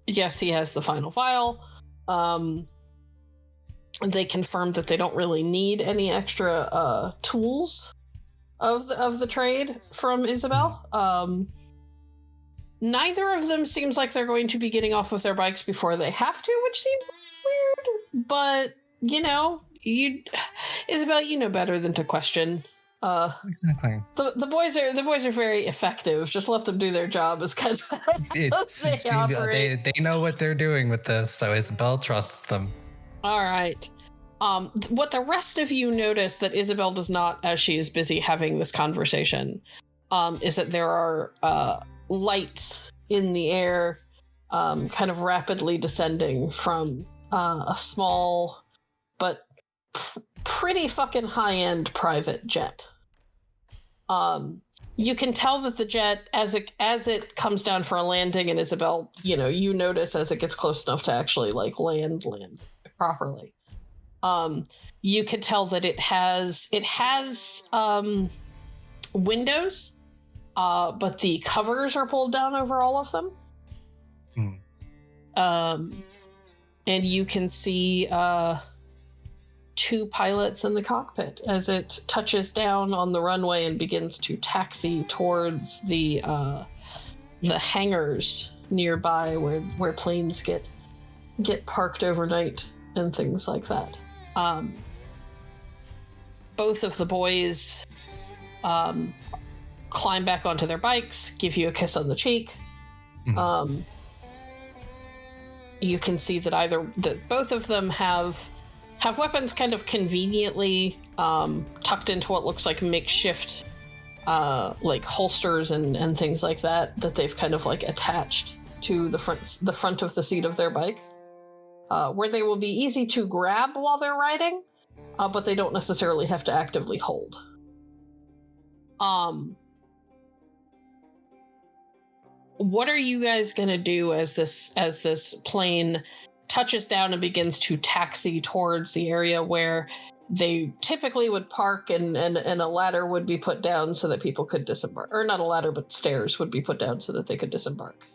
Speaker 5: yes, he has the final vial. They confirm that they don't really need any extra tools of the trade from Isobel. Neither of them seems like they're going to be getting off of their bikes before they have to, which seems weird. But, Isobel, you know better than to question.
Speaker 1: Exactly.
Speaker 5: The boys are very effective. Just let them do their job. Is kind of
Speaker 1: They know what they're doing with this, so Isobel trusts them.
Speaker 5: All right. What the rest of you notice that Isobel does not, as she is busy having this conversation, is that there are lights in the air, kind of rapidly descending from a small but pretty fucking high-end private jet. You can tell that the jet, as it comes down for a landing, and Isobel, you notice as it gets close enough to actually like land properly. You could tell that it has windows, but the covers are pulled down over all of them. And you can see 2 pilots in the cockpit as it touches down on the runway and begins to taxi towards the hangars nearby where planes get parked overnight and things like that. Both of the boys climb back onto their bikes, give you a kiss on the cheek. You can see that both of them have weapons kind of conveniently tucked into what looks like makeshift like holsters and things like that they've kind of like attached to the front of the seat of their bike, where they will be easy to grab while they're riding, but they don't necessarily have to actively hold. What are you guys gonna do as this plane touches down and begins to taxi towards the area where they typically would park, and a ladder would be put down so that people could disembark, or not a ladder, but stairs would be put down so that they could disembark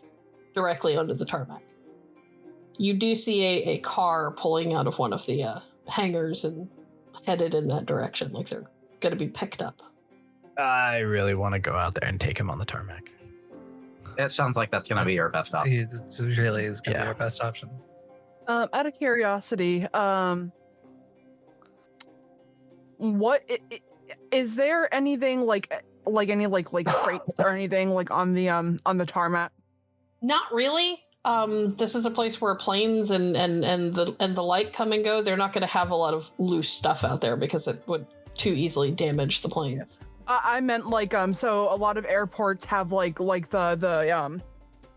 Speaker 5: directly onto the tarmac? You do see a car pulling out of one of the hangars and headed in that direction, like they're going to be picked up.
Speaker 3: I really want to go out there and take him on the tarmac.
Speaker 4: It sounds like that's going to be your best option.
Speaker 1: It really is going to be our best option.
Speaker 2: Out of curiosity, what is there anything like any crates or anything like on the tarmac?
Speaker 5: Not really. This is a place where planes and the like come and go. They're not going to have a lot of loose stuff out there because it would too easily damage the planes.
Speaker 2: I meant so a lot of airports have like the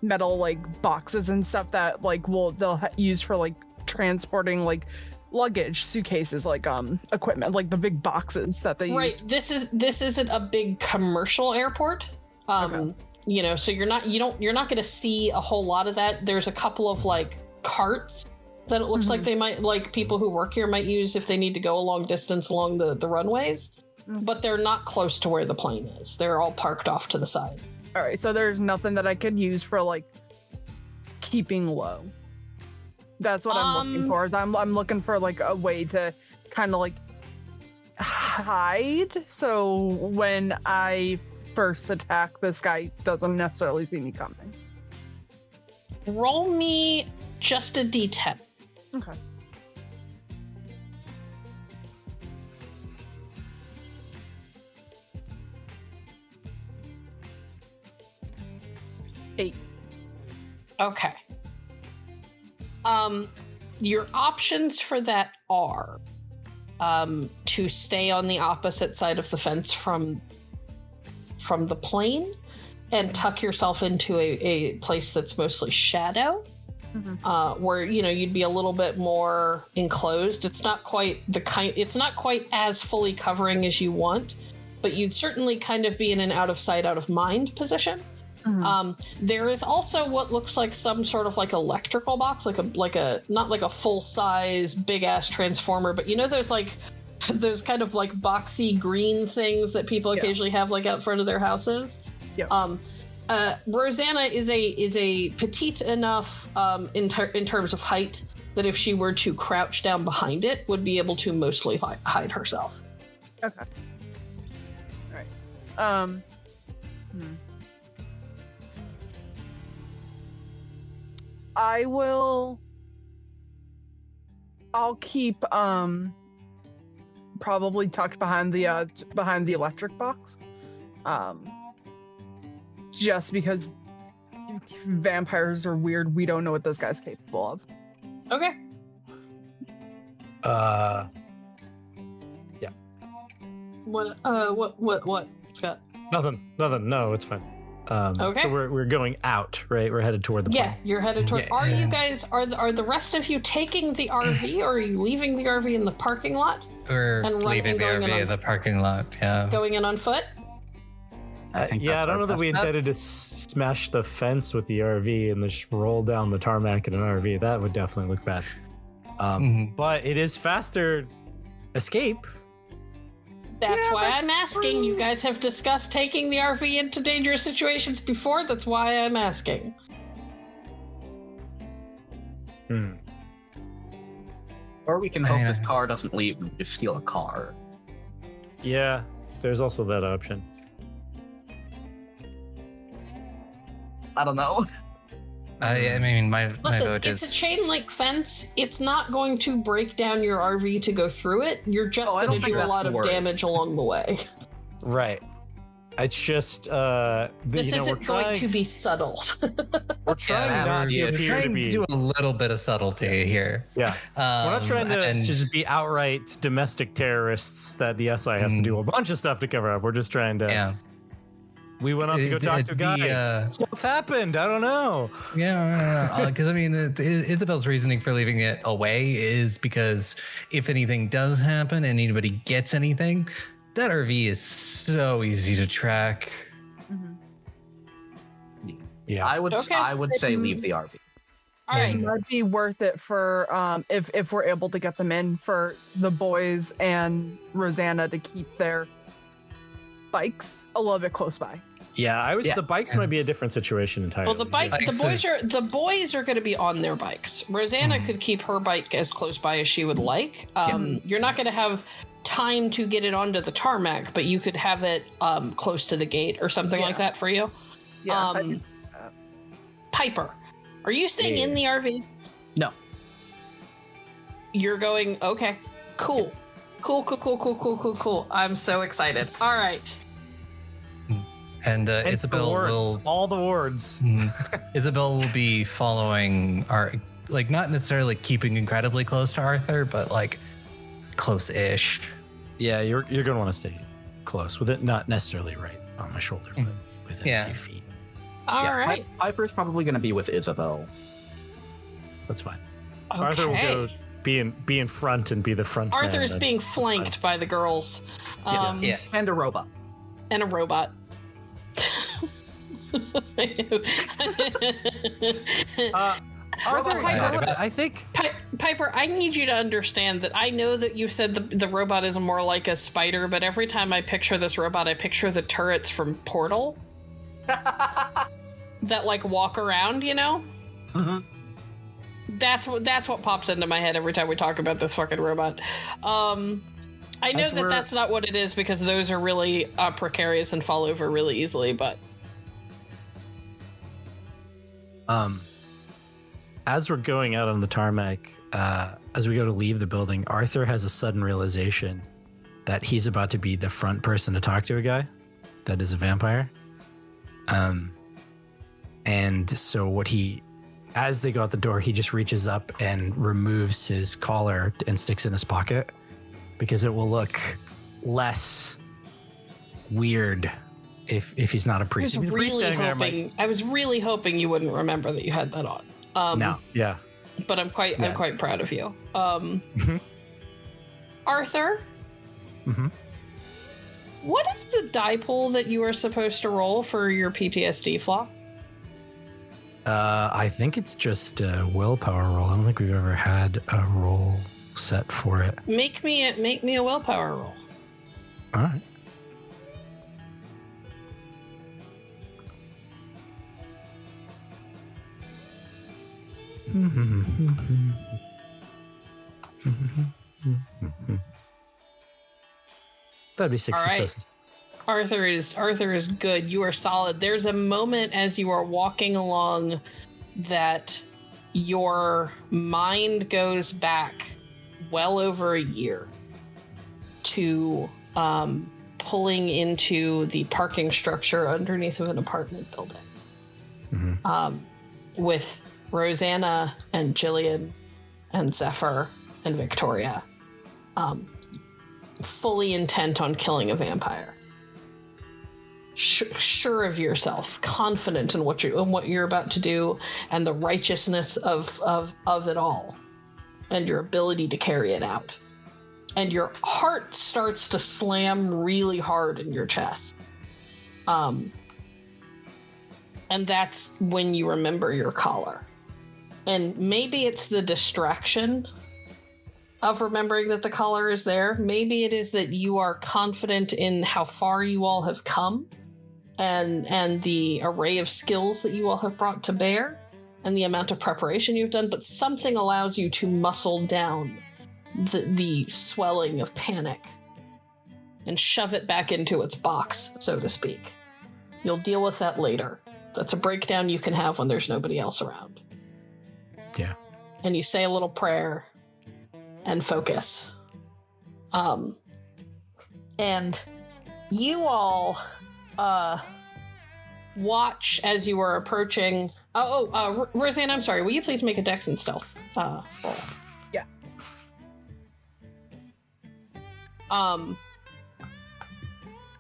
Speaker 2: metal like boxes and stuff that they'll use for like transporting like luggage, suitcases, like equipment, like the big boxes that they use.
Speaker 5: Right. This isn't a big commercial airport. Okay. So you're not going to see a whole lot of that. There's a couple of like carts that it looks like they might, like people who work here might use if they need to go a long distance along the runways, but they're not close to where the plane is. They're all parked off to the side.
Speaker 2: All right, so there's nothing that I could use for like keeping low. That's what I'm looking for. I'm looking for like a way to kind of like hide, so when I first attack, this guy doesn't necessarily see me coming.
Speaker 5: Roll me just a d10.
Speaker 2: Okay. Eight.
Speaker 5: Okay. Your options for that are to stay on the opposite side of the fence from the plane and tuck yourself into a place that's mostly shadow, where you'd be a little bit more enclosed. It's not quite as fully covering as you want, but you'd certainly kind of be in an out of sight, out of mind position. There is also what looks like some sort of like electrical box, like a not like a full size big ass transformer, but those like those kind of like boxy green things that people occasionally have like out front of their houses. Rosanna is a petite enough in terms of height that if she were to crouch down behind it, would be able to mostly hide herself.
Speaker 2: Okay. All right. I'll keep probably tucked behind the electric box. Just because vampires are weird, we don't know what this guy's capable of.
Speaker 5: Okay.
Speaker 3: Yeah.
Speaker 5: What, Scott?
Speaker 3: Nothing. No, it's fine.
Speaker 5: Okay.
Speaker 3: So we're going out, right? We're headed toward the plane.
Speaker 5: Yeah, you're headed toward. Are you guys are the rest of you taking the RV, or are you leaving the RV in the parking lot?
Speaker 1: We're leaving the RV in the parking lot. Yeah.
Speaker 5: Going in on foot.
Speaker 4: I think
Speaker 3: I don't know that we intended to smash the fence with the RV and just roll down the tarmac in an RV. That would definitely look bad. But it is faster escape.
Speaker 5: That's why I'm asking. You guys have discussed taking the RV into dangerous situations before. That's why I'm asking.
Speaker 4: Or we can hope this car doesn't leave and just steal a car.
Speaker 3: Yeah, there's also that option.
Speaker 4: I don't know.
Speaker 1: I mean, my vote
Speaker 5: it's
Speaker 1: is...
Speaker 5: a chain link fence. It's not going to break down your RV to go through it. You're just going to do a lot of damage along the way.
Speaker 3: Right. It's just
Speaker 5: this isn't going to be subtle.
Speaker 3: We're trying not to appear to be.
Speaker 1: Do a little bit of subtlety here.
Speaker 3: Yeah, we're not trying to just be outright domestic terrorists that the SI has to do a bunch of stuff to cover up. We're just trying to.
Speaker 1: Yeah.
Speaker 3: We went on to go talk to a guy. Stuff happened. I don't know.
Speaker 1: Yeah, because I mean, Isabel's reasoning for leaving it away is because if anything does happen and anybody gets anything, that RV is so easy to track.
Speaker 3: Yeah,
Speaker 4: I would say leave the RV.
Speaker 5: All right,
Speaker 2: it might be worth it for if we're able to get them in for the boys and Rosanna to keep their bikes a little bit close by.
Speaker 3: Yeah, the bikes might be a different situation entirely.
Speaker 5: Well, the boys are going to be on their bikes. Rosanna could keep her bike as close by as she would like. You're not going to have time to get it onto the tarmac, but you could have it close to the gate or something like that for you.
Speaker 2: Yeah.
Speaker 5: Piper, are you staying in the RV?
Speaker 4: No.
Speaker 5: You're going, okay, cool. Cool. I'm so excited. All right.
Speaker 1: And Isabel will...
Speaker 3: all the words.
Speaker 1: Isabel will be following not necessarily keeping incredibly close to Arthur, but like close-ish.
Speaker 3: Yeah, you're going to want to stay close with it, not necessarily right on my shoulder, but within a few feet.
Speaker 5: All right.
Speaker 4: Piper's probably going to be with Isabel.
Speaker 3: That's fine.
Speaker 5: Okay.
Speaker 3: Arthur will go be in front and be the front man.
Speaker 5: Arthur's being flanked by the girls.
Speaker 4: And a robot.
Speaker 5: And a robot.
Speaker 3: Arthur, I think
Speaker 5: Piper, I need you to understand that I know that you said the robot is more like a spider, but every time I picture this robot, I picture the turrets from Portal that like walk around, you know? That's what pops into my head every time we talk about this fucking robot. I know that's not what it is because those are really precarious and fall over really easily, but
Speaker 3: as we're going out on the tarmac, as we go to leave the building, Arthur has a sudden realization that he's about to be the front person to talk to a guy that is a vampire. And so as they go out the door, he just reaches up and removes his collar and sticks it in his pocket because it will look less weird if he's not a priest.
Speaker 5: I was really hoping you wouldn't remember that you had that on.
Speaker 3: No, yeah.
Speaker 5: But I'm quite proud of you. Arthur? What is the die pool that you are supposed to roll for your PTSD flaw?
Speaker 3: I think it's just a willpower roll. I don't think we've ever had a roll set for it.
Speaker 5: Make me a willpower roll.
Speaker 3: All right. That'd be 6 successes.
Speaker 5: Arthur is good. You are solid. There's a moment as you are walking along that your mind goes back well over a year to pulling into the parking structure underneath of an apartment building with Rosanna and Jillian and Zephyr and Victoria fully intent on killing a vampire. Sure of yourself, confident in what you're about to do and the righteousness of it all and your ability to carry it out. And your heart starts to slam really hard in your chest. And that's when you remember your collar. And maybe it's the distraction of remembering that the collar is there. Maybe it is that you are confident in how far you all have come and the array of skills that you all have brought to bear and the amount of preparation you've done, but something allows you to muscle down the swelling of panic and shove it back into its box, so to speak. You'll deal with that later. That's a breakdown you can have when there's nobody else around.
Speaker 3: Yeah.
Speaker 5: And you say a little prayer and focus. And you all watch as you are approaching. Rosanna, I'm sorry. Will you please make a dex and stealth roll?
Speaker 2: Yeah.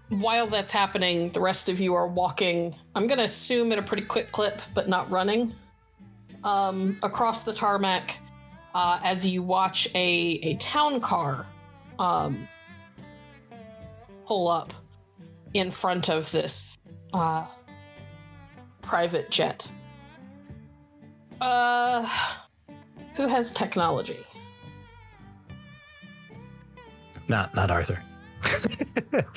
Speaker 5: While that's happening, the rest of you are walking, I'm going to assume at a pretty quick clip, but not running, across the tarmac as you watch a town car pull up in front of this private jet. Who has technology?
Speaker 3: Not Arthur.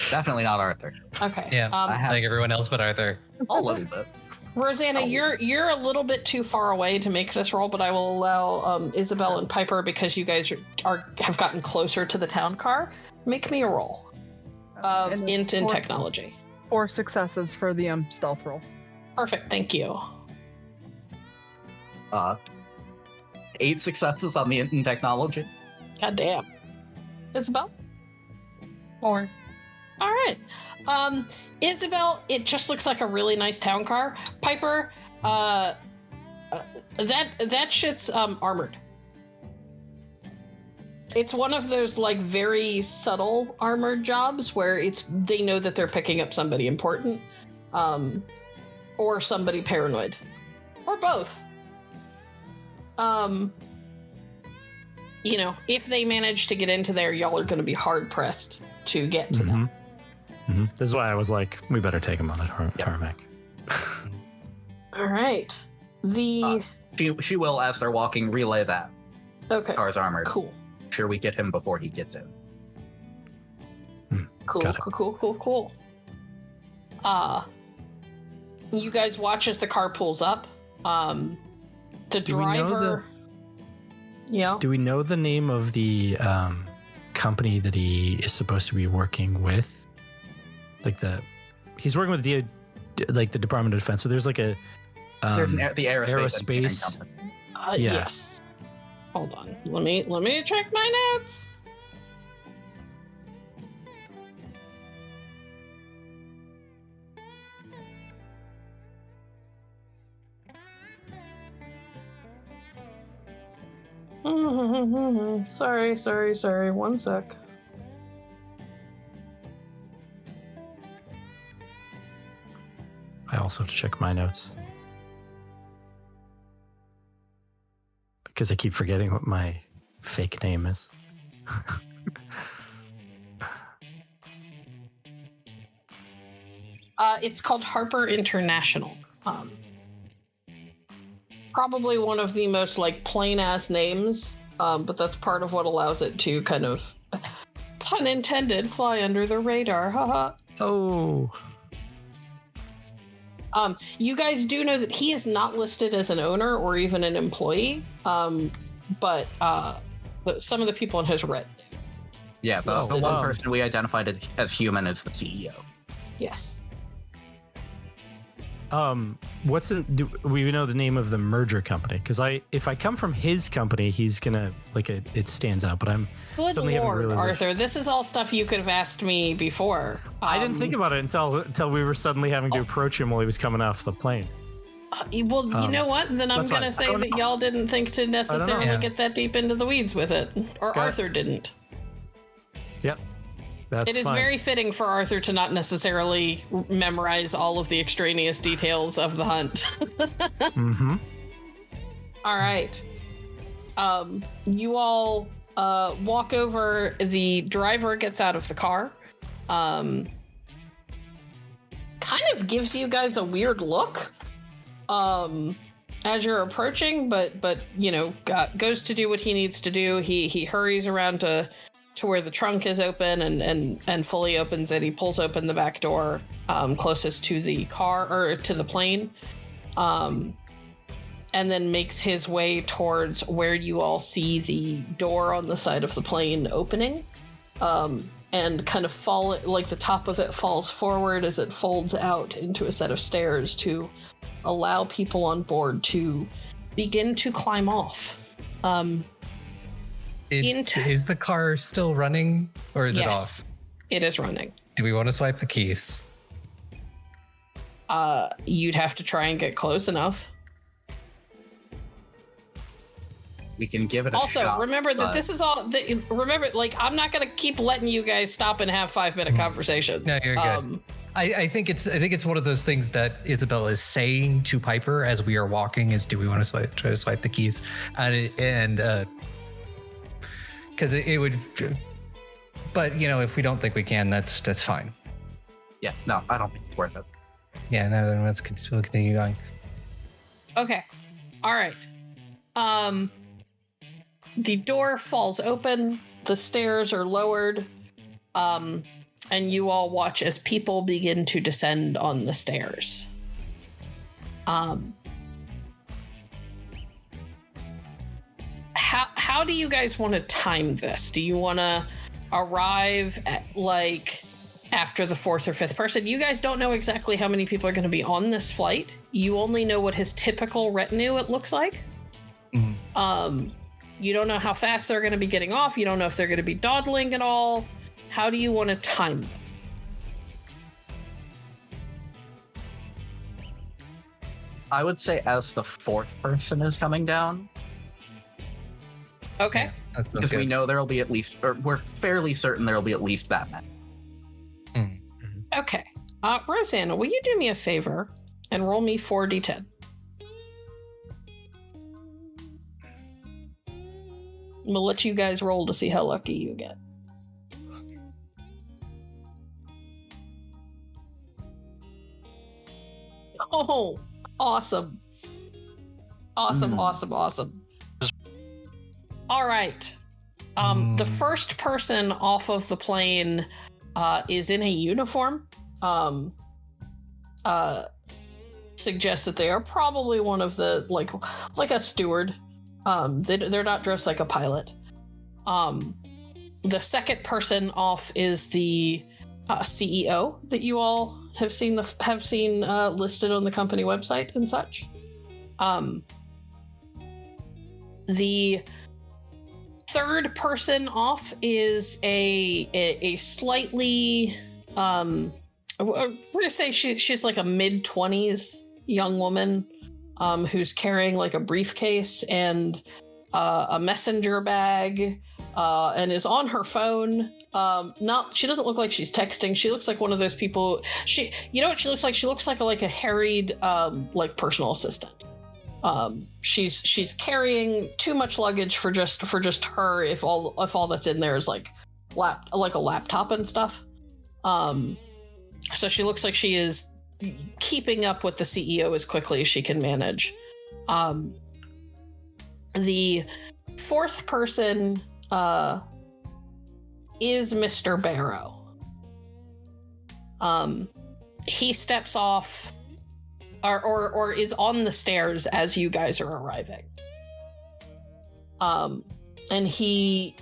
Speaker 4: Definitely not Arthur.
Speaker 5: Okay.
Speaker 1: Yeah, I think everyone else but Arthur.
Speaker 4: A little bit.
Speaker 5: Rosanna, you're a little bit too far away to make this roll, but I will allow Isobel and Piper, because you guys have gotten closer to the town car. Make me a roll of int and technology.
Speaker 2: 4 successes for the stealth roll.
Speaker 5: Perfect, thank you.
Speaker 4: 8 successes on the int and technology.
Speaker 5: God damn. Isobel?
Speaker 2: 4.
Speaker 5: All right. Isobel, it just looks like a really nice town car. Piper, that shit's armored. It's one of those like very subtle armored jobs where they know that they're picking up somebody important, or somebody paranoid, or both. If they manage to get into there, y'all are going to be hard pressed to get to them.
Speaker 3: Mm-hmm. This is why I was like, we better take him on the tarmac.
Speaker 5: All right.
Speaker 4: She will, as they're walking, relay that.
Speaker 5: Okay.
Speaker 4: Car's armored.
Speaker 5: Cool.
Speaker 4: Sure, we get him before he gets in.
Speaker 5: Cool. You guys watch as the car pulls up. The driver. Yeah.
Speaker 3: Do we know the name of the company that he is supposed to be working with? He's working with the Department of Defense. So there's like a
Speaker 4: there's the aerospace.
Speaker 3: Yeah.
Speaker 5: Yes. Hold on. Let me check my notes. Sorry. 1 sec.
Speaker 3: I also have to check my notes. Because I keep forgetting what my fake name is.
Speaker 5: It's called Harper International. Probably one of the most plain ass names, but that's part of what allows it to kind of, pun intended, fly under the radar. Haha.
Speaker 3: Oh.
Speaker 5: You guys do know that he is not listed as an owner or even an employee, but some of the people in his red.
Speaker 4: Yeah, the one person we identified as human is the CEO.
Speaker 5: Yes.
Speaker 3: Do we know the name of the merger company? Because if I come from his company, he's gonna it stands out. But I'm
Speaker 5: Good Lord, Arthur, this is all stuff you could have asked me before.
Speaker 3: I didn't think about it until we were suddenly having to approach him while he was coming off the plane.
Speaker 5: Well, you know what? Then I'm gonna say that y'all didn't think to necessarily get that deep into the weeds with it, or Arthur didn't.
Speaker 3: Yep. It
Speaker 5: is very fitting for Arthur to not necessarily memorize all of the extraneous details of the hunt.
Speaker 3: Mm-hmm.
Speaker 5: All right. You all walk over. The driver gets out of the car. Kind of gives you guys a weird look. as you're approaching, but goes to do what he needs to do. He hurries around to where the trunk is open and fully opens it. He pulls open the back door closest to the car or to the plane, and then makes his way towards where you all see the door on the side of the plane opening, and kind of the top of it falls forward as it folds out into a set of stairs to allow people on board to begin to climb off.
Speaker 1: Is the car still running, or is it off?
Speaker 5: It is running.
Speaker 1: Do we want to swipe the keys?
Speaker 5: You'd have to try and get close enough.
Speaker 4: We can give it a shot.
Speaker 5: Also, remember that this is all. Remember, I'm not gonna keep letting you guys stop and have 5-minute conversations.
Speaker 1: No, you're good. I think it's one of those things that Isobel is saying to Piper as we are walking is, do we want to try to swipe the keys? And because it would, but if we don't think we can, that's fine.
Speaker 4: Yeah, no, I don't think it's worth it.
Speaker 1: Yeah, no, then let's continue going.
Speaker 5: Okay, all right. The door falls open, the stairs are lowered, and you all watch as people begin to descend on the stairs. How do you guys want to time this? Do you want to arrive at after the 4th or 5th person? You guys don't know exactly how many people are going to be on this flight. You only know what his typical retinue it looks like. Mm-hmm. You don't know how fast they're going to be getting off. You don't know if they're going to be dawdling at all. How do you want to time this?
Speaker 4: I would say as the 4th person is coming down.
Speaker 5: Okay.
Speaker 4: Because we know there'll be at least, or we're fairly certain there'll be at least that many.
Speaker 5: Mm-hmm. Okay. Rosanna, will you do me a favor and roll me 4d10? We'll let you guys roll to see how lucky you get. Oh, awesome. Awesome. All right. The first person off of the plane is in a uniform. Suggests that they are probably one of the, like a steward. They're not dressed like a pilot. The second person off is the CEO that you all have seen listed on the company website and such. The third person off is a slightly we're gonna say she's like a mid-20s young woman who's carrying like a briefcase and a messenger bag and is on her phone. She doesn't look like she's texting. She looks like one of those people. You know what she looks like? She looks like a harried personal assistant. She's carrying too much luggage for just her. If all that's in there is like a laptop and stuff. So she looks like she is keeping up with the CEO as quickly as she can manage. The fourth person is Mr. Barrow. He steps off or is on the stairs as you guys are arriving. And he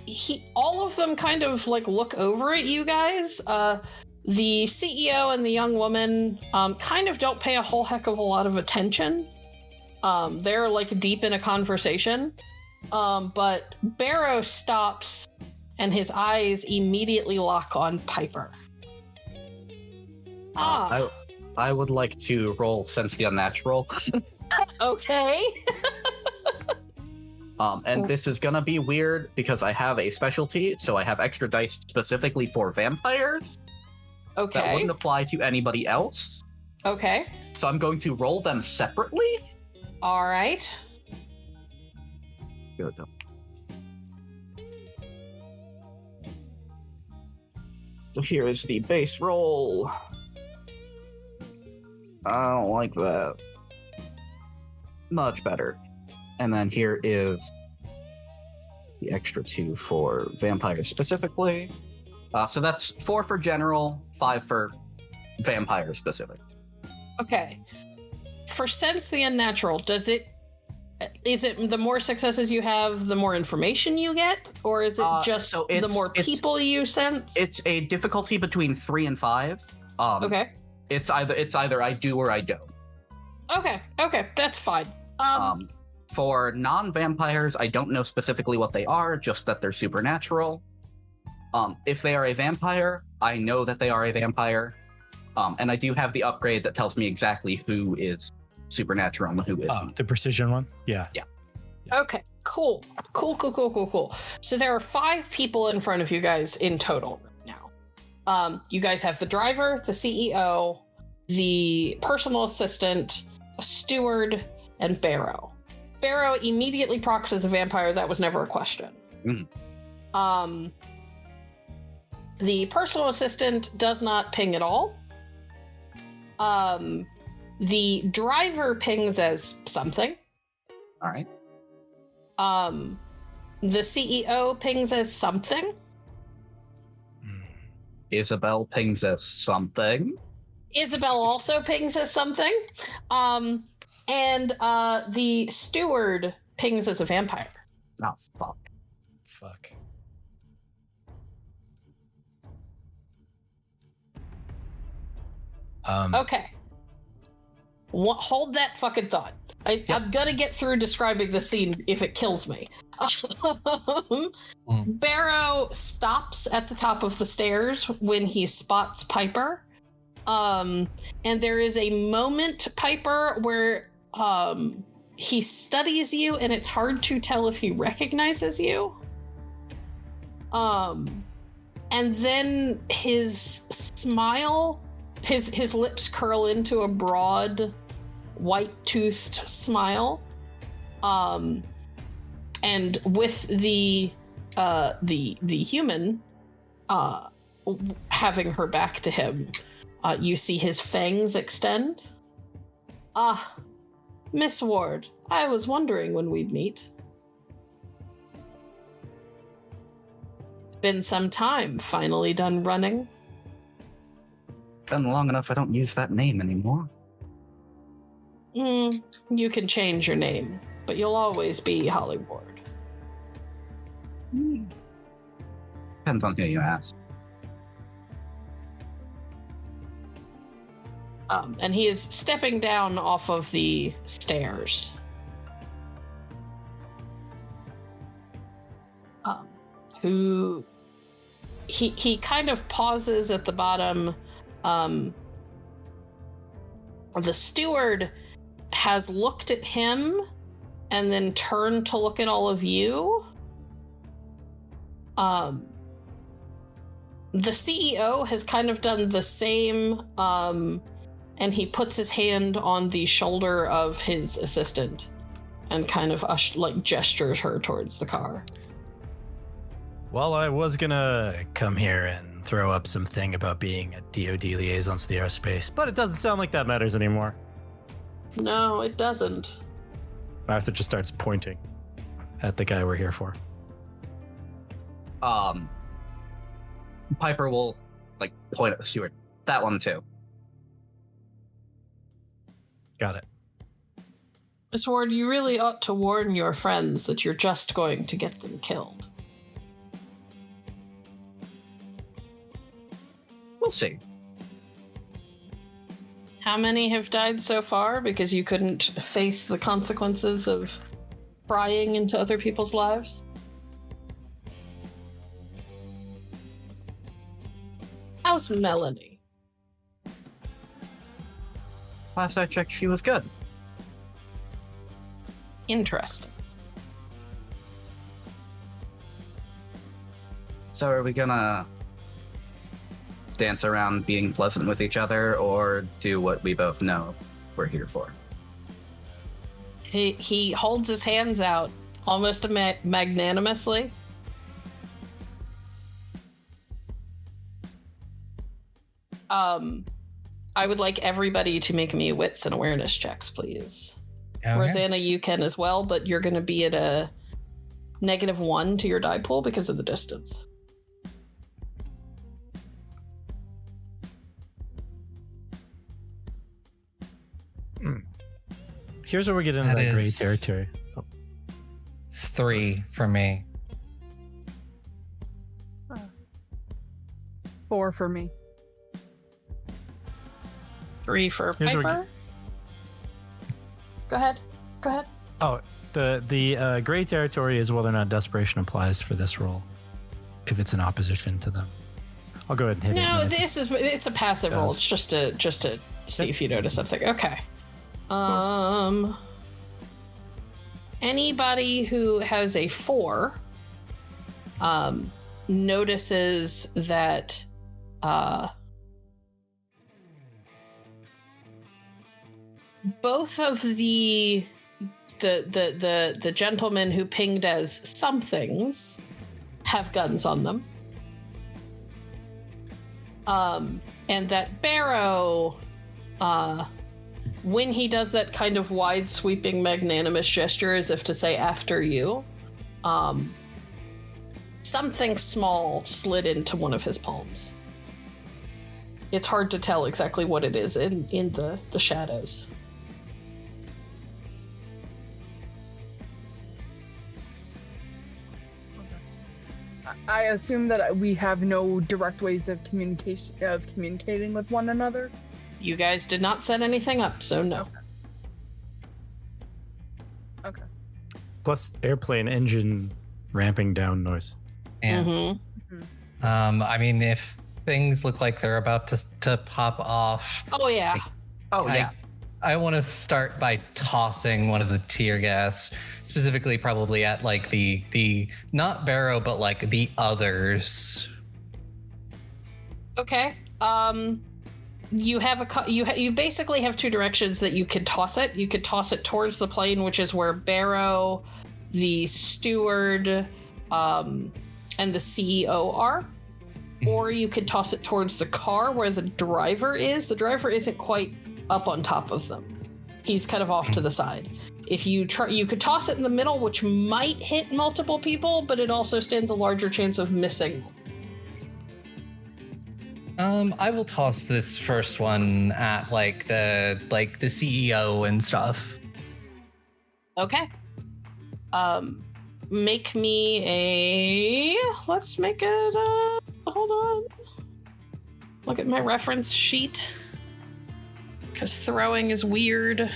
Speaker 5: all of them kind of like look over at you guys. The CEO and the young woman kind of don't pay a whole heck of a lot of attention. They're like deep in a conversation. But Barrow stops and his eyes immediately lock on Piper.
Speaker 4: I would like to roll Sense the Unnatural.
Speaker 5: Okay.
Speaker 4: And this is gonna be weird because I have a specialty, so I have extra dice specifically for vampires.
Speaker 5: Okay.
Speaker 4: That wouldn't apply to anybody else.
Speaker 5: Okay.
Speaker 4: So I'm going to roll them separately.
Speaker 5: All right.
Speaker 4: Good. So here is the base roll. I don't like that. Much better. And then here is the extra 2 for vampires specifically. So that's 4 for general, 5 for vampire specific.
Speaker 5: Okay. For sense the unnatural, is it the more successes you have, the more information you get? Or is it just the more people you sense?
Speaker 4: It's a difficulty between 3 and 5.
Speaker 5: Okay.
Speaker 4: It's either I do or I don't.
Speaker 5: Okay, that's fine.
Speaker 4: For non-vampires, I don't know specifically what they are, just that they're supernatural. If they are a vampire, I know that they are a vampire. And I do have the upgrade that tells me exactly who is supernatural and who isn't.
Speaker 3: The precision one? Yeah.
Speaker 5: Okay, cool. So there are 5 people in front of you guys in total right now. You guys have the driver, the CEO, the personal assistant, a steward, and Barrow. Barrow immediately procs as a vampire. That was never a question. The personal assistant does not ping at all. The driver pings as something.
Speaker 4: All right.
Speaker 5: The CEO pings as something.
Speaker 4: Isobel pings as something.
Speaker 5: Isobel also pings as something. And the steward pings as a vampire.
Speaker 4: Oh, fuck.
Speaker 5: Okay. Hold that fucking thought. I'm gonna get through describing the scene if it kills me. Barrow stops at the top of the stairs when he spots Piper. And there is a moment, Piper, where he studies you and it's hard to tell if he recognizes you. And then his smile, his lips curl into a broad, white-toothed smile. And with the human having her back to him, you see his fangs extend. Miss Ward, I was wondering when we'd meet. It's been some time, finally done running.
Speaker 4: Been long enough I don't use that name anymore.
Speaker 5: You can change your name, but you'll always be Holly Ward.
Speaker 4: Depends on who you ask.
Speaker 5: And he is stepping down off of the stairs. He kind of pauses at the bottom. The steward has looked at him and then turned to look at all of you. The CEO has kind of done the same, and he puts his hand on the shoulder of his assistant and kind of gestures her towards the car.
Speaker 3: Well, I was gonna come here and throw up something about being a DoD liaison to the aerospace, but it doesn't sound like that matters anymore.
Speaker 5: No, it doesn't.
Speaker 3: Arthur just starts pointing at the guy we're here for.
Speaker 4: Piper will point at the steward. That one too.
Speaker 3: Got it.
Speaker 5: Miss Ward, you really ought to warn your friends that you're just going to get them killed.
Speaker 4: We'll see.
Speaker 5: How many have died so far because you couldn't face the consequences of prying into other people's lives? How's Melanie?
Speaker 4: Last I checked, she was good.
Speaker 5: Interesting.
Speaker 4: So are we gonna dance around being pleasant with each other, or do what we both know we're here for?
Speaker 5: He holds his hands out almost magnanimously. I would like everybody to make me wits and awareness checks, please.
Speaker 1: Okay.
Speaker 5: Rosanna, you can as well, but you're going to be at a -1 to your die pool because of the distance.
Speaker 3: Here's where we get into that gray territory. Oh.
Speaker 1: It's 3 for me.
Speaker 2: 4 for me.
Speaker 5: 3 for
Speaker 3: Here's where
Speaker 5: Piper. Go ahead.
Speaker 3: Oh, the gray territory is whether or not desperation applies for this roll, if it's in opposition to them. I'll go ahead and hit it.
Speaker 5: No,
Speaker 3: and then
Speaker 5: it's a passive roll. It's just to see if you notice something. Okay. Anybody who has a 4 notices that both of the gentlemen who pinged as somethings have guns on them. And that Barrow, when he does that kind of wide sweeping magnanimous gesture as if to say after you, something small slid into one of his palms. It's hard to tell exactly what it is in the shadows.
Speaker 2: I assume that we have no direct ways of communicating with one another.
Speaker 5: You guys did not set anything up, so no.
Speaker 2: Okay.
Speaker 3: plus airplane engine ramping down noise.
Speaker 1: And I mean, if things look like they're about to pop off,
Speaker 5: Oh yeah.
Speaker 1: I want to start by tossing one of the tear gas, specifically probably at like the not Barrow, but like the others.
Speaker 5: Okay. You have you basically have two directions that you could toss it. You could toss it towards the plane, which is where Barrow, the steward, and the CEO are. Or you could toss it towards the car where the driver is. The driver isn't quite up on top of them. He's kind of off to the side. If you try, you could toss it in the middle, which might hit multiple people, but it also stands a larger chance of missing.
Speaker 1: I will toss this first one at like the CEO and stuff.
Speaker 5: Okay. Make me a. Let's make it. Hold on. Look at my reference sheet. Because throwing is weird.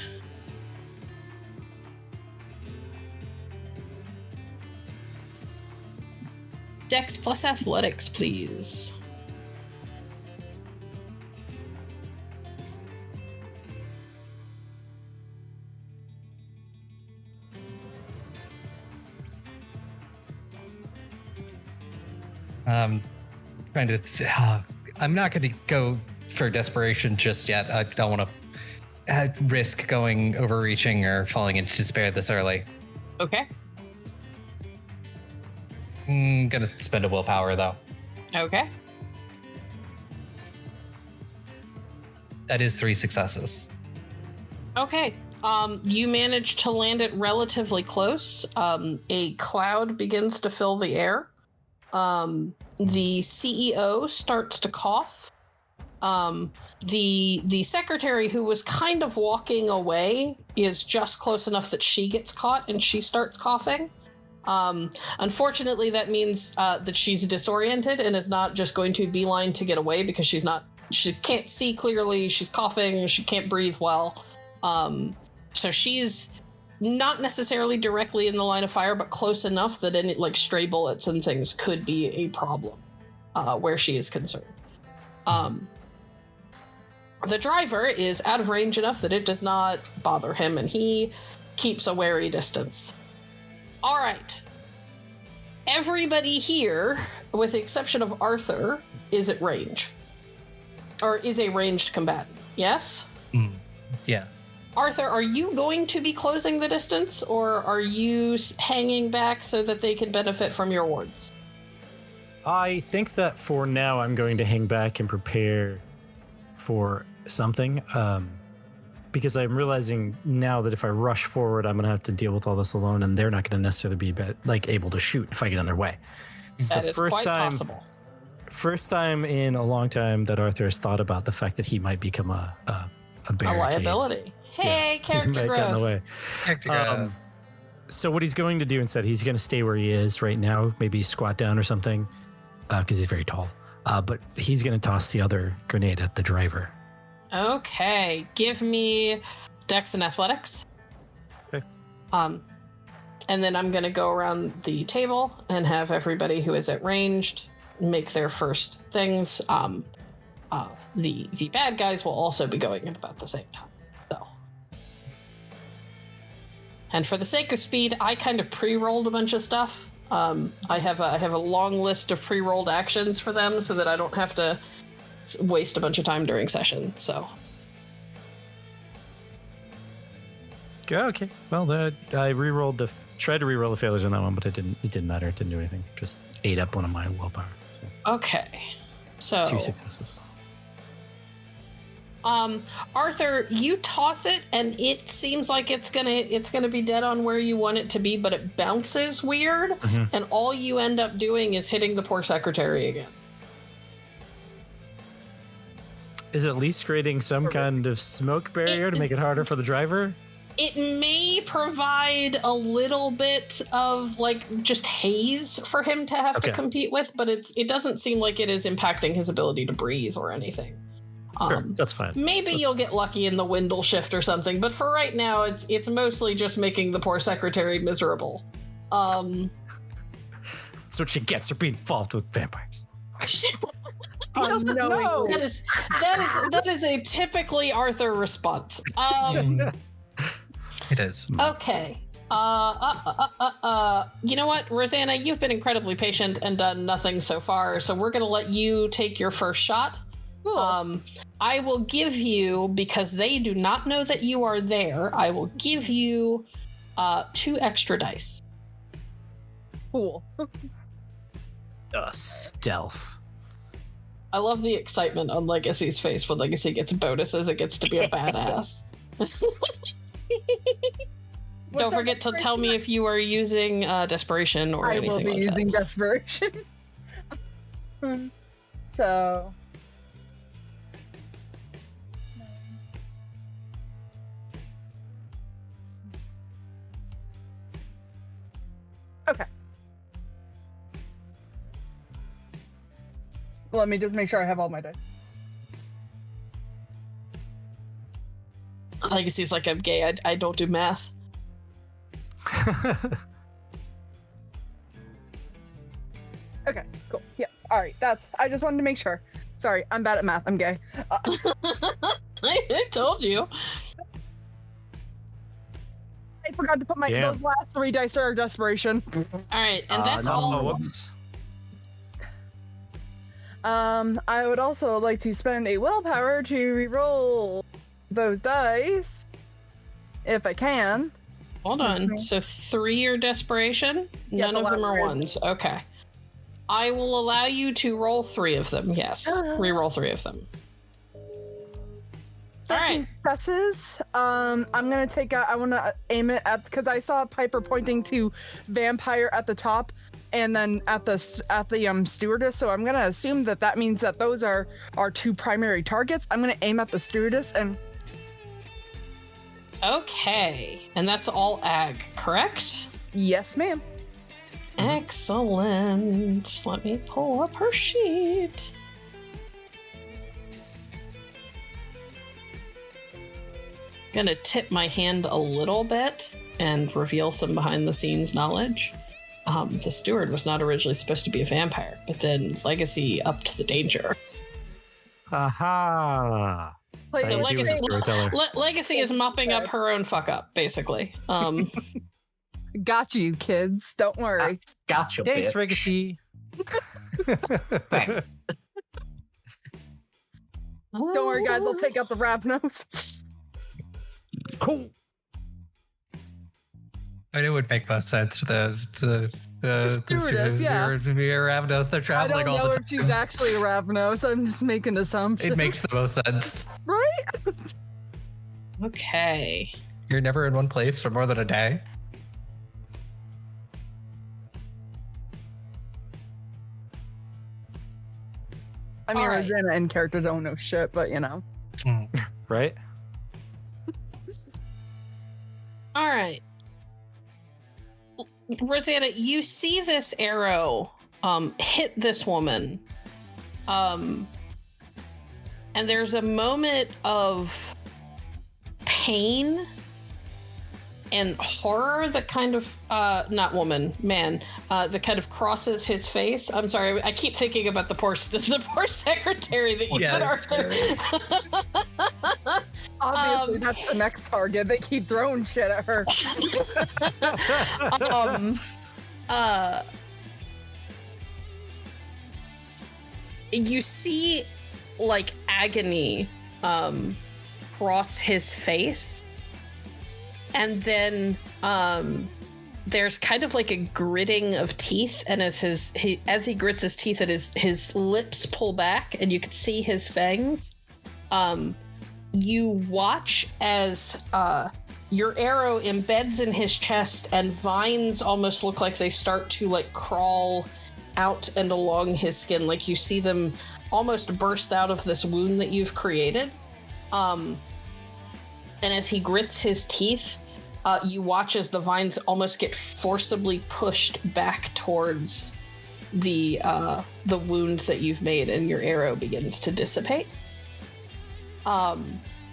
Speaker 5: Dex plus athletics, please.
Speaker 1: Trying to. I'm not going to go for desperation just yet. I don't want to risk going overreaching or falling into despair this early.
Speaker 5: Okay.
Speaker 1: Gonna spend a willpower though.
Speaker 5: Okay.
Speaker 1: That is 3 successes.
Speaker 5: Okay. You manage to land it relatively close. A cloud begins to fill the air. The CEO starts to cough. The secretary, who was kind of walking away, is just close enough that she gets caught and she starts coughing. Unfortunately, that means that she's disoriented and is not just going to beeline to get away because she can't see clearly, she's coughing, she can't breathe well. So she's not necessarily directly in the line of fire, but close enough that any like stray bullets and things could be a problem where she is concerned. The driver is out of range enough that it does not bother him, and he keeps a wary distance. All right. Everybody here, with the exception of Arthur, is at range. Or is a ranged combatant, yes?
Speaker 1: Yeah.
Speaker 5: Arthur, are you going to be closing the distance, or are you hanging back so that they can benefit from your wards?
Speaker 3: I think that for now I'm going to hang back and prepare for something, because I'm realizing now that if I rush forward, I'm going to have to deal with all this alone, and they're not going to necessarily be able to shoot if I get on their way. It's
Speaker 5: That
Speaker 3: the
Speaker 5: is
Speaker 3: first
Speaker 5: quite
Speaker 3: time,
Speaker 5: possible.
Speaker 3: first time in a long time that Arthur has thought about the fact that he might become a
Speaker 5: A
Speaker 3: barricade.
Speaker 5: liability. Hey,
Speaker 3: He
Speaker 5: character
Speaker 3: might get in the
Speaker 5: growth.
Speaker 3: way.
Speaker 1: Character growth.
Speaker 3: So what he's going to do instead, he's going to stay where he is right now, maybe squat down or something, because he's very tall. But he's going to toss the other grenade at the driver.
Speaker 5: Okay, give me Dex and Athletics.
Speaker 3: Okay.
Speaker 5: And then I'm gonna go around the table and have everybody who is at ranged make their first things. The bad guys will also be going at about the same time. So, and for the sake of speed, I kind of pre-rolled a bunch of stuff. I have a long list of pre-rolled actions for them so that I don't have to waste a bunch of time during session. So.
Speaker 3: Okay. Well, I tried to re-roll the failures on that one, but it didn't matter. It didn't do anything. Just ate up one of my willpower. So
Speaker 5: Okay. So
Speaker 3: 2 successes.
Speaker 5: Arthur, you toss it and it seems like it's gonna be dead on where you want it to be, but it bounces weird, and all you end up doing is hitting the poor secretary again.
Speaker 3: Is it at least creating some kind of smoke barrier to make it harder for the driver?
Speaker 5: It may provide a little bit of like just haze for him to have to compete with, but it doesn't seem like it is impacting his ability to breathe or anything.
Speaker 3: Sure, that's fine.
Speaker 5: Maybe you'll get lucky in the wind will shift or something, but for right now, it's mostly just making the poor secretary miserable.
Speaker 3: That's what she gets for being involved with vampires.
Speaker 2: No.
Speaker 5: That is a typically Arthur response.
Speaker 1: It is.
Speaker 5: Okay. You know what, Rosanna, you've been incredibly patient and done nothing so far, so we're gonna let you take your first shot.
Speaker 2: Cool.
Speaker 5: I will give you, because they do not know that you are there, I will give you 2 extra dice.
Speaker 2: Cool.
Speaker 3: Stealth.
Speaker 5: I love the excitement on Legacy's face when Legacy gets bonuses. It gets to be a badass. Don't forget to tell me if you are using desperation or anything like that.
Speaker 2: I will be using desperation. So. Okay. Let me just make sure I have all my dice.
Speaker 5: Legacy's like, I'm gay. I don't do math.
Speaker 2: Okay, cool. Yeah. All right. I just wanted to make sure. Sorry, I'm bad at math. I'm gay.
Speaker 5: I told you.
Speaker 2: I forgot to put those last 3 dice are desperation.
Speaker 5: All right, and that's all.
Speaker 3: Whoops.
Speaker 2: I would also like to spend a willpower to re-roll those dice, if I can.
Speaker 5: Hold on. So 3 are desperation?
Speaker 2: Yeah,
Speaker 5: None of them are
Speaker 2: ones.
Speaker 5: 1s. Okay. I will allow you to roll 3 of them. Yes. Re-roll 3 of them. All right.
Speaker 2: Successes. I'm gonna take out. I want to aim it at, because I saw Piper pointing to vampire at the top, and then at the stewardess. So I'm gonna assume that means that those are our 2 primary targets. I'm gonna aim at the stewardess and.
Speaker 5: Okay. And that's all ag, correct?
Speaker 2: Yes, ma'am.
Speaker 5: Excellent. Let me pull up her sheet. Gonna tip my hand a little bit and reveal some behind the scenes knowledge. The steward was not originally supposed to be a vampire, but then Legacy upped the danger.
Speaker 3: Aha!
Speaker 2: Play
Speaker 5: So
Speaker 3: How you do as a storyteller.
Speaker 5: Legacy is mopping up her own fuck up, basically.
Speaker 2: Got you, kids. Don't worry.
Speaker 4: Gotcha,
Speaker 3: Thanks,
Speaker 4: bitch.
Speaker 3: Legacy.
Speaker 4: Thanks.
Speaker 2: Don't worry, guys. I'll take out the Ravnos.
Speaker 3: Cool.
Speaker 1: But it would make most sense for the
Speaker 2: stewardess, yeah.
Speaker 1: to be a Ravnos. They're
Speaker 2: I
Speaker 1: traveling
Speaker 2: don't
Speaker 1: all
Speaker 2: know
Speaker 1: the
Speaker 2: if
Speaker 1: time.
Speaker 2: she's actually a Ravnos. I'm just making assumptions.
Speaker 1: It makes the most sense.
Speaker 2: Right?
Speaker 5: Okay.
Speaker 1: You're never in one place for more than a day?
Speaker 2: I mean,
Speaker 5: All right.
Speaker 2: Rosanna and character don't know shit, but you know.
Speaker 3: Right?
Speaker 5: All right. Rosanna, you see this arrow hit this woman. And there's a moment of pain and horror that kind of not woman, man, that kind of crosses his face. I'm sorry, I keep thinking about the poor secretary that you put Arthur.
Speaker 2: Obviously, that's the next target. They keep throwing shit at her.
Speaker 5: You see like agony cross his face, and then there's kind of like a gritting of teeth, and as he grits his teeth, and his lips pull back and you can see his fangs. You watch as your arrow embeds in his chest, and vines almost look like they start to like crawl out and along his skin, like you see them almost burst out of this wound that you've created. And as he grits his teeth, you watch as the vines almost get forcibly pushed back towards the wound that you've made, and your arrow begins to dissipate.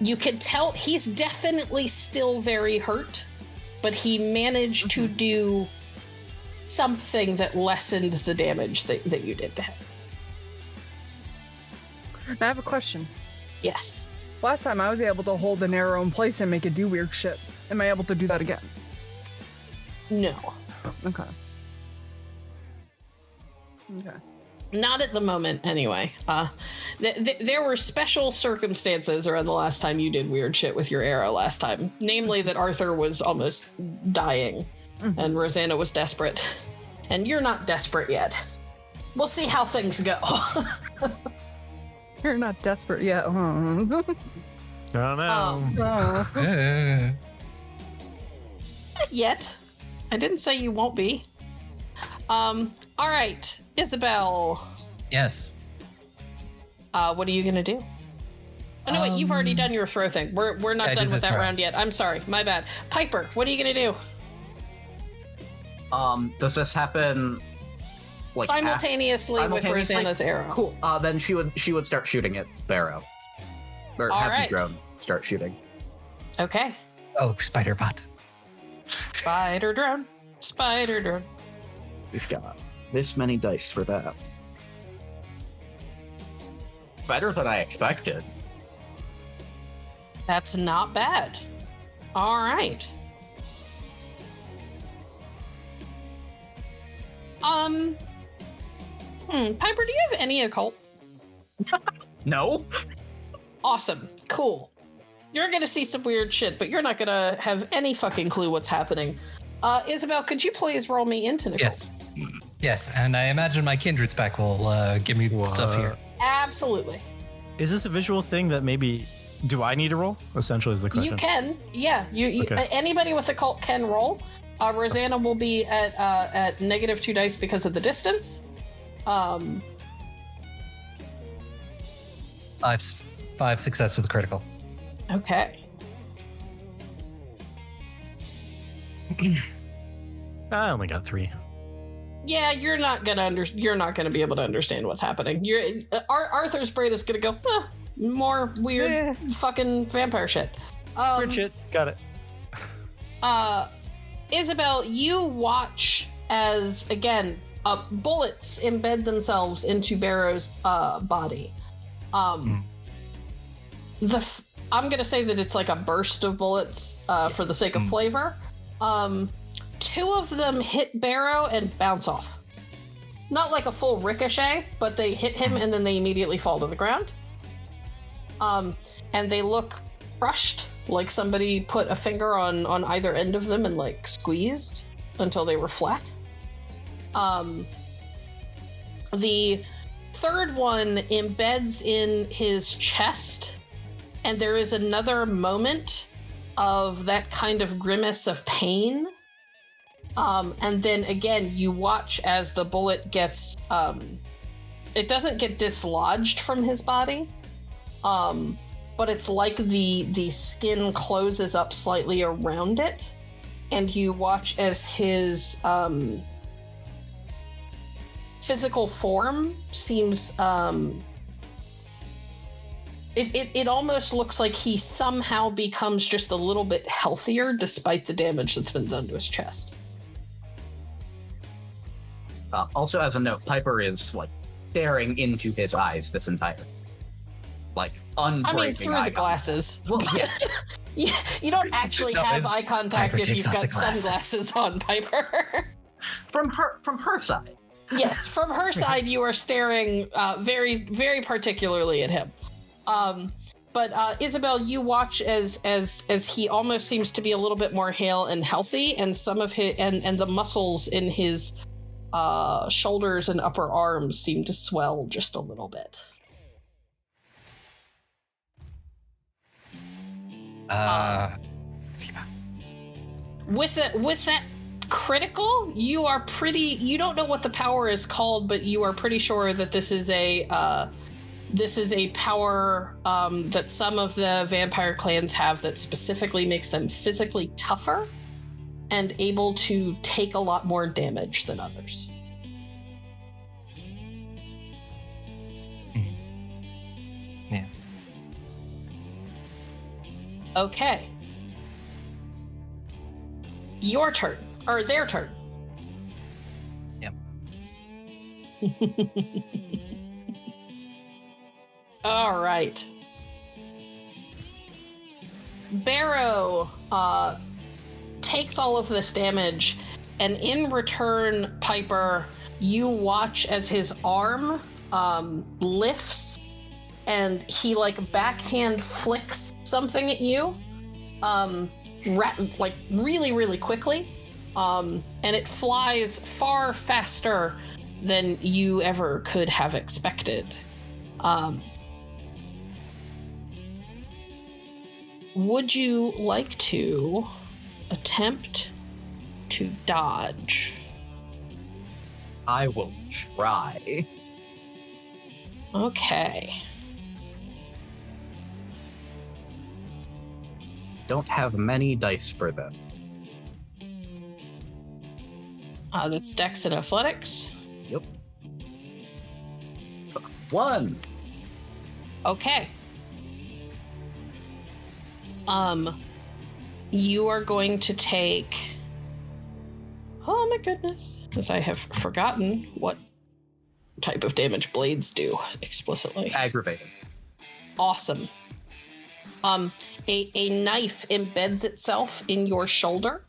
Speaker 5: You can tell he's definitely still very hurt, but he managed to do something that lessened the damage that you did to him.
Speaker 2: I have a question.
Speaker 5: Yes.
Speaker 2: Last time I was able to hold an arrow in place and make it do weird shit. Am I able to do that again?
Speaker 5: No.
Speaker 2: Okay. Okay.
Speaker 5: Not at the moment, anyway. There were special circumstances around the last time you did weird shit with your arrow last time. Namely that Arthur was almost dying, and Rosanna was desperate. And you're not desperate yet. We'll see how things go.
Speaker 2: You're not desperate yet, huh?
Speaker 3: I don't know.
Speaker 2: Oh.
Speaker 5: Not yet. I didn't say you won't be. All right, Isobel.
Speaker 1: Yes.
Speaker 5: What are you gonna do? Oh no, wait, you've already done your throw thing. We're not
Speaker 1: I
Speaker 5: done
Speaker 1: did
Speaker 5: with
Speaker 1: the
Speaker 5: that
Speaker 1: throw.
Speaker 5: round yet. I'm sorry, my bad. Piper, what are you gonna do?
Speaker 4: Does this happen like
Speaker 5: Simultaneously with
Speaker 4: simultaneously?
Speaker 5: Rosanna's arrow.
Speaker 4: Cool. Then she would start shooting at Barrow, or
Speaker 5: All
Speaker 4: have
Speaker 5: right.
Speaker 4: the drone start shooting.
Speaker 5: Okay.
Speaker 1: Oh, spider bot.
Speaker 5: Spider drone. Spider drone.
Speaker 4: We've got this many dice for that. Better than I expected.
Speaker 5: That's not bad. All right. Piper, do you have any occult?
Speaker 4: No.
Speaker 5: Awesome. Cool. You're gonna see some weird shit, but you're not gonna have any fucking clue what's happening. Isobel, could you please roll me into occult?
Speaker 1: Yes. Yes, and I imagine my kindred spec will give me stuff here.
Speaker 5: Absolutely.
Speaker 3: Is this a visual thing that maybe... Do I need to roll? Essentially is the question.
Speaker 5: You can. Yeah. You
Speaker 3: Okay.
Speaker 5: Anybody with occult can roll. Rosanna will be at -2 dice because of the distance.
Speaker 1: Five success with critical.
Speaker 5: Okay.
Speaker 3: I only got 3.
Speaker 5: Yeah, you're not gonna be able to understand what's happening. Arthur's brain is gonna go more weird fucking vampire shit.
Speaker 3: Weird shit. Got it.
Speaker 5: Isobel, you watch as again bullets embed themselves into Barrow's body. I'm gonna say that it's like a burst of bullets for the sake of flavor. 2 of them hit Barrow and bounce off. Not like a full ricochet, but they hit him and then they immediately fall to the ground. And they look crushed, like somebody put a finger on either end of them and like squeezed until they were flat. The third one embeds in his chest, and there is another moment of that kind of grimace of pain. And then again, you watch as the bullet gets, it doesn't get dislodged from his body, but it's like the skin closes up slightly around it, and you watch as his physical form seems, it almost looks like he somehow becomes just a little bit healthier despite the damage that's been done to his chest.
Speaker 4: Also, as a note, Piper is like staring into his eyes this entire, like, unbreaking.
Speaker 5: I mean, through the glasses. Well, yeah. You don't actually have eye contact
Speaker 1: Piper
Speaker 5: if
Speaker 1: takes
Speaker 5: you've
Speaker 1: off the
Speaker 5: got
Speaker 1: glasses.
Speaker 5: sunglasses on, Piper.
Speaker 4: From her side.
Speaker 5: Yes, from her side, you are staring very, very particularly at him. But Isobel, you watch as he almost seems to be a little bit more hale and healthy, and some of his and the muscles in his shoulders and upper arms seem to swell just a little bit. With that critical, you don't know what the power is called, but you are pretty sure that this is a power that some of the vampire clans have that specifically makes them physically tougher and able to take a lot more damage than others.
Speaker 1: Yeah.
Speaker 5: Okay. Your turn. Or their turn.
Speaker 1: Yep.
Speaker 5: All right. Barrow takes all of this damage, and in return, Piper, you watch as his arm lifts, and he like backhand flicks something at you, like really, really quickly, and it flies far faster than you ever could have expected. Would you like to attempt to dodge?
Speaker 4: I will try.
Speaker 5: Okay.
Speaker 4: Don't have many dice for this.
Speaker 5: That's Dex and Athletics.
Speaker 4: Yep. 1.
Speaker 5: Okay. You are going to take... Oh my goodness. Because I have forgotten what type of damage blades do explicitly.
Speaker 4: Aggravated.
Speaker 5: Awesome. A knife embeds itself in your shoulder.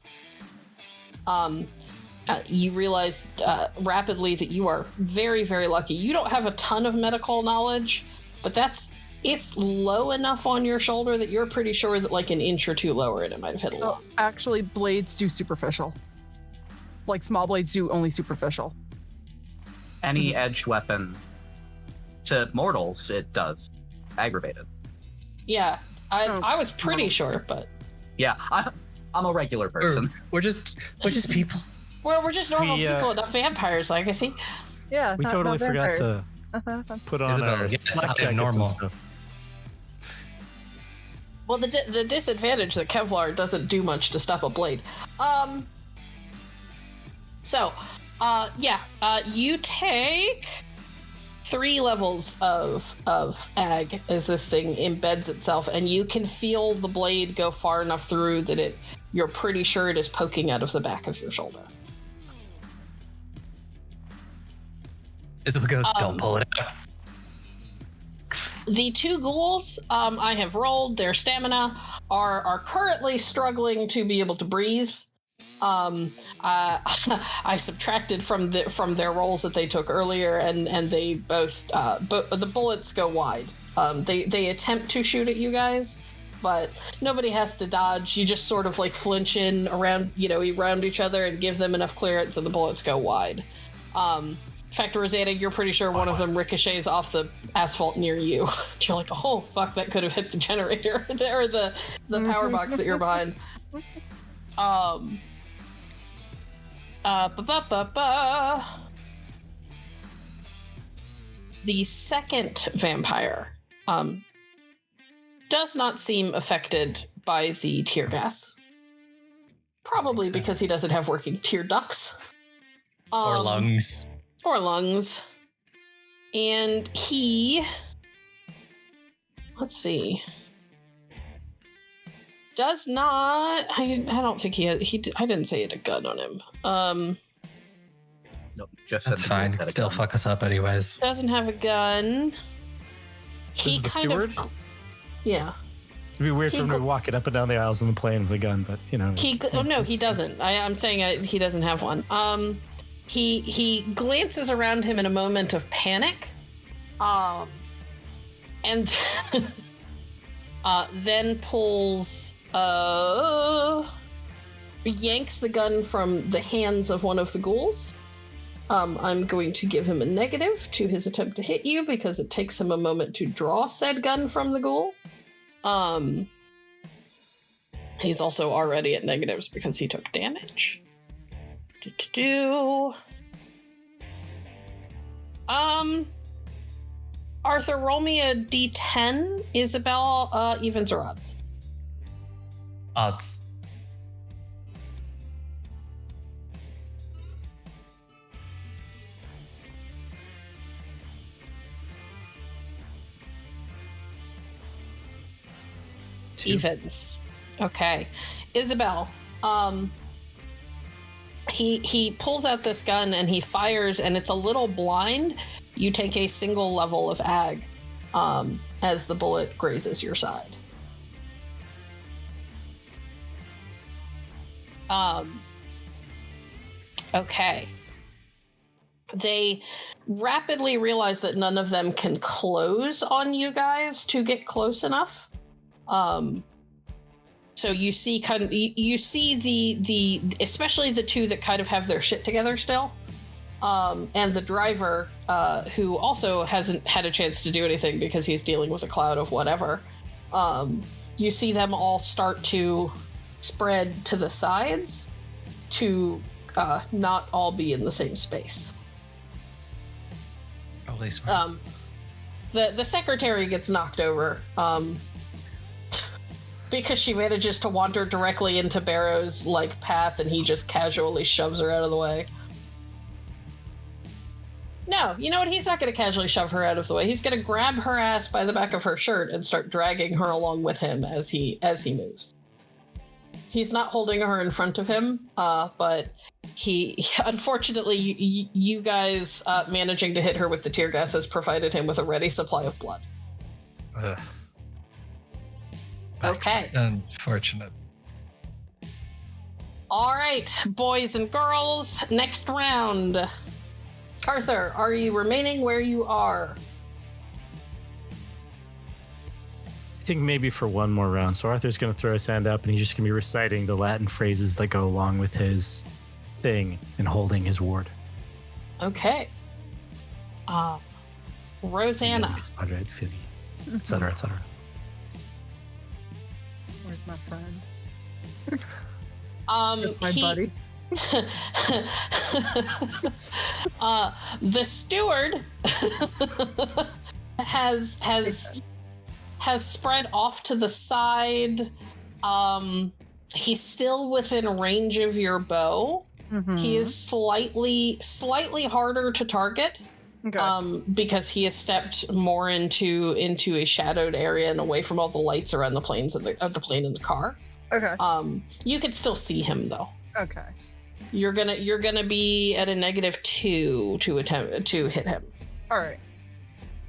Speaker 5: You realize rapidly that you are very, very lucky. You don't have a ton of medical knowledge, but it's low enough on your shoulder that you're pretty sure that like an inch or two lower and it might have hit a lot.
Speaker 2: Actually, blades do superficial. Like small blades do only superficial.
Speaker 4: Any edged weapon to mortals, it does. Aggravated.
Speaker 5: Yeah, I was pretty sure, but
Speaker 4: Yeah, I'm a regular person.
Speaker 1: We're just people.
Speaker 5: we're just normal people, not vampires, like I see.
Speaker 2: Yeah,
Speaker 3: We
Speaker 2: not
Speaker 3: totally forgot
Speaker 2: vampires.
Speaker 3: to put on
Speaker 1: Isobel,
Speaker 3: our
Speaker 1: yes,
Speaker 3: flak
Speaker 1: I'm
Speaker 3: jackets
Speaker 1: normal.
Speaker 3: and stuff.
Speaker 5: Well, the disadvantage that Kevlar doesn't do much to stop a blade. You take 3 levels of ag as this thing embeds itself, and you can feel the blade go far enough through that you're pretty sure it is poking out of the back of your shoulder.
Speaker 1: Isobel goes, don't pull it out.
Speaker 5: The 2 ghouls I have rolled, their stamina are currently struggling to be able to breathe. I subtracted from their rolls that they took earlier, and they both the bullets go wide. They attempt to shoot at you guys, but nobody has to dodge. You just sort of like flinch in around each other and give them enough clearance, and the bullets go wide. fact, Rosanna, you're pretty sure one of them ricochets off the asphalt near you. You're like, oh fuck, that could have hit the generator or the power box that you're behind. The second vampire does not seem affected by the tear gas. Probably because he doesn't have working tear ducts.
Speaker 1: Or lungs.
Speaker 5: Or lungs. And he... Let's see. Does not... I don't think he had... I didn't say he had a gun on him.
Speaker 4: Nope, just
Speaker 1: That's fine. It could still fuck us up anyways.
Speaker 5: Doesn't have a gun.
Speaker 6: This is the steward?
Speaker 5: Yeah.
Speaker 6: It'd be weird for him to walk it up and down the aisles in the plane with a gun, but you know.
Speaker 5: No, he doesn't. I'm saying he doesn't have one. He glances around him in a moment of panic, and then pulls, yanks the gun from the hands of one of the ghouls. I'm going to give him a negative to his attempt to hit you because it takes him a moment to draw said gun from the ghoul. He's also already at negatives because he took damage. Arthur, roll me a d10. Isabel, evens or odds?
Speaker 1: Odds.
Speaker 5: Evens. Okay. Isabel, he pulls out this gun and he fires, and it's a little blind. You take a single level of ag as the bullet grazes your side. Okay. They rapidly realize that none of them can close on you guys to get close enough. So you see the especially the two that kind of have their shit together still, and the driver, who also hasn't had a chance to do anything because he's dealing with a cloud of whatever. You see them all start to spread to the sides to not all be in the same space.
Speaker 1: Probably smart.
Speaker 5: The secretary gets knocked over. Because she manages to wander directly into Barrow's path, and he just casually shoves her out of the way. No, you know what? He's not going to casually shove her out of the way. He's going to grab her ass by the back of her shirt and start dragging her along with him as he moves. He's not holding her in front of him, but he unfortunately, you guys managing to hit her with the tear gas has provided him with a ready supply of blood. Okay.
Speaker 1: Unfortunate.
Speaker 5: All right, boys and girls, next round. Arthur, are you remaining where you are?
Speaker 6: I think maybe for one more round. So Arthur's going to throw his hand up and he's just going to be reciting the Latin phrases that go along with his thing and holding his ward.
Speaker 5: Okay. Rosanna.
Speaker 6: Etc., etc.
Speaker 2: Where's my friend? My buddy.
Speaker 5: The steward has spread off to the side. He's still within range of your bow. Mm-hmm. He is slightly harder to target. Okay. Because he has stepped more into a shadowed area and away from all the lights around the planes of the plane and the car.
Speaker 2: Okay.
Speaker 5: You could still see him though.
Speaker 2: Okay.
Speaker 5: You're gonna be at a -2 to attempt to hit him.
Speaker 2: All right.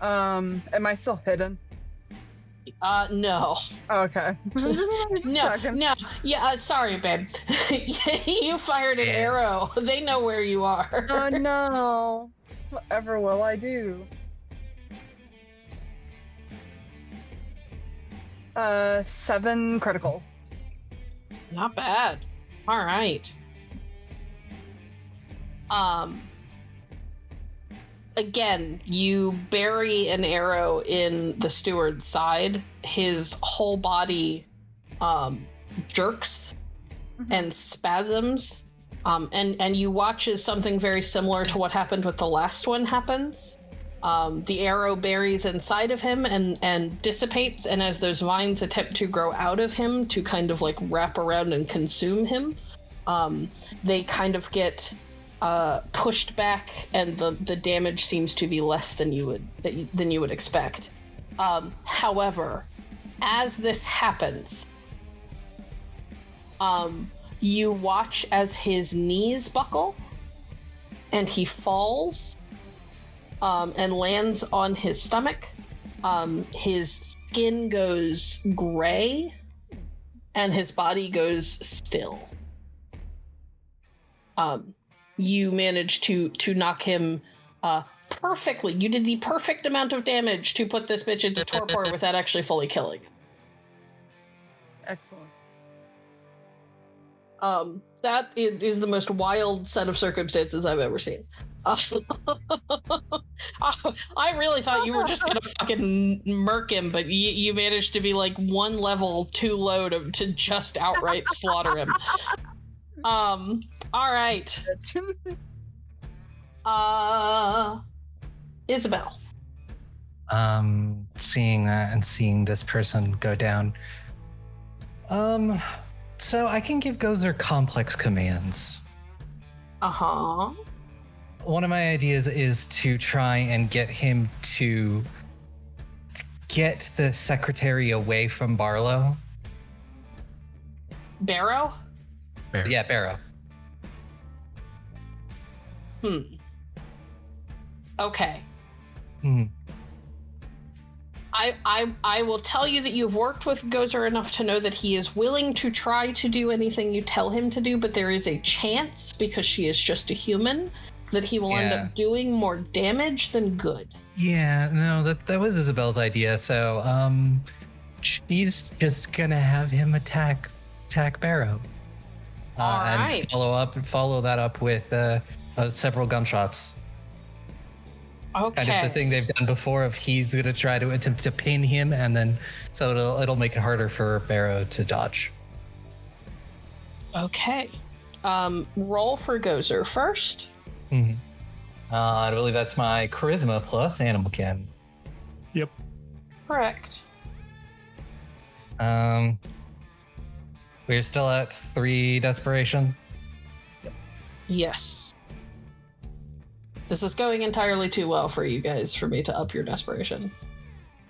Speaker 2: Am I still hidden?
Speaker 5: No.
Speaker 2: Okay.
Speaker 5: No. Yeah, sorry, babe. You fired an arrow. They know where you are.
Speaker 2: Oh no. Whatever will I do? 7 critical.
Speaker 5: Not bad. All right. again, you bury an arrow in the steward's side. His whole body jerks and spasms. And you watch as something very similar to what happened with the last one happens. The arrow buries inside of him and dissipates, and as those vines attempt to grow out of him to kind of like wrap around and consume him, they kind of get pushed back, and the damage seems to be less than you would expect. However, as this happens, you watch as his knees buckle, and he falls, and lands on his stomach. His skin goes gray, and his body goes still. You managed to knock him perfectly. You did the perfect amount of damage to put this bitch into torpor without actually fully killing.
Speaker 2: Excellent.
Speaker 5: That is the most wild set of circumstances I've ever seen. I really thought you were just gonna fucking murk him, but you managed to be like one level too low to just outright slaughter him. All right. Isobel.
Speaker 1: Seeing that and seeing this person go down. So I can give Gozer complex commands.
Speaker 5: Uh-huh.
Speaker 1: One of my ideas is to try and get him to get the secretary away from Barlow.
Speaker 5: Barrow?
Speaker 1: Yeah, Barrow.
Speaker 5: Okay.
Speaker 1: Mm.
Speaker 5: I will tell you that you've worked with Gozer enough to know that he is willing to try to do anything you tell him to do, but there is a chance, because she is just a human, that he will end up doing more damage than good.
Speaker 1: Yeah, no, that was Isabel's idea. So, she's just gonna have him attack Barrow,
Speaker 5: right.
Speaker 1: and follow that up with several gunshots.
Speaker 5: Okay.
Speaker 1: Kind of the thing they've done before. If he's gonna try to attempt to pin him, and then so it'll make it harder for Barrow to dodge.
Speaker 5: Okay. Roll for Gozer first.
Speaker 1: Mm-hmm. I believe that's my charisma plus animal kin.
Speaker 6: Yep.
Speaker 5: Correct.
Speaker 1: We're still at 3 desperation.
Speaker 5: Yes. This is going entirely too well for you guys for me to up your desperation.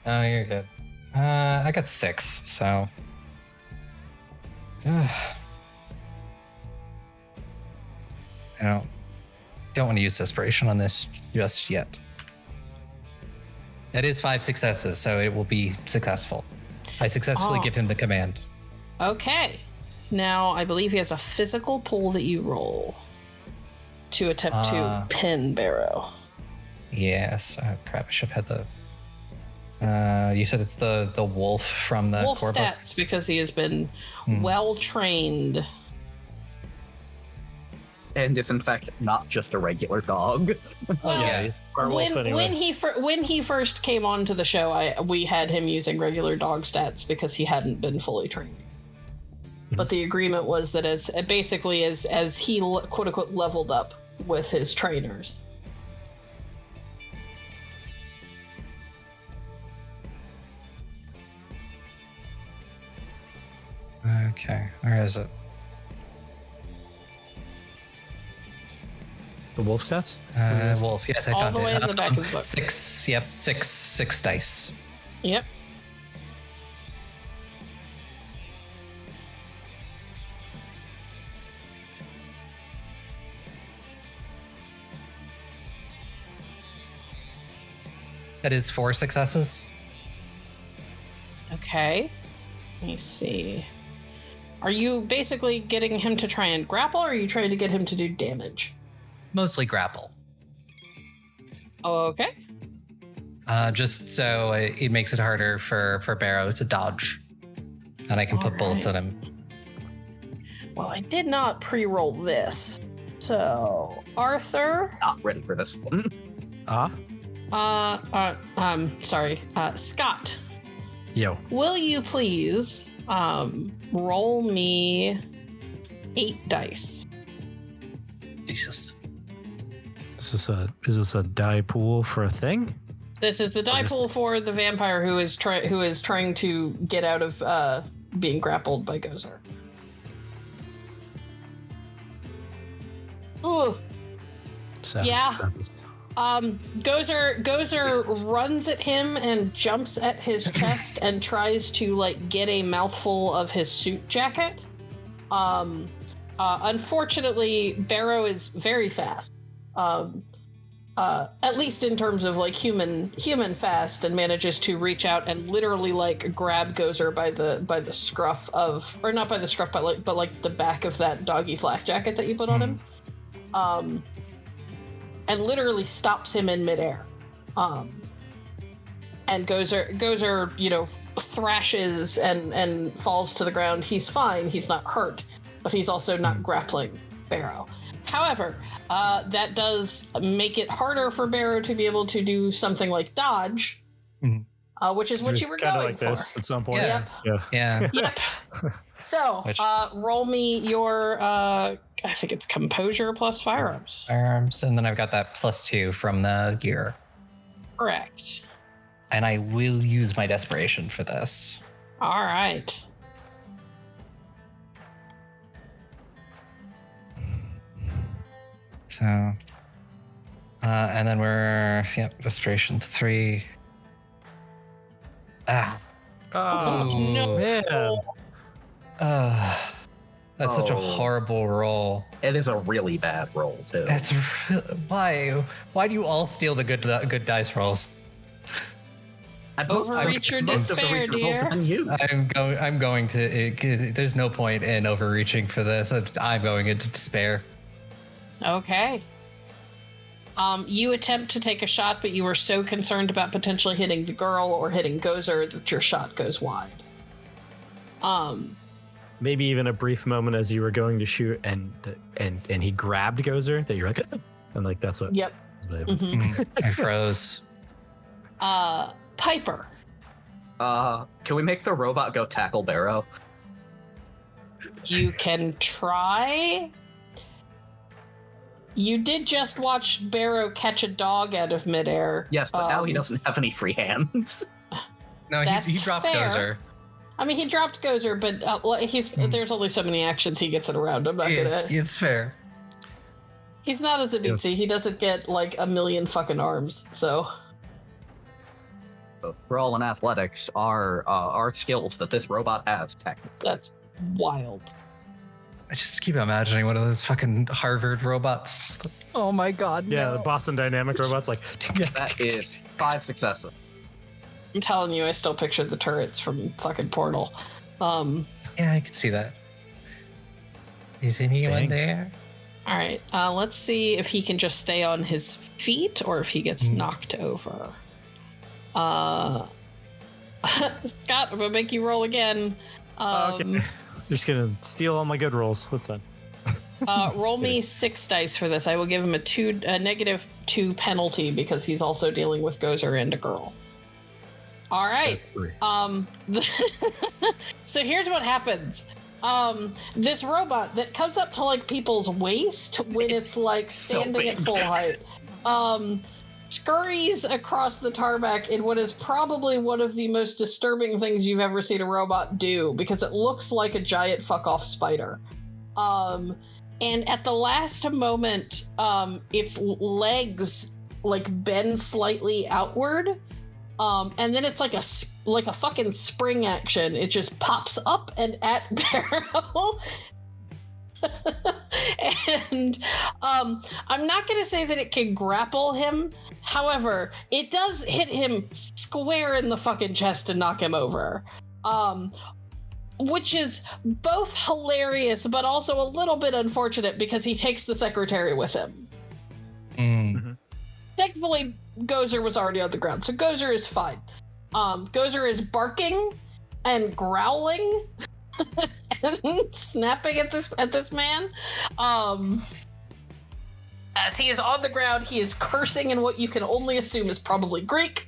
Speaker 1: Oh, you're good. I got 6, so. I don't want to use desperation on this just yet. It is 5 successes, so it will be successful. I successfully give him the command.
Speaker 5: Okay. Now, I believe he has a physical pull that you roll to attempt to pin Barrow.
Speaker 1: Yes. Oh, crap. I should have had the... you said it's the wolf from the
Speaker 5: wolf
Speaker 1: core
Speaker 5: stats, because he has been well trained.
Speaker 4: And is in fact not just a regular dog.
Speaker 5: Well,
Speaker 1: yeah.
Speaker 6: He's our wolf anyway.
Speaker 5: When he first came onto the show, we had him using regular dog stats because he hadn't been fully trained. But the agreement was that as he quote unquote leveled up with his trainers.
Speaker 1: Okay, where is it?
Speaker 6: The wolf stats?
Speaker 1: Wolf. Yes, I
Speaker 5: All
Speaker 1: found it.
Speaker 5: the way in the back of the book.
Speaker 1: 6. Yep, 6 dice.
Speaker 5: Yep.
Speaker 1: That is 4 successes.
Speaker 5: Okay. Let me see. Are you basically getting him to try and grapple, or are you trying to get him to do damage?
Speaker 1: Mostly grapple.
Speaker 5: Okay.
Speaker 1: Just so it makes it harder for Barrow to dodge. And I can put bullets in him.
Speaker 5: Well, I did not pre-roll this. So, Arthur.
Speaker 4: Not ready for this one.
Speaker 5: Sorry. Scott,
Speaker 3: Yo.
Speaker 5: will you please roll me 8 dice?
Speaker 1: Jesus.
Speaker 3: Is this a die pool for a thing?
Speaker 5: This is the die pool for the vampire who is trying to get out of being grappled by Gozer. Ooh.
Speaker 3: 7
Speaker 5: Yeah.
Speaker 3: successes.
Speaker 5: Gozer runs at him and jumps at his chest and tries to like get a mouthful of his suit jacket. Unfortunately, Barrow is very fast. At least in terms of like human fast, and manages to reach out and literally like grab Gozer by the scruff of, or not by the scruff, but like the back of that doggy flak jacket that you put on him. And literally stops him in midair. And Gozer, you know, thrashes and falls to the ground. He's fine, he's not hurt, but he's also not grappling Barrow. However, that does make it harder for Barrow to be able to do something like dodge, which is what you were going
Speaker 6: like
Speaker 5: for.
Speaker 6: this at some point.
Speaker 1: Yeah. Yeah.
Speaker 5: Yep. So, roll me your, I think it's composure plus firearms.
Speaker 1: Firearms, and then I've got that +2 from the gear.
Speaker 5: Correct.
Speaker 1: And I will use my desperation for this.
Speaker 5: All right.
Speaker 1: So, and then we're, desperation 3.
Speaker 3: Oh,
Speaker 5: no.
Speaker 3: man.
Speaker 1: That's such a
Speaker 4: Oh.
Speaker 1: horrible roll.
Speaker 4: It is a really bad roll too.
Speaker 1: That's why do you all steal the good dice rolls?
Speaker 5: Overreach or
Speaker 4: most of the
Speaker 5: despair,
Speaker 4: research rolls
Speaker 5: dear.
Speaker 4: have been you.
Speaker 1: I'm going to. There's no point in overreaching for this. I'm going into despair.
Speaker 5: Okay. You attempt to take a shot, but you are so concerned about potentially hitting the girl or hitting Gozer that your shot goes wide.
Speaker 6: Maybe even a brief moment as you were going to shoot and he grabbed Gozer that you're like, "Ah," and like that's what.
Speaker 5: Yep.
Speaker 6: That's what happened.
Speaker 5: Mm-hmm.
Speaker 1: I froze.
Speaker 5: Piper.
Speaker 4: Can we make the robot go tackle Barrow?
Speaker 5: You can try. You did just watch Barrow catch a dog out of midair.
Speaker 4: Yes, but now he doesn't have any free hands.
Speaker 1: No, he
Speaker 5: That's
Speaker 1: dropped
Speaker 5: fair.
Speaker 1: Gozer.
Speaker 5: I mean, he dropped Gozer, but there's only so many actions he gets it around. I'm not gonna.
Speaker 1: It's fair.
Speaker 5: He's not as a Beatsy. He doesn't get like a million fucking arms. So
Speaker 4: For all in athletics are skills that this robot has, technically.
Speaker 5: that's wild.
Speaker 1: I just keep imagining one of those fucking Harvard robots. Just like,
Speaker 2: Oh my god.
Speaker 6: Yeah,
Speaker 2: no.
Speaker 6: the Boston Dynamic robot's like,
Speaker 4: That is 5 successes.
Speaker 5: I'm telling you, I still picture the turrets from fucking Portal.
Speaker 1: yeah, I can see that. Is anyone
Speaker 6: Dang.
Speaker 1: there?
Speaker 5: All right, let's see if he can just stay on his feet or if he gets knocked over. Scott, I'm gonna make you roll again.
Speaker 6: okay. Just gonna steal all my good rolls. That's fine.
Speaker 5: Roll me 6 dice for this. I will give him a -2 penalty because he's also dealing with Gozer and a girl. All right. So here's what happens. This robot that comes up to like people's waist when it's like standing at full height, scurries across the tarmac in what is probably one of the most disturbing things you've ever seen a robot do, because it looks like a giant fuck off spider. And at the last moment, its legs like bend slightly outward. And then it's like a fucking spring action. It just pops up and at Barrow. And I'm not going to say that it can grapple him. However, it does hit him square in the fucking chest and knock him over. Which is both hilarious, but also a little bit unfortunate because he takes the secretary with him. Thankfully, Gozer was already on the ground, so Gozer is fine. Gozer is barking and growling and snapping at this man. As he is on the ground, he is cursing in what you can only assume is probably Greek.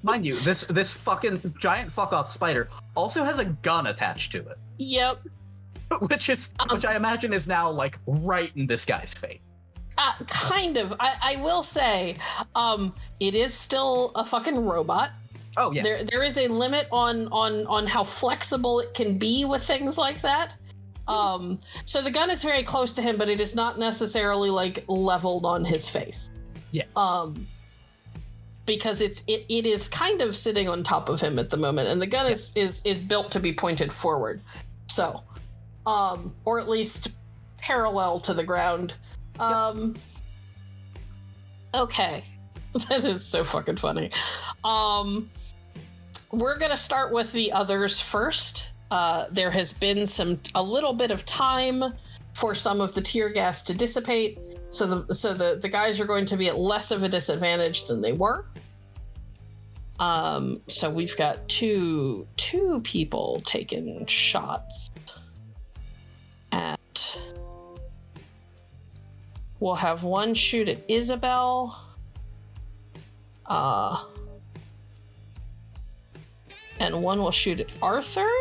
Speaker 4: Mind you, this fucking giant fuck off spider also has a gun attached to it.
Speaker 5: Yep.
Speaker 4: Which I imagine is now like right in this guy's face.
Speaker 5: Kind of. I will say, it is still a fucking robot.
Speaker 4: Oh yeah.
Speaker 5: There is a limit on how flexible it can be with things like that. So the gun is very close to him, but it is not necessarily like leveled on his face.
Speaker 4: Yeah.
Speaker 5: Because it is kind of sitting on top of him at the moment, and the gun is built to be pointed forward. So, or at least parallel to the ground. Okay. That is so fucking funny. We're gonna start with the others first. There has been a little bit of time for some of the tear gas to dissipate, so the guys are going to be at less of a disadvantage than they were. So we've got two people taking shots at. We'll have one shoot at Isobel. And one will shoot at Arthur,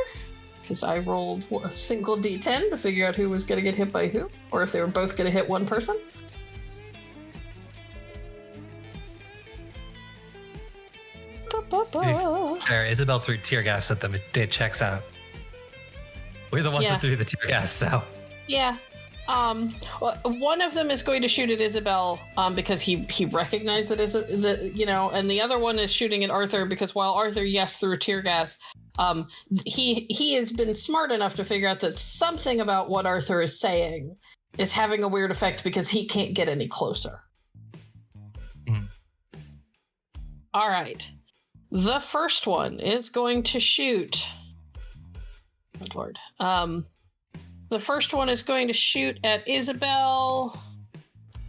Speaker 5: because I rolled a single d10 to figure out who was going to get hit by who, or if they were both going to hit one person.
Speaker 1: Fair. Isobel threw tear gas at them. It checks out. We're the ones that threw the tear gas, so.
Speaker 5: Yeah. One of them is going to shoot at Isobel because he recognized that and the other one is shooting at Arthur because while Arthur threw tear gas, he has been smart enough to figure out that something about what Arthur is saying is having a weird effect because he can't get any closer. All right. The first one is going to shoot. Good Lord. The first one is going to shoot at Isobel.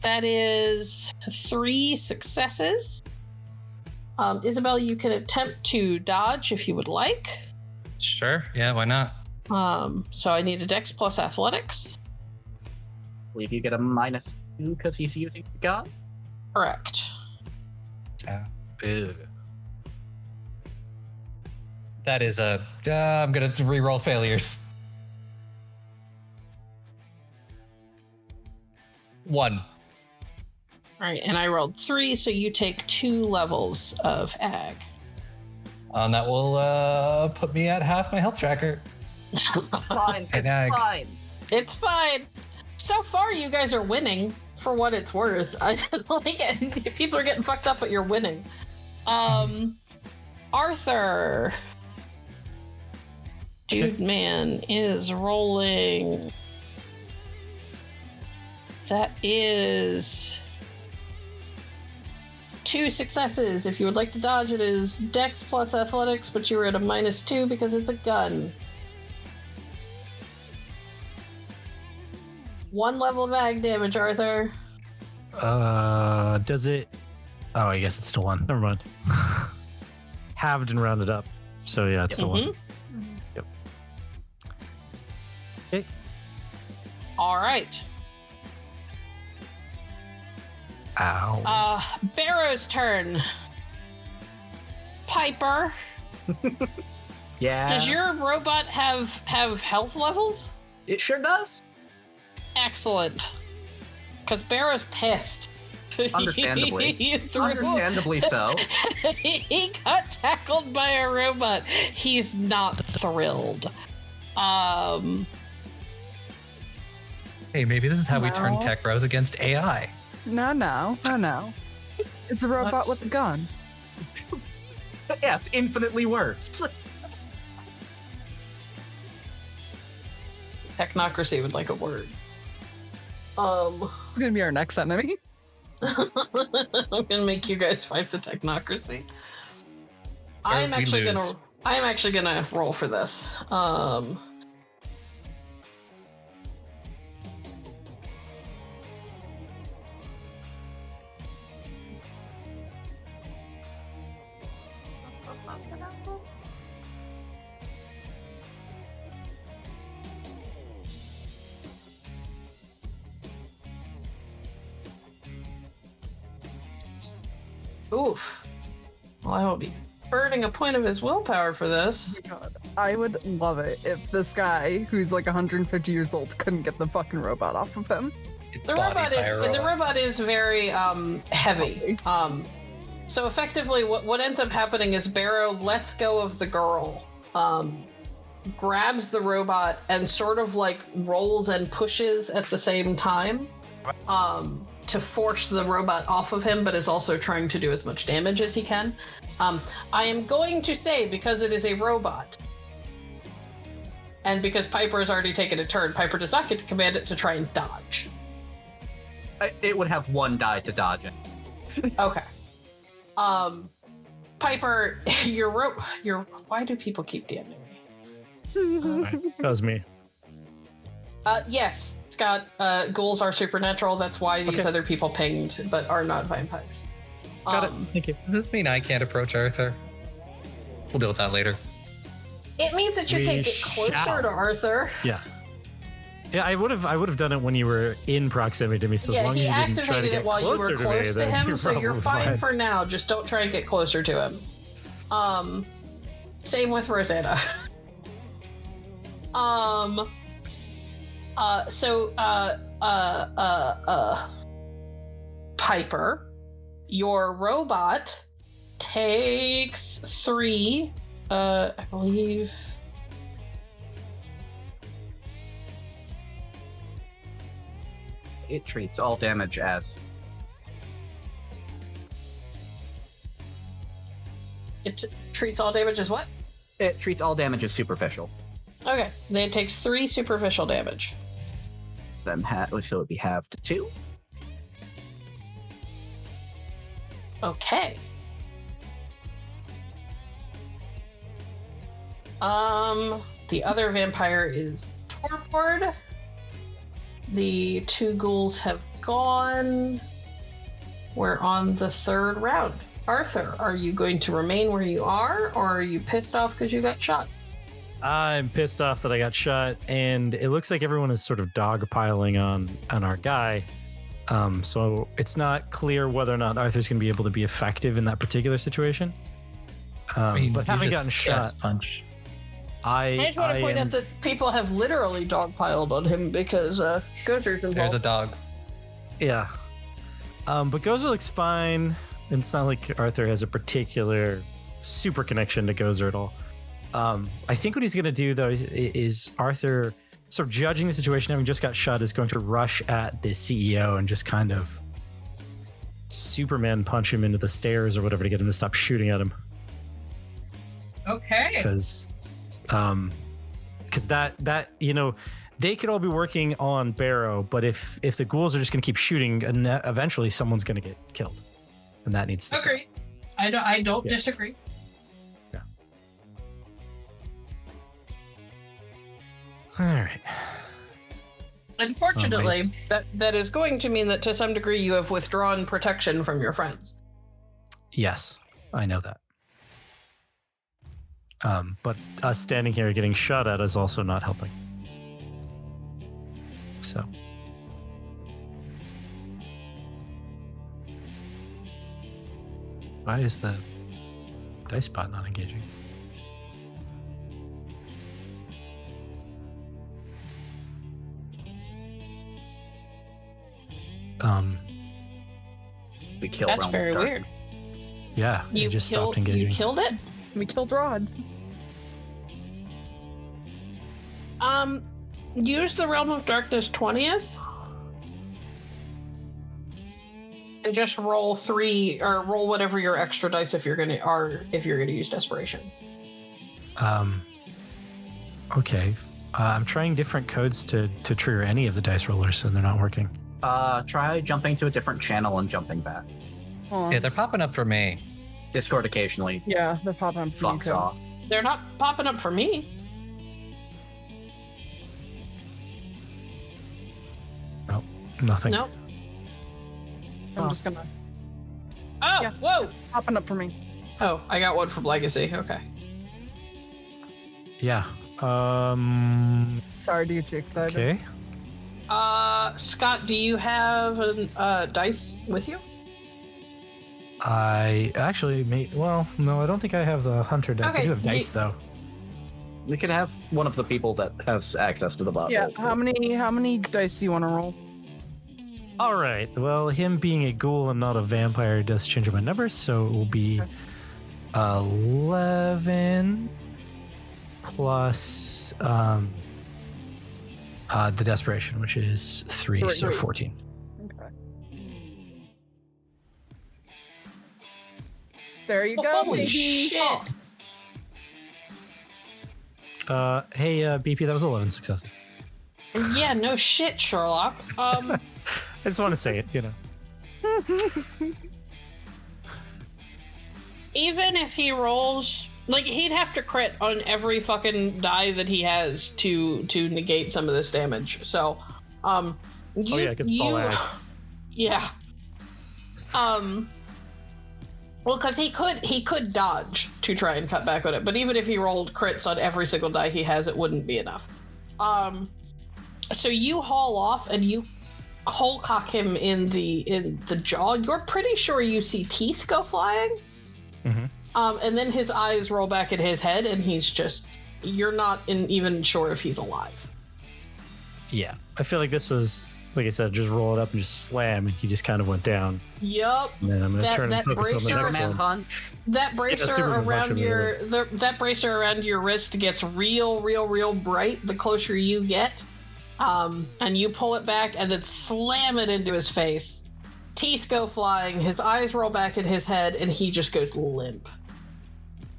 Speaker 5: That is 3 successes. Isobel, you can attempt to dodge if you would like.
Speaker 1: Sure. Yeah, why not?
Speaker 5: So I need a Dex plus Athletics.
Speaker 4: I believe you get a -2 because he's using the gun.
Speaker 5: Correct.
Speaker 1: That is I'm going to re-roll failures. 1.
Speaker 5: All right, and I rolled 3, so you take 2 levels of ag.
Speaker 1: That will put me at half my health tracker.
Speaker 4: Fine, it's fine.
Speaker 5: It's fine. So far, you guys are winning, for what it's worth. I don't like it. People are getting fucked up, but you're winning. Arthur. Dude man is rolling. That is 2 successes. If you would like to dodge, it is Dex plus Athletics, but you were at a -2 because it's a gun. 1 level of ag damage, Arthur.
Speaker 6: Does it? Oh, I guess it's still 1. Never mind. Halved and rounded up. So yeah, it's still 1. Yep. Okay.
Speaker 5: All right.
Speaker 6: Ow.
Speaker 5: Barrow's turn. Piper.
Speaker 4: Yeah.
Speaker 5: Does your robot have health levels?
Speaker 4: It sure does.
Speaker 5: Excellent. Because Barrow's pissed.
Speaker 4: Understandably. Understandably so.
Speaker 5: He got tackled by a robot. He's not thrilled.
Speaker 1: Hey, maybe this is how we turn tech bros against AI.
Speaker 2: No. It's a robot with a gun.
Speaker 4: Yeah, it's infinitely worse.
Speaker 5: Technocracy would like a word.
Speaker 2: It's gonna be our next enemy.
Speaker 5: I'm gonna make you guys fight the technocracy. I'm actually gonna roll for this. Oof. Well, I will be burning a point of his willpower for this.
Speaker 2: Oh my God. I would love it if this guy, who's like 150 years old, couldn't get the fucking robot off of him.
Speaker 5: The robot is very heavy. So effectively, what ends up happening is Barrow lets go of the girl, grabs the robot, and sort of like rolls and pushes at the same time to force the robot off of him, but is also trying to do as much damage as he can. I am going to say, because it is a robot, and because Piper has already taken a turn, Piper does not get to command it to try and dodge.
Speaker 4: It would have one die to dodge it.
Speaker 5: Okay. Piper, why do people keep DMing me?
Speaker 6: That was me.
Speaker 5: Yes, Scott, ghouls are supernatural. That's why these other people pinged, but are not vampires.
Speaker 6: Got it. Thank you.
Speaker 1: Does this mean I can't approach Arthur? We'll deal with that later.
Speaker 5: It means that you
Speaker 6: We
Speaker 5: can get closer
Speaker 6: shall.
Speaker 5: to Arthur.
Speaker 6: Yeah. Yeah, I would have done it when you were in proximity to me. So as
Speaker 5: Yeah,
Speaker 6: long
Speaker 5: he
Speaker 6: as you didn't try to
Speaker 5: activated
Speaker 6: get
Speaker 5: it while you were
Speaker 6: closer
Speaker 5: close
Speaker 6: to me,
Speaker 5: to
Speaker 6: then
Speaker 5: him, so you're
Speaker 6: probably
Speaker 5: fine for now. Just don't try to get closer to him. Same with Rosanna. Piper, your robot takes 3, I believe.
Speaker 4: It treats all damage as.
Speaker 5: It treats all damage as what?
Speaker 4: It treats all damage as superficial.
Speaker 5: Okay, then it takes 3 superficial damage.
Speaker 4: So it'd be halved to 2.
Speaker 5: Okay. The other vampire is torpored. The 2 ghouls have gone. We're on the 3rd round. Arthur, are you going to remain where you are, or are you pissed off because you got shot?
Speaker 6: I'm pissed off that I got shot, and it looks like everyone is sort of dogpiling on our guy. So it's not clear whether or not Arthur's going to be able to be effective in that particular situation. But having gotten shot,
Speaker 1: punch.
Speaker 5: I just want to point out that people have literally dogpiled on him because Gozer's involved.
Speaker 1: There's a dog.
Speaker 6: Yeah. But Gozer looks fine. And it's not like Arthur has a particular super connection to Gozer at all. I think what he's going to do, though, is Arthur, sort of judging the situation, having just got shot, is going to rush at the CEO and just kind of Superman punch him into the stairs or whatever to get him to stop shooting at him.
Speaker 5: Okay.
Speaker 6: Because that they could all be working on Barrow, but if the ghouls are just going to keep shooting, and eventually someone's going to get killed, and that needs to stop.
Speaker 5: Agree. I don't disagree.
Speaker 6: Yeah. All right.
Speaker 5: Unfortunately,
Speaker 6: nice.
Speaker 5: that is going to mean that to some degree you have withdrawn protection from your friends.
Speaker 6: Yes, I know that. But us standing here getting shot at is also not helping. So. Why is the dice bot not engaging?
Speaker 4: We killed.
Speaker 5: That's very weird.
Speaker 6: Yeah, it just stopped engaging.
Speaker 5: You killed it?
Speaker 2: We killed Rod.
Speaker 5: Use the Realm of Darkness 20th. And just roll 3 or roll whatever your extra dice if you're gonna use desperation.
Speaker 6: Okay. I'm trying different codes to trigger any of the dice rollers, and they're not working.
Speaker 4: Try jumping to a different channel and jumping back.
Speaker 1: Yeah, they're popping up for me.
Speaker 4: Discord occasionally
Speaker 2: Yeah, they're popping up.
Speaker 4: fucks off.
Speaker 5: They're not popping up for me.
Speaker 6: Nope, nothing.
Speaker 5: Nope.
Speaker 2: I'm just gonna
Speaker 5: Oh,
Speaker 2: Yeah.
Speaker 5: whoa.
Speaker 2: popping up for me.
Speaker 5: Oh, I got one from Legacy. Okay.
Speaker 6: Yeah.
Speaker 2: Sorry to get you excited.
Speaker 6: Okay.
Speaker 5: Scott, do you have a dice with you?
Speaker 6: I actually made. Well, no, I don't think I have the hunter dice. I
Speaker 5: Okay,
Speaker 6: do have dice though.
Speaker 4: You can have one of the people that has access to the bot.
Speaker 2: Yeah.
Speaker 4: roll.
Speaker 2: How many dice do you want to roll?
Speaker 6: All right. Well, him being a ghoul and not a vampire does change my numbers, so it will be 11 plus the desperation, which is 3, so
Speaker 2: Three.
Speaker 6: 14.
Speaker 2: Okay. There you go,
Speaker 5: Holy
Speaker 2: baby.
Speaker 5: shit!
Speaker 6: Hey, BP, that was 11 successes.
Speaker 5: Yeah, no shit, Sherlock.
Speaker 6: I just want to say it,
Speaker 5: Even if he rolls, like, he'd have to crit on every fucking die that he has to negate some of this damage. So,
Speaker 6: Oh yeah, because it's all ag.
Speaker 5: Yeah. Well, because he could dodge to try and cut back on it, but even if he rolled crits on every single die he has, it wouldn't be enough. So you haul off and you coal cock him in the jaw. You're pretty sure you see teeth go flying.
Speaker 6: Mhm.
Speaker 5: And then his eyes roll back in his head, and you're not even sure if he's alive.
Speaker 6: Yeah, I feel like this was, like I said, just roll it up and just slam, and he just kind of went down.
Speaker 5: Yup.
Speaker 6: And then I'm gonna
Speaker 5: That-
Speaker 6: turn and
Speaker 5: that
Speaker 6: focus on the
Speaker 5: bracer-
Speaker 6: next
Speaker 4: Superman
Speaker 6: one.
Speaker 4: punch.
Speaker 5: That bracer
Speaker 6: Superman punch
Speaker 5: around
Speaker 6: him in
Speaker 5: that bracer around your wrist gets real bright the closer you get. And you pull it back and then slam it into his face. Teeth go flying, his eyes roll back in his head, and he just goes limp.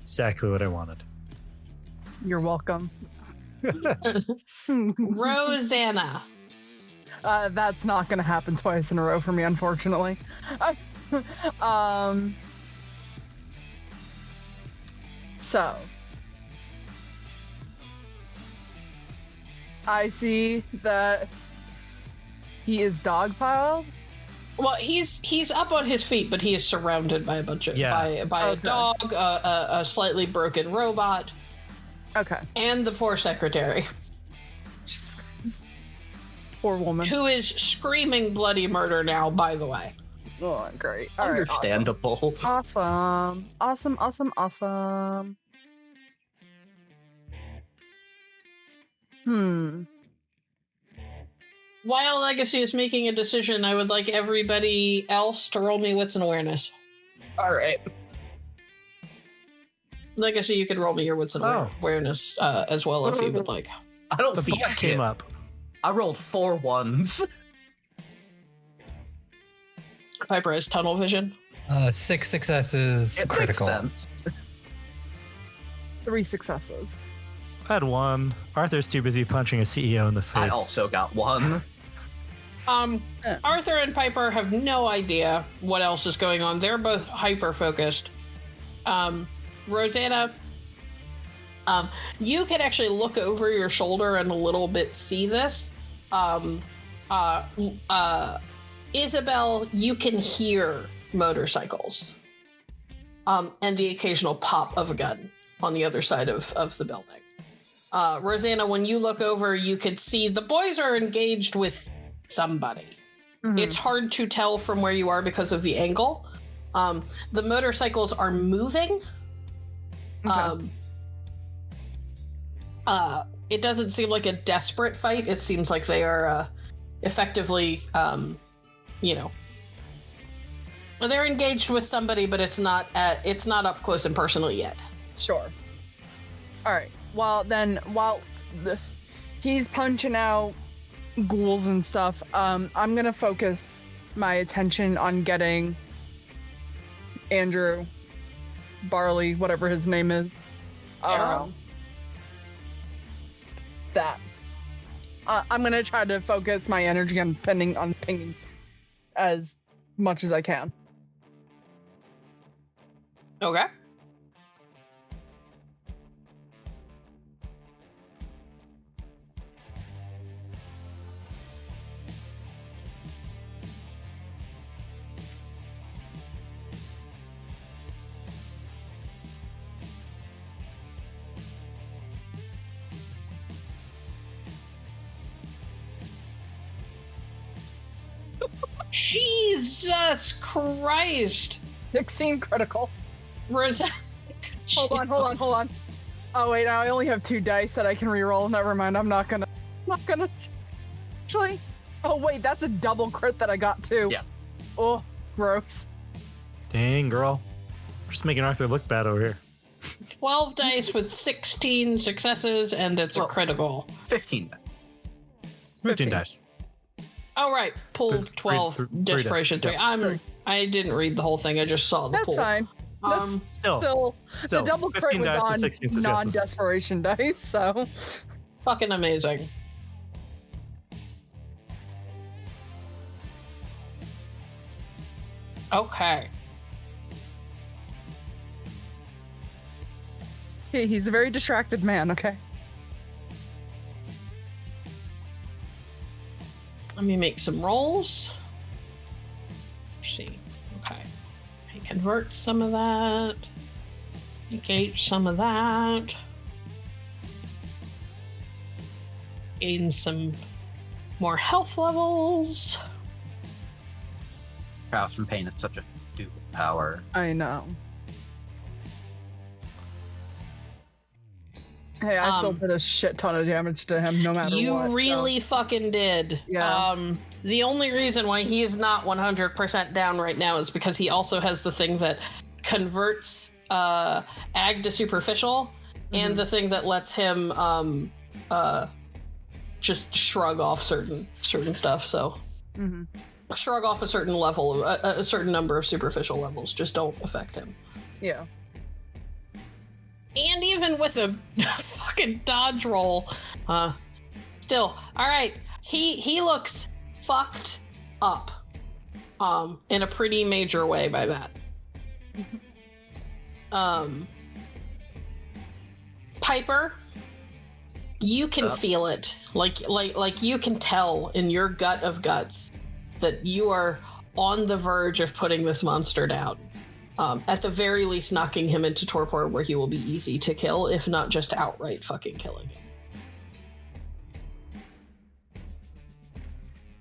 Speaker 6: Exactly what I wanted.
Speaker 2: You're welcome.
Speaker 5: Rosanna.
Speaker 2: That's not going to happen twice in a row for me, unfortunately. So I see that he is dogpiled.
Speaker 5: Well, he's up on his feet, but he is surrounded by a bunch of by a
Speaker 2: Okay.
Speaker 5: dog, a slightly broken robot,
Speaker 2: Okay.
Speaker 5: and the poor secretary,
Speaker 2: Jesus Christ. Poor woman.
Speaker 5: who is screaming bloody murder now. By the way,
Speaker 2: Oh, great. All right.
Speaker 4: Understandable.
Speaker 2: Awesome. Awesome.
Speaker 5: while Legacy is making a decision, I would like everybody else to roll me wits and awareness.
Speaker 4: All right.
Speaker 5: Legacy, you can roll me your wits and awareness as well if you would like.
Speaker 4: I don't
Speaker 6: The
Speaker 4: see
Speaker 6: beat came up.
Speaker 4: I rolled 4 ones.
Speaker 5: Piper has tunnel vision.
Speaker 1: 6 successes,
Speaker 4: It
Speaker 1: critical.
Speaker 4: makes sense.
Speaker 2: 3 successes.
Speaker 6: I had 1. Arthur's too busy punching a CEO in the face.
Speaker 4: I also got 1.
Speaker 5: Arthur and Piper have no idea what else is going on. They're both hyper focused. Rosanna, you can actually look over your shoulder and a little bit see this. Isabel, you can hear motorcycles. And the occasional pop of a gun on the other side of the building. Rosanna, when you look over, you can see the boys are engaged with somebody.
Speaker 2: Mhm.
Speaker 5: It's hard to tell from where you are because of the angle. The motorcycles are moving.
Speaker 2: Okay.
Speaker 5: It doesn't seem like a desperate fight. It seems like they are effectively, they're engaged with somebody, but it's not up close and personal yet.
Speaker 2: Sure. All right. While he's punching out ghouls and stuff, I'm gonna focus my attention on getting Andrew Barley, whatever his name is.
Speaker 5: Arrow.
Speaker 2: That. I'm gonna try to focus my energy on pinging as much as I can.
Speaker 5: Okay. Jesus Christ.
Speaker 2: 16 critical.
Speaker 5: Rosanna.
Speaker 2: Hold on. Oh wait, I only have 2 dice that I can reroll. Never mind. I'm not gonna. Actually. Oh wait, that's a double crit that I got too.
Speaker 4: Yeah.
Speaker 2: Oh, gross.
Speaker 6: Dang, girl. We're just making Arthur look bad over here.
Speaker 5: 12 dice with 16 successes, and it's a critical.
Speaker 4: 15.
Speaker 6: 15 dice.
Speaker 5: Oh, right. Pulled 12. Desperation 3. I didn't read the whole thing. I just saw the
Speaker 2: That's
Speaker 5: pull.
Speaker 2: fine. That's still the double crit
Speaker 6: 15
Speaker 2: was
Speaker 6: dice with
Speaker 2: on
Speaker 6: 16 successes.
Speaker 2: non-desperation dice, so.
Speaker 5: Fucking amazing. Okay.
Speaker 2: He's a very distracted man, okay?
Speaker 5: Let me make some rolls. Let's see. Okay. I convert some of that. Negate some of that. Gain some more health levels.
Speaker 4: Crowds from pain. It's such a stupid power.
Speaker 2: I know. Hey, I still did a shit ton of damage to him no matter what.
Speaker 5: You really fucking did.
Speaker 2: Yeah.
Speaker 5: The only reason why he's not 100% down right now is because he also has the thing that converts ag to superficial and the thing that lets him just shrug off certain stuff. So shrug off a certain level, a certain number of superficial levels just don't affect him.
Speaker 2: Yeah.
Speaker 5: And even with a fucking dodge roll, still, all right. He looks fucked up, in a pretty major way by that. Piper, you can feel it, like you can tell in your gut of guts that you are on the verge of putting this monster down. At the very least, knocking him into torpor where he will be easy to kill, if not just outright fucking killing him.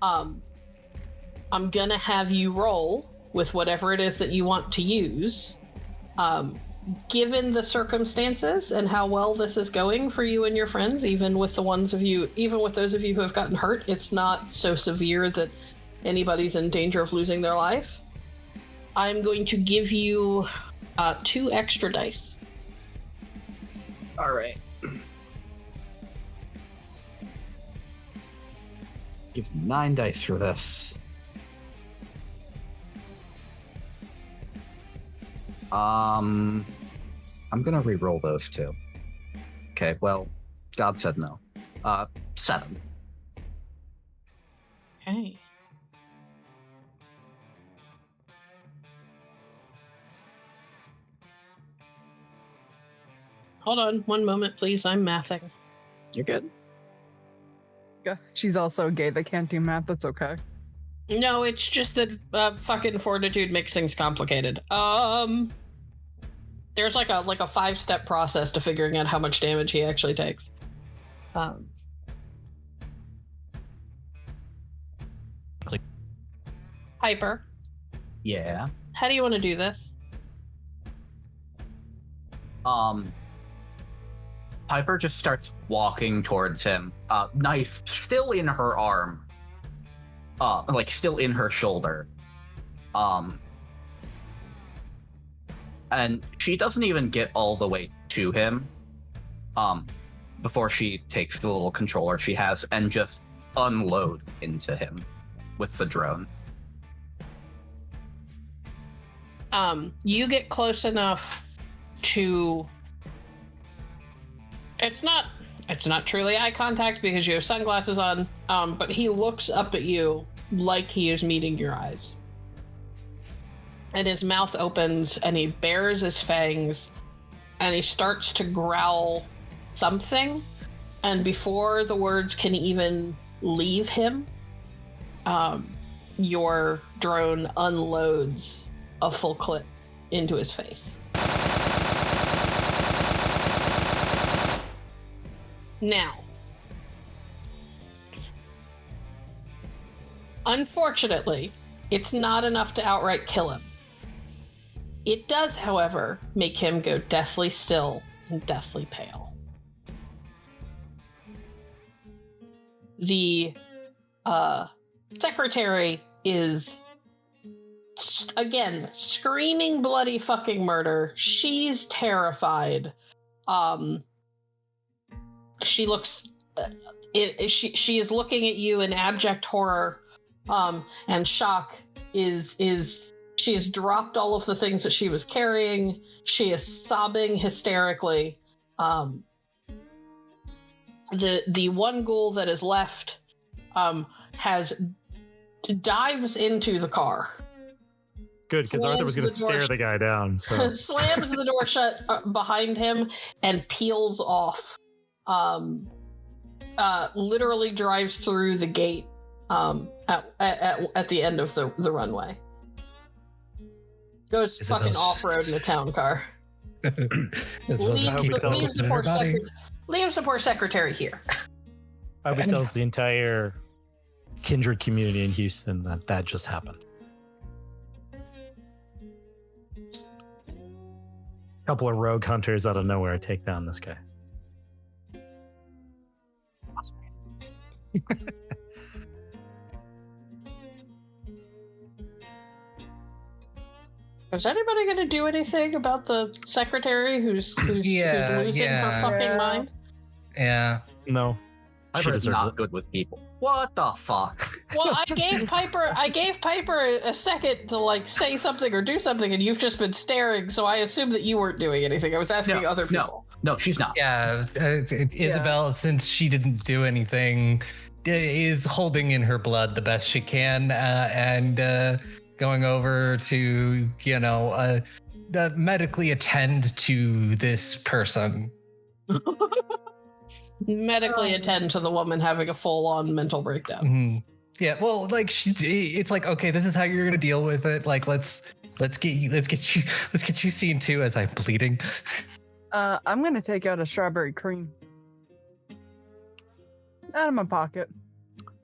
Speaker 5: I'm gonna have you roll with whatever it is that you want to use. Given the circumstances and how well this is going for you and your friends, even with those of you who have gotten hurt, it's not so severe that anybody's in danger of losing their life. I'm going to give you 2 extra dice.
Speaker 4: All right. Give 9 dice for this. I'm gonna re-roll those 2. Okay, well, God said no. 7.
Speaker 5: Okay. Hold on, one moment, please. I'm mathing.
Speaker 4: You're good.
Speaker 2: She's also gay. They can't do math. That's okay.
Speaker 5: No, it's just that fucking fortitude makes things complicated. There's like a 5-step process to figuring out how much damage he actually takes. Piper.
Speaker 4: Yeah.
Speaker 5: How do you want to do this?
Speaker 4: Piper just starts walking towards him, knife still in her arm, still in her shoulder. And she doesn't even get all the way to him, before she takes the little controller she has and just unloads into him with the drone.
Speaker 5: You get close enough to... It's not truly eye contact because you have sunglasses on, but he looks up at you like he is meeting your eyes. And his mouth opens and he bares his fangs and he starts to growl something. And before the words can even leave him, your drone unloads a full clip into his face. Now, unfortunately, it's not enough to outright kill him. It does, however, make him go deathly still and deathly pale. The secretary is, again, screaming bloody fucking murder. She's terrified. She looks... she is looking at you in abject horror and shock. She has dropped all of the things that she was carrying. She is sobbing hysterically. The one ghoul that is left dives into the car.
Speaker 6: Good, because Arthur was going to stare the guy down. So
Speaker 5: slams the door shut behind him and peels off. Literally drives through the gate at the end of the runway. Goes fucking off-road in a town car. Leaves the poor secretary here.
Speaker 6: I would tell the entire kindred community in Houston that just happened. A couple of rogue hunters out of nowhere take down this guy. Awesome.
Speaker 5: Is anybody going to do anything about the secretary who's losing her fucking mind?
Speaker 1: Yeah.
Speaker 6: No.
Speaker 4: She is not good with people. What the fuck?
Speaker 5: Well, I gave Piper a second to say something or do something, and you've just been staring. So I assumed that you weren't doing anything. I was asking other people.
Speaker 4: No, she's not.
Speaker 1: Yeah, Isobel, since she didn't do anything, is holding in her blood the best she can, and going over to medically attend to this person.
Speaker 5: Medically attend to the woman having a full-on mental breakdown.
Speaker 1: Mm-hmm. Yeah, well, it's like, okay, this is how you're gonna deal with it. Like, let's get you seen too as I'm bleeding.
Speaker 2: I'm gonna take out a strawberry cream out of my pocket.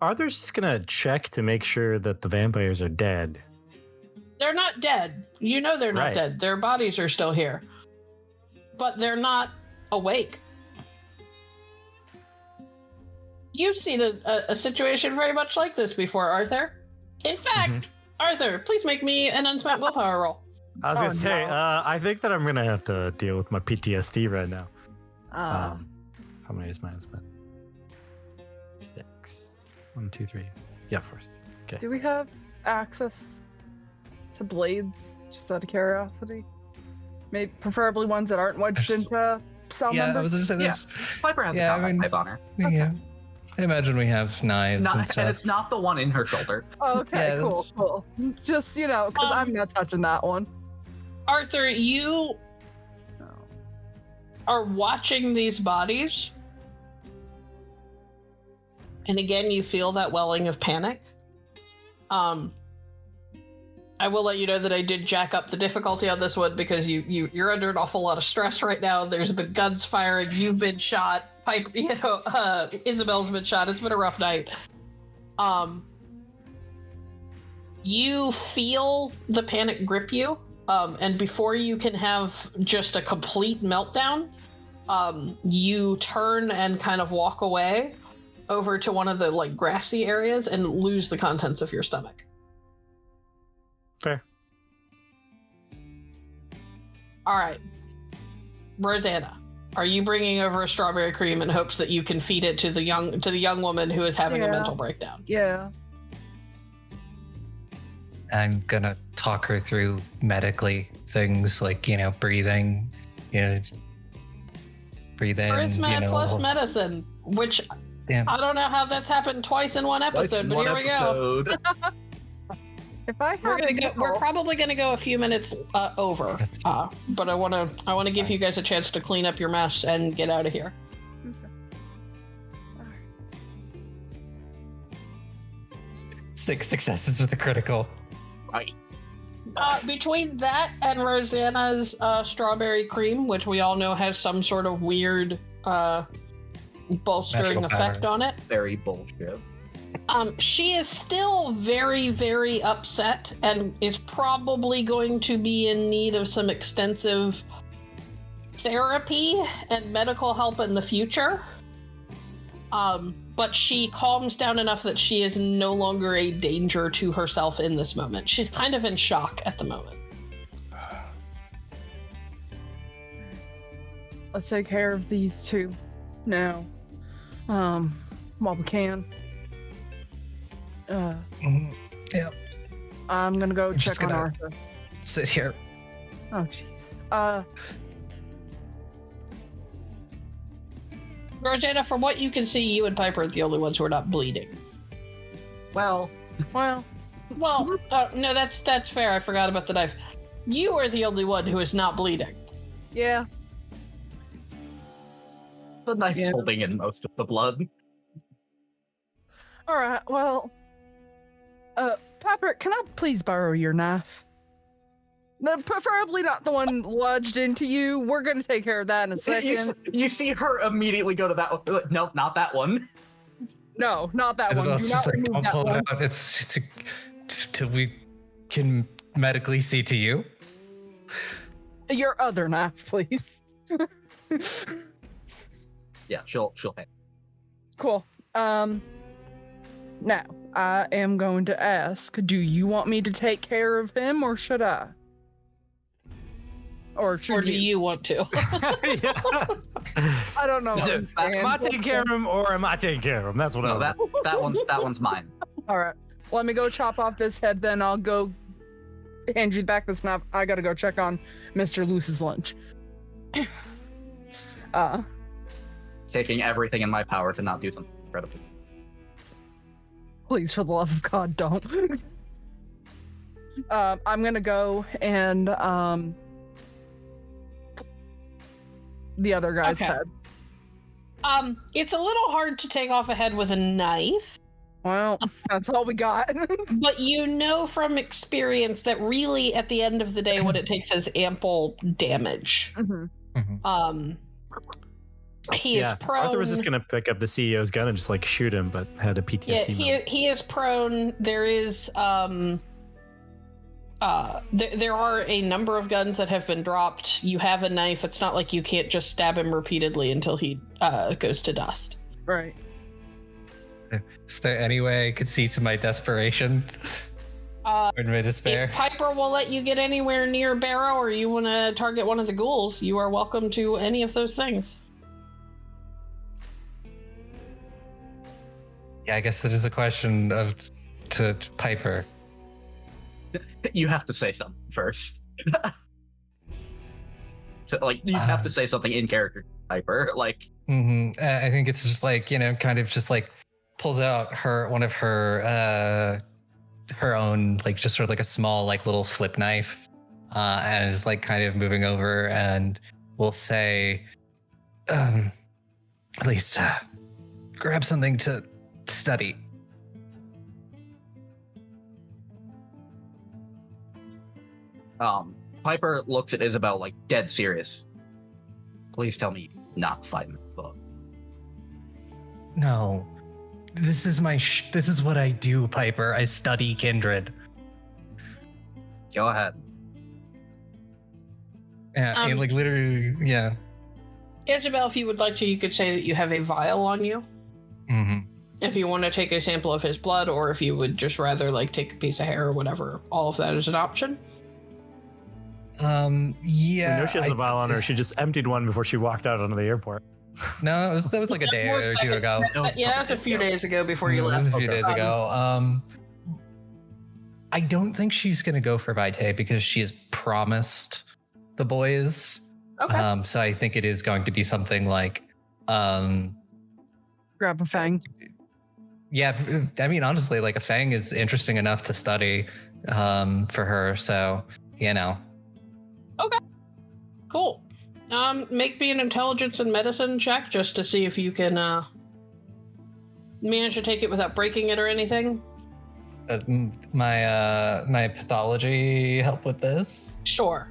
Speaker 6: Arthur's just gonna check to make sure that the vampires are dead.
Speaker 5: They're not dead. You know they're not dead. Their bodies are still here, but they're not awake. You've seen a situation very much like this before, Arthur. In fact, Arthur, please make me an unspent willpower roll.
Speaker 6: I was gonna say, I think that I'm gonna have to deal with my PTSD right now. How many is my unspent? 6. 1, 2, 3. Yeah, first. Okay.
Speaker 2: Do we have access to blades, just out of curiosity? Maybe preferably ones that aren't wedged into cell members?
Speaker 1: I was gonna say this.
Speaker 4: Piper has a combat knife on her.
Speaker 1: Yeah. I imagine we have knives and stuff.
Speaker 4: And it's not the one in her shoulder.
Speaker 2: Okay, cool. Just, because I'm not touching that one.
Speaker 5: Arthur, you are watching these bodies. And again, you feel that welling of panic. I will let you know that I did jack up the difficulty on this one because you're under an awful lot of stress right now. There's been guns firing. You've been shot. Isobel's been shot. It's been a rough night. You feel the panic grip you, and before you can have just a complete meltdown, you turn and kind of walk away over to one of the grassy areas and lose the contents of your stomach.
Speaker 6: Fair.
Speaker 5: All right, Rosanna. Are you bringing over a strawberry cream in hopes that you can feed it to the young woman who is having a mental breakdown?
Speaker 2: Yeah.
Speaker 1: I'm gonna talk her through medically things like breathing, breathe in.
Speaker 5: Charisma plus medicine, which I don't know how that's happened twice in one episode, but here we go.
Speaker 2: If I
Speaker 5: we're probably gonna go a few minutes over, but I want to give you guys a chance to clean up your mess and get out of here.
Speaker 2: Okay.
Speaker 1: 6 successes with a critical.
Speaker 4: Right.
Speaker 5: Between that and Rosanna's strawberry cream, which we all know has some sort of weird bolstering
Speaker 1: Magical
Speaker 5: effect
Speaker 1: power.
Speaker 5: on it.
Speaker 4: Very bullshit.
Speaker 5: She is still very, very upset and is probably going to be in need of some extensive therapy and medical help in the future. But she calms down enough that she is no longer a danger to herself in this moment. She's kind of in shock at the moment.
Speaker 2: Let's take care of these two now. While we can.
Speaker 1: Yeah.
Speaker 2: I'm gonna go
Speaker 1: I'm just
Speaker 2: check on
Speaker 1: gonna-
Speaker 2: Arthur.
Speaker 1: Sit here.
Speaker 2: Oh, jeez.
Speaker 5: Rosanna, from what you can see, you and Piper are the only ones who are not bleeding.
Speaker 4: Well,
Speaker 2: Well,
Speaker 5: No, that's fair. I forgot about the knife. You are the only one who is not bleeding.
Speaker 2: yeah.
Speaker 4: the knife's
Speaker 2: Yeah.
Speaker 4: holding in most of the blood.
Speaker 2: All right. Well, Piper, can I please borrow your knife? No, preferably not the one lodged into you. We're gonna take care of that in a second.
Speaker 4: You see her immediately go to that one. No, not that one.
Speaker 2: No, not that one.
Speaker 1: Isabel's
Speaker 2: Do
Speaker 1: just
Speaker 2: not
Speaker 1: like,
Speaker 2: remove
Speaker 1: don't
Speaker 2: that
Speaker 1: pull
Speaker 2: one.
Speaker 1: it out. It's till we can medically see to you.
Speaker 2: Your other knife, please.
Speaker 4: Yeah, she'll pay.
Speaker 2: Cool. Now, I am going to ask, do you want me to take care of him or should I? Or should
Speaker 5: Or do you want to?
Speaker 2: I don't know.
Speaker 4: Is
Speaker 2: what
Speaker 4: it-
Speaker 2: I'm saying.
Speaker 6: Am I taking care of him or am I taking care of him? That's what
Speaker 4: No,
Speaker 6: I
Speaker 4: that one's mine.
Speaker 2: All right. Let me go chop off this head, then I'll go hand you back this knife. I gotta go check on Mr. Luce's lunch.
Speaker 4: Taking everything in my power to not do something incredible.
Speaker 2: Please, for the love of God, don't. I'm gonna go and the other guy's
Speaker 5: Okay.
Speaker 2: head.
Speaker 5: It's a little hard to take off a head with a knife,
Speaker 2: Well, that's all we got.
Speaker 5: but you know from experience that really, at the end of the day, what it takes is ample damage.
Speaker 2: Mhm.
Speaker 5: He is prone.
Speaker 6: Arthur was just gonna pick up the CEO's gun and just like shoot him, but had a PTSD.
Speaker 5: Yeah, he is prone. There is there are a number of guns that have been dropped. You have a knife. It's not like you can't just stab him repeatedly until he goes to dust.
Speaker 2: Right.
Speaker 1: Is there any way I could see to my desperation or my despair?
Speaker 5: If Piper will let you get anywhere near Barrow, or you want to target one of the ghouls, you are welcome to any of those things.
Speaker 1: Yeah, I guess that is a question to Piper.
Speaker 4: You have to say something first. So, like, you have to say something in character, Piper. Like,
Speaker 1: I think it's just like, kind of just like pulls out one of her own, like just sort of like a small, like little flip knife, and is like kind of moving over and will say, at least grab something to study.
Speaker 4: Piper looks at Isobel like dead serious. Please tell me you're not fighting the book.
Speaker 1: No, this is this is what I do, Piper. I study kindred.
Speaker 4: Go ahead.
Speaker 1: Yeah, like literally, yeah.
Speaker 5: Isabel, if you would like to, you could say that you have a vial on you.
Speaker 1: Mm-hmm.
Speaker 5: If you want to take a sample of his blood, or if you would just rather like take a piece of hair or whatever, all of that is an option.
Speaker 1: Yeah.
Speaker 6: I know she has a vial on her. She just emptied one before she walked out onto the airport.
Speaker 1: No, that was like a day or two ago.
Speaker 5: Yeah, that was a few days ago before you
Speaker 1: That was
Speaker 5: left.
Speaker 1: a few days ago. I don't think she's gonna go for Vitae because she has promised the boys.
Speaker 5: Okay.
Speaker 1: So I think it is going to be something like,
Speaker 2: Grab a fang.
Speaker 1: yeah. I mean, honestly, like a fang is interesting enough to study for her. So
Speaker 5: Cool. Make me an intelligence and medicine check just to see if you can manage to take it without breaking it or anything.
Speaker 1: my pathology help with this.
Speaker 5: Sure.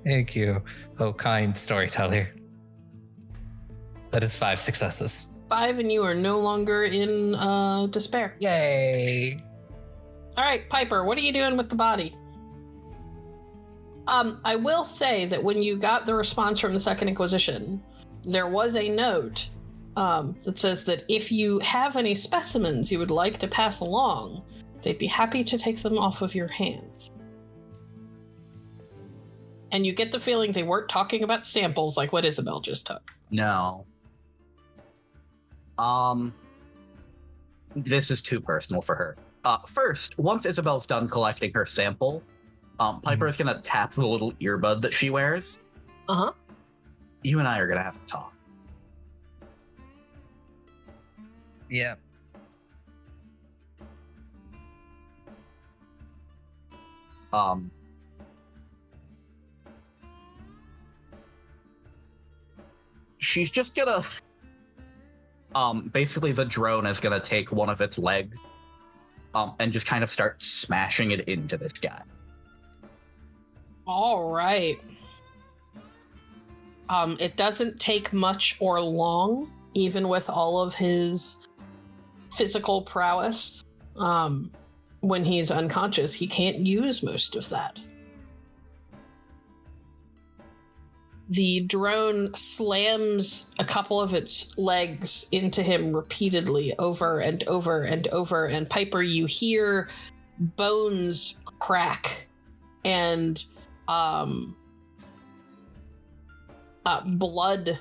Speaker 1: Thank you, oh kind storyteller. That is 5 successes.
Speaker 5: 5, and you are no longer in despair.
Speaker 1: Yay!
Speaker 5: All right, Piper, what are you doing with the body? I will say that when you got the response from the Second Inquisition, there was a note that says that if you have any specimens you would like to pass along, they'd be happy to take them off of your hands. And you get the feeling they weren't talking about samples like what Isobel just took.
Speaker 4: No. This is too personal for her. First, once Isabel's done collecting her sample, Piper is gonna tap the little earbud that she wears.
Speaker 5: Uh-huh.
Speaker 4: You and I are gonna have to talk.
Speaker 1: Yeah.
Speaker 4: She's just gonna basically the drone is gonna take one of its legs and just kind of start smashing it into this guy.
Speaker 5: All right. It doesn't take much or long, even with all of his physical prowess. When he's unconscious, he can't use most of that. The drone slams a couple of its legs into him repeatedly over and over and over, and Piper, you hear bones crack and blood,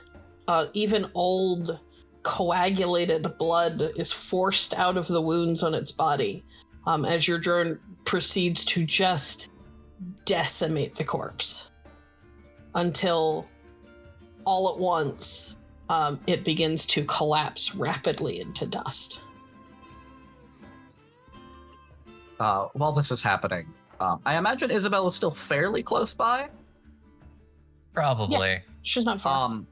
Speaker 5: even old coagulated blood is forced out of the wounds on its body as your drone proceeds to just decimate the corpse until all at once it begins to collapse rapidly into dust.
Speaker 4: While this is happening, I imagine Isobel is still fairly close by.
Speaker 1: Probably.
Speaker 5: Yeah, she's not far.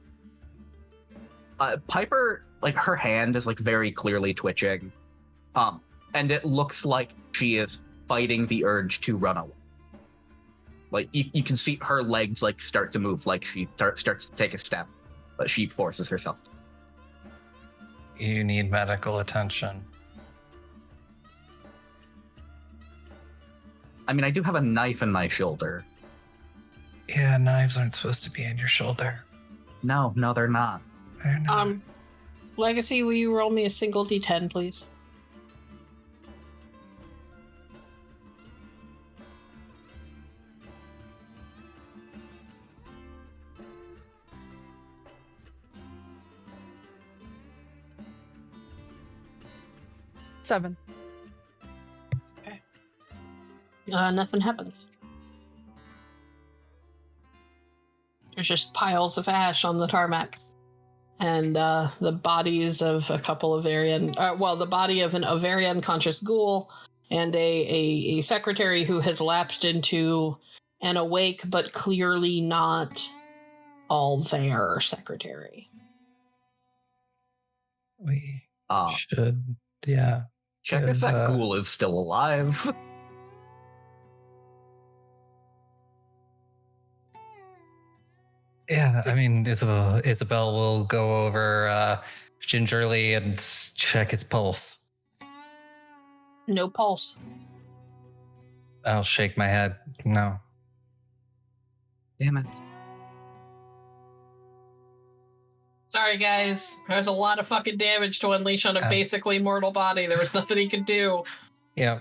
Speaker 4: Piper, like, her hand is like very clearly twitching, and it looks like she is fighting the urge to run away. Like, you can see her legs like start to move, like she starts to take a step, but she forces herself.
Speaker 1: You need medical attention.
Speaker 4: I mean, I do have a knife in my shoulder.
Speaker 1: Yeah, knives aren't supposed to be in your shoulder.
Speaker 4: No, they're not.
Speaker 1: They're not.
Speaker 5: Legacy, will you roll me a single d10, please?
Speaker 2: Seven.
Speaker 5: Nothing happens. There's just piles of ash on the tarmac. And the bodies of a couple of the body of a very unconscious ghoul and a secretary who has lapsed into an awake but clearly not all there secretary.
Speaker 1: We should, yeah.
Speaker 4: Check if that ghoul is still alive.
Speaker 1: Yeah, I mean, Isobel will go over gingerly and check his pulse.
Speaker 5: No pulse.
Speaker 1: I'll shake my head. No.
Speaker 4: Damn it.
Speaker 5: Sorry, guys. There's a lot of fucking damage to unleash on a basically mortal body. There was nothing he could do.
Speaker 1: Yeah.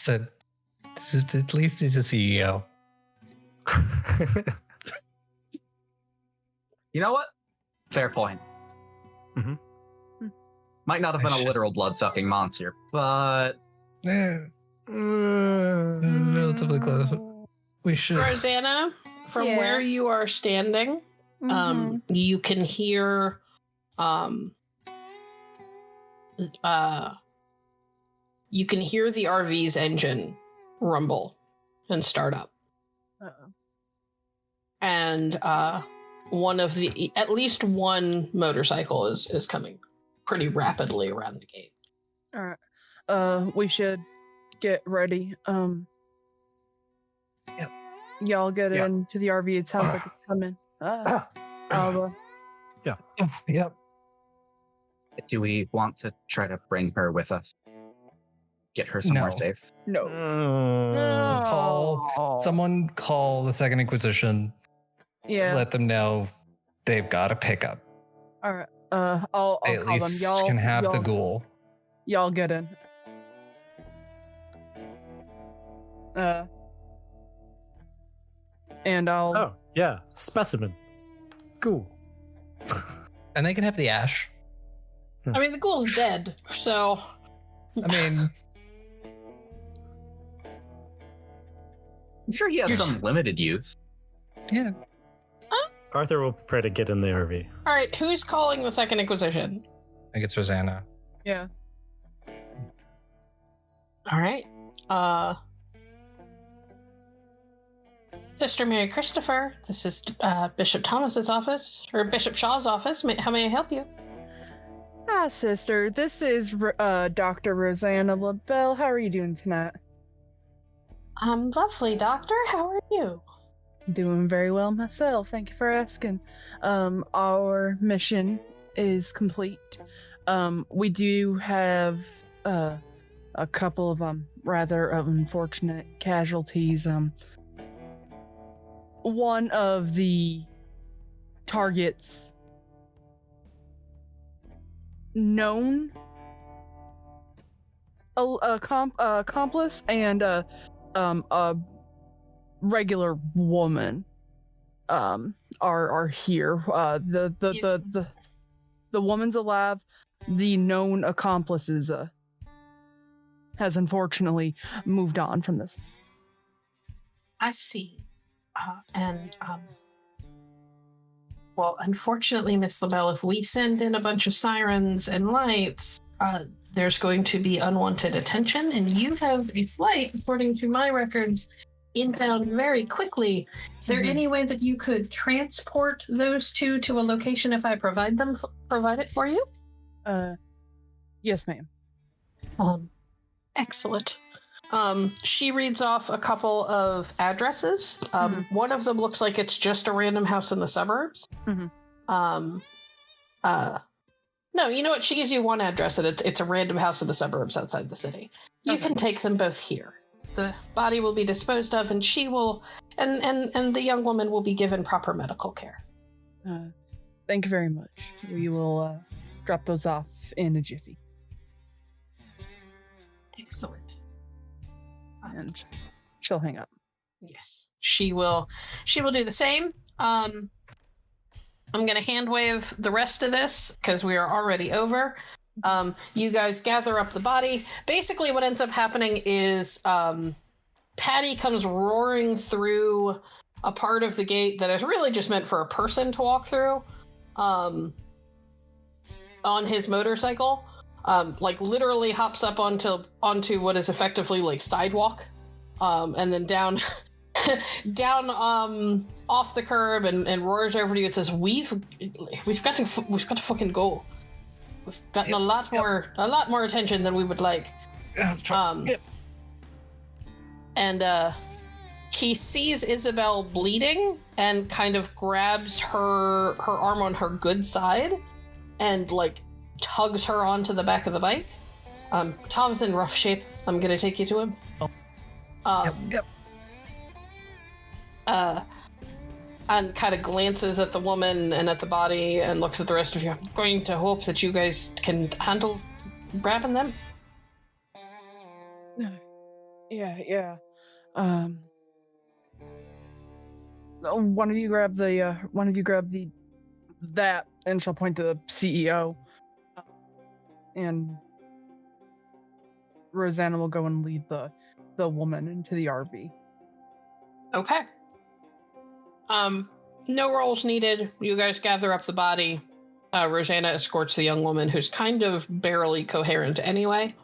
Speaker 1: At least he's a CEO.
Speaker 4: You know what? Fair point.
Speaker 3: Mhm.
Speaker 4: Might not have been a literal blood-sucking monster, but...
Speaker 1: Relatively close. We should.
Speaker 5: Rosanna, from where you are standing, you can hear you can hear the RV's engine rumble and start up.
Speaker 2: Uh-oh.
Speaker 5: And at least one motorcycle is coming pretty rapidly around the gate.
Speaker 2: All right. We should get ready.
Speaker 1: Yep.
Speaker 2: Y'all get into the RV. It sounds like it's coming.
Speaker 3: Yeah.
Speaker 1: Yep.
Speaker 4: Do we want to try to bring her with us? Get her somewhere
Speaker 1: No.
Speaker 4: safe?
Speaker 2: No.
Speaker 1: Someone call the Second Inquisition.
Speaker 2: Yeah.
Speaker 1: Let them know they've got a pickup.
Speaker 2: All right. I'll
Speaker 1: They
Speaker 2: call
Speaker 1: at
Speaker 2: them.
Speaker 1: least
Speaker 2: Y'all
Speaker 1: can have the
Speaker 2: y'all-
Speaker 1: ghoul.
Speaker 2: Y'all get in. And I'll.
Speaker 6: Oh, yeah. Specimen. Cool.
Speaker 1: And they can have the ash.
Speaker 5: I mean, the ghoul's dead, so
Speaker 1: I mean,
Speaker 4: I'm sure he has some limited use.
Speaker 1: yeah.
Speaker 6: Arthur will prepare to get in the RV.
Speaker 5: all right. Who's calling the Second Inquisition?
Speaker 1: I think it's Rosanna.
Speaker 2: Yeah.
Speaker 5: All right. Sister Mary Christopher, this is Bishop Thomas's office, or Bishop Shaw's office. How may I help you?
Speaker 2: Hi, sister. This is Dr. Rosanna LaBelle. How are you doing tonight?
Speaker 5: I'm lovely, Doctor. How are you?
Speaker 2: Doing very well myself. Thank you for asking. Our mission is complete. We do have a couple of rather unfortunate casualties. One of the targets known accomplice and a regular woman are here. The woman's alive. The known accomplice has unfortunately moved on from this.
Speaker 5: I see. Well, unfortunately, Miss LaBelle, if we send in a bunch of sirens and lights, there's going to be unwanted attention, and you have a flight, according to my records, inbound very quickly. Is there any way that you could transport those two to a location if I provide it for you?
Speaker 2: Yes, ma'am.
Speaker 5: Excellent. She reads off a couple of addresses. One of them looks like it's just a random house in the suburbs. No, you know what? She gives you one address, and it's a random house in the suburbs outside the city. You can take them both here. The body will be disposed of, and she will, and the young woman will be given proper medical care.
Speaker 2: Thank you very much. We will drop those off in a jiffy.
Speaker 5: Excellent.
Speaker 2: And she'll hang up.
Speaker 5: Yes, she will do the same. I'm going to hand wave the rest of this because we are already over. You guys gather up the body. Basically, what ends up happening is Patty comes roaring through a part of the gate that is really just meant for a person to walk through on his motorcycle. Like literally hops up onto what is effectively like sidewalk, and then down off the curb and roars over to you and says, "We've got to fucking go. We've gotten a lot more attention than we would like." And he sees Isobel bleeding and kind of grabs her arm on her good side and like tugs her onto the back of the bike. Tom's in rough shape. I'm gonna take you to him. And kind of glances at the woman and at the body and looks at the rest of you. I'm going to hope that you guys can handle grabbing them.
Speaker 2: Yeah. One of you grab that, and she'll point to the CEO. And Rosanna will go and lead the woman into the RV.
Speaker 5: Okay. No rolls needed. You guys gather up the body. Rosanna escorts the young woman, who's kind of barely coherent anyway.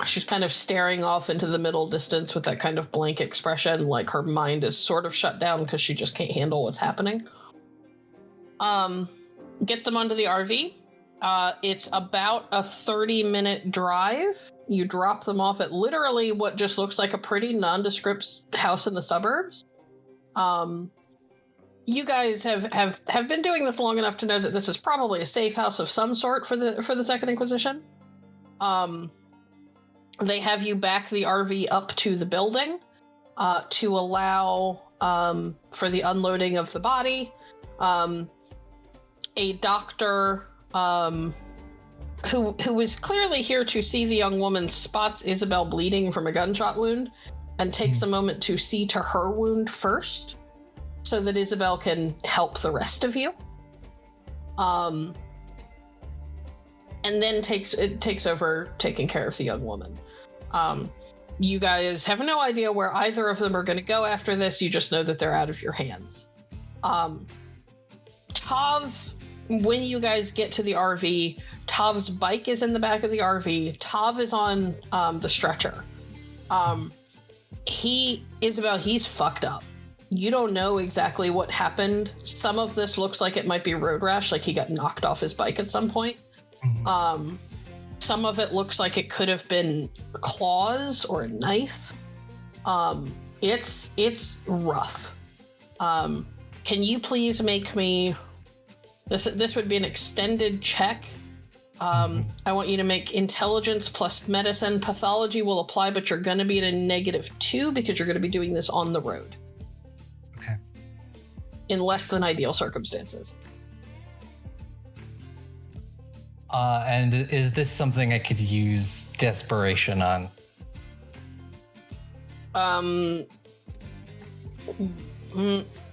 Speaker 5: She's kind of staring off into the middle distance with that kind of blank expression, like her mind is sort of shut down because she just can't handle what's happening. Get them onto the RV. It's about a 30-minute drive. You drop them off at literally what just looks like a pretty nondescript house in the suburbs. you guys have been doing this long enough to know that this is probably a safe house of some sort for the Second Inquisition. They have you back the RV up to the building to allow for the unloading of the body. A doctor who is clearly here to see the young woman spots Isobel bleeding from a gunshot wound and takes a moment to see to her wound first so that Isobel can help the rest of you. And then takes over taking care of the young woman. You guys have no idea where either of them are going to go after this. You just know that they're out of your hands. Tav, when you guys get to the RV, Tav's bike is in the back of the RV. Tav is on the stretcher. Isobel, he's fucked up. You don't know exactly what happened. Some of this looks like it might be road rash, like he got knocked off his bike at some point. Some of it looks like it could have been claws or a knife. It's rough. Can you please make me... This would be an extended check. I want you to make intelligence plus medicine. Pathology will apply, but you're going to be at a -2 because you're going to be doing this on the road.
Speaker 1: Okay.
Speaker 5: In less than ideal circumstances.
Speaker 1: And is this something I could use desperation on?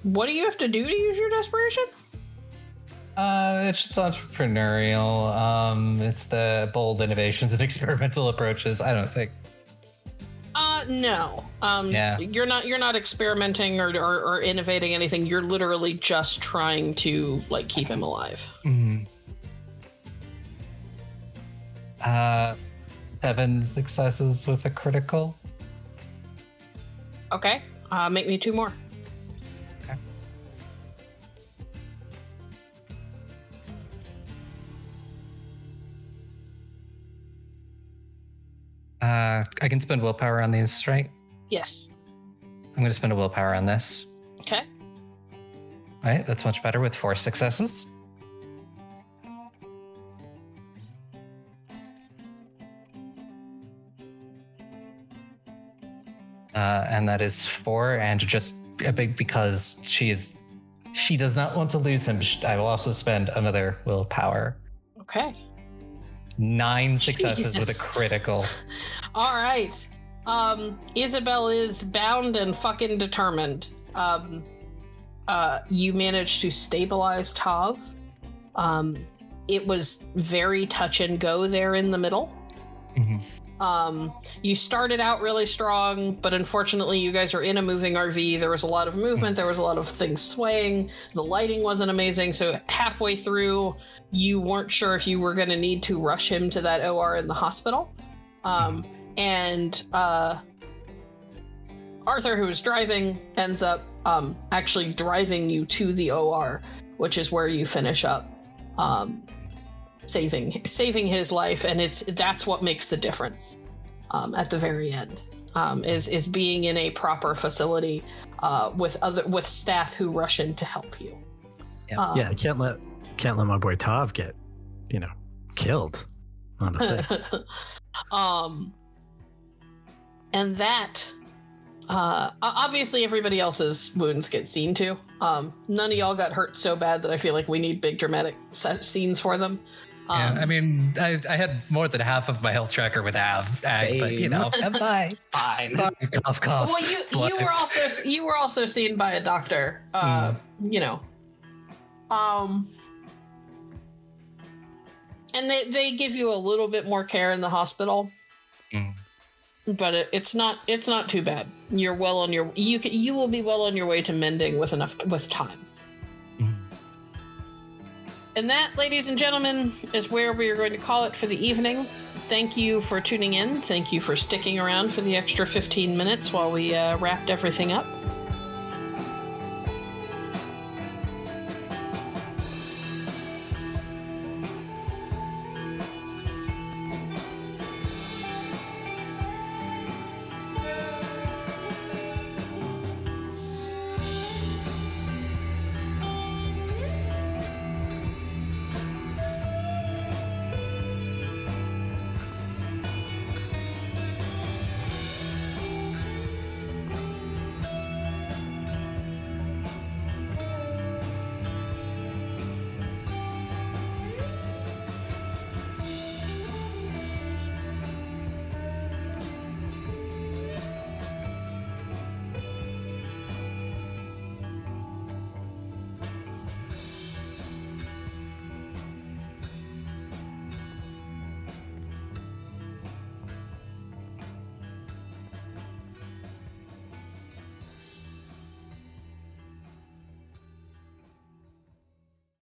Speaker 5: What do you have to do to use your desperation?
Speaker 1: It's just entrepreneurial. It's the bold innovations and experimental approaches. I don't think.
Speaker 5: No.
Speaker 1: Yeah.
Speaker 5: You're not experimenting or innovating anything. You're literally just trying to keep him alive.
Speaker 1: 7 successes with a critical.
Speaker 5: Okay. Make me 2 more.
Speaker 1: Okay. I can spend willpower on these, right?
Speaker 5: Yes.
Speaker 1: I'm going to spend a willpower on this.
Speaker 5: Okay.
Speaker 1: All right, that's much better with 4 successes. And that is 4, and just a big because she does not want to lose him. I will also spend another willpower.
Speaker 5: Okay.
Speaker 1: 9 successes with a
Speaker 5: Jesus.
Speaker 1: critical.
Speaker 5: All right. Isobel is bound and fucking determined. You managed to stabilize Tav. It was very touch and go there in the middle. You started out really strong, but unfortunately you guys are in a moving RV. There was a lot of movement. There was a lot of things swaying. The lighting wasn't amazing. So halfway through, you weren't sure if you were going to need to rush him to that OR in the hospital. And Arthur, who was driving, ends up actually driving you to the OR, which is where you finish up saving his life, and that's what makes the difference at the very end, is being in a proper facility with staff who rush in to help you.
Speaker 3: Yeah, can't let my boy Tav get killed on a thing.
Speaker 5: And that obviously everybody else's wounds get seen to. None of y'all got hurt so bad that I feel like we need big dramatic scenes for them.
Speaker 1: Yeah, I mean, I had more than half of my health tracker with ag, but I'm fine.
Speaker 4: Fine.
Speaker 1: Cough, cough.
Speaker 5: Well, you were also seen by a doctor. And they give you a little bit more care in the hospital, but it's not too bad. You're well on your you will be well on your way to mending with time. And that, ladies and gentlemen, is where we are going to call it for the evening. Thank you for tuning in. Thank you for sticking around for the extra 15 minutes while we wrapped everything up.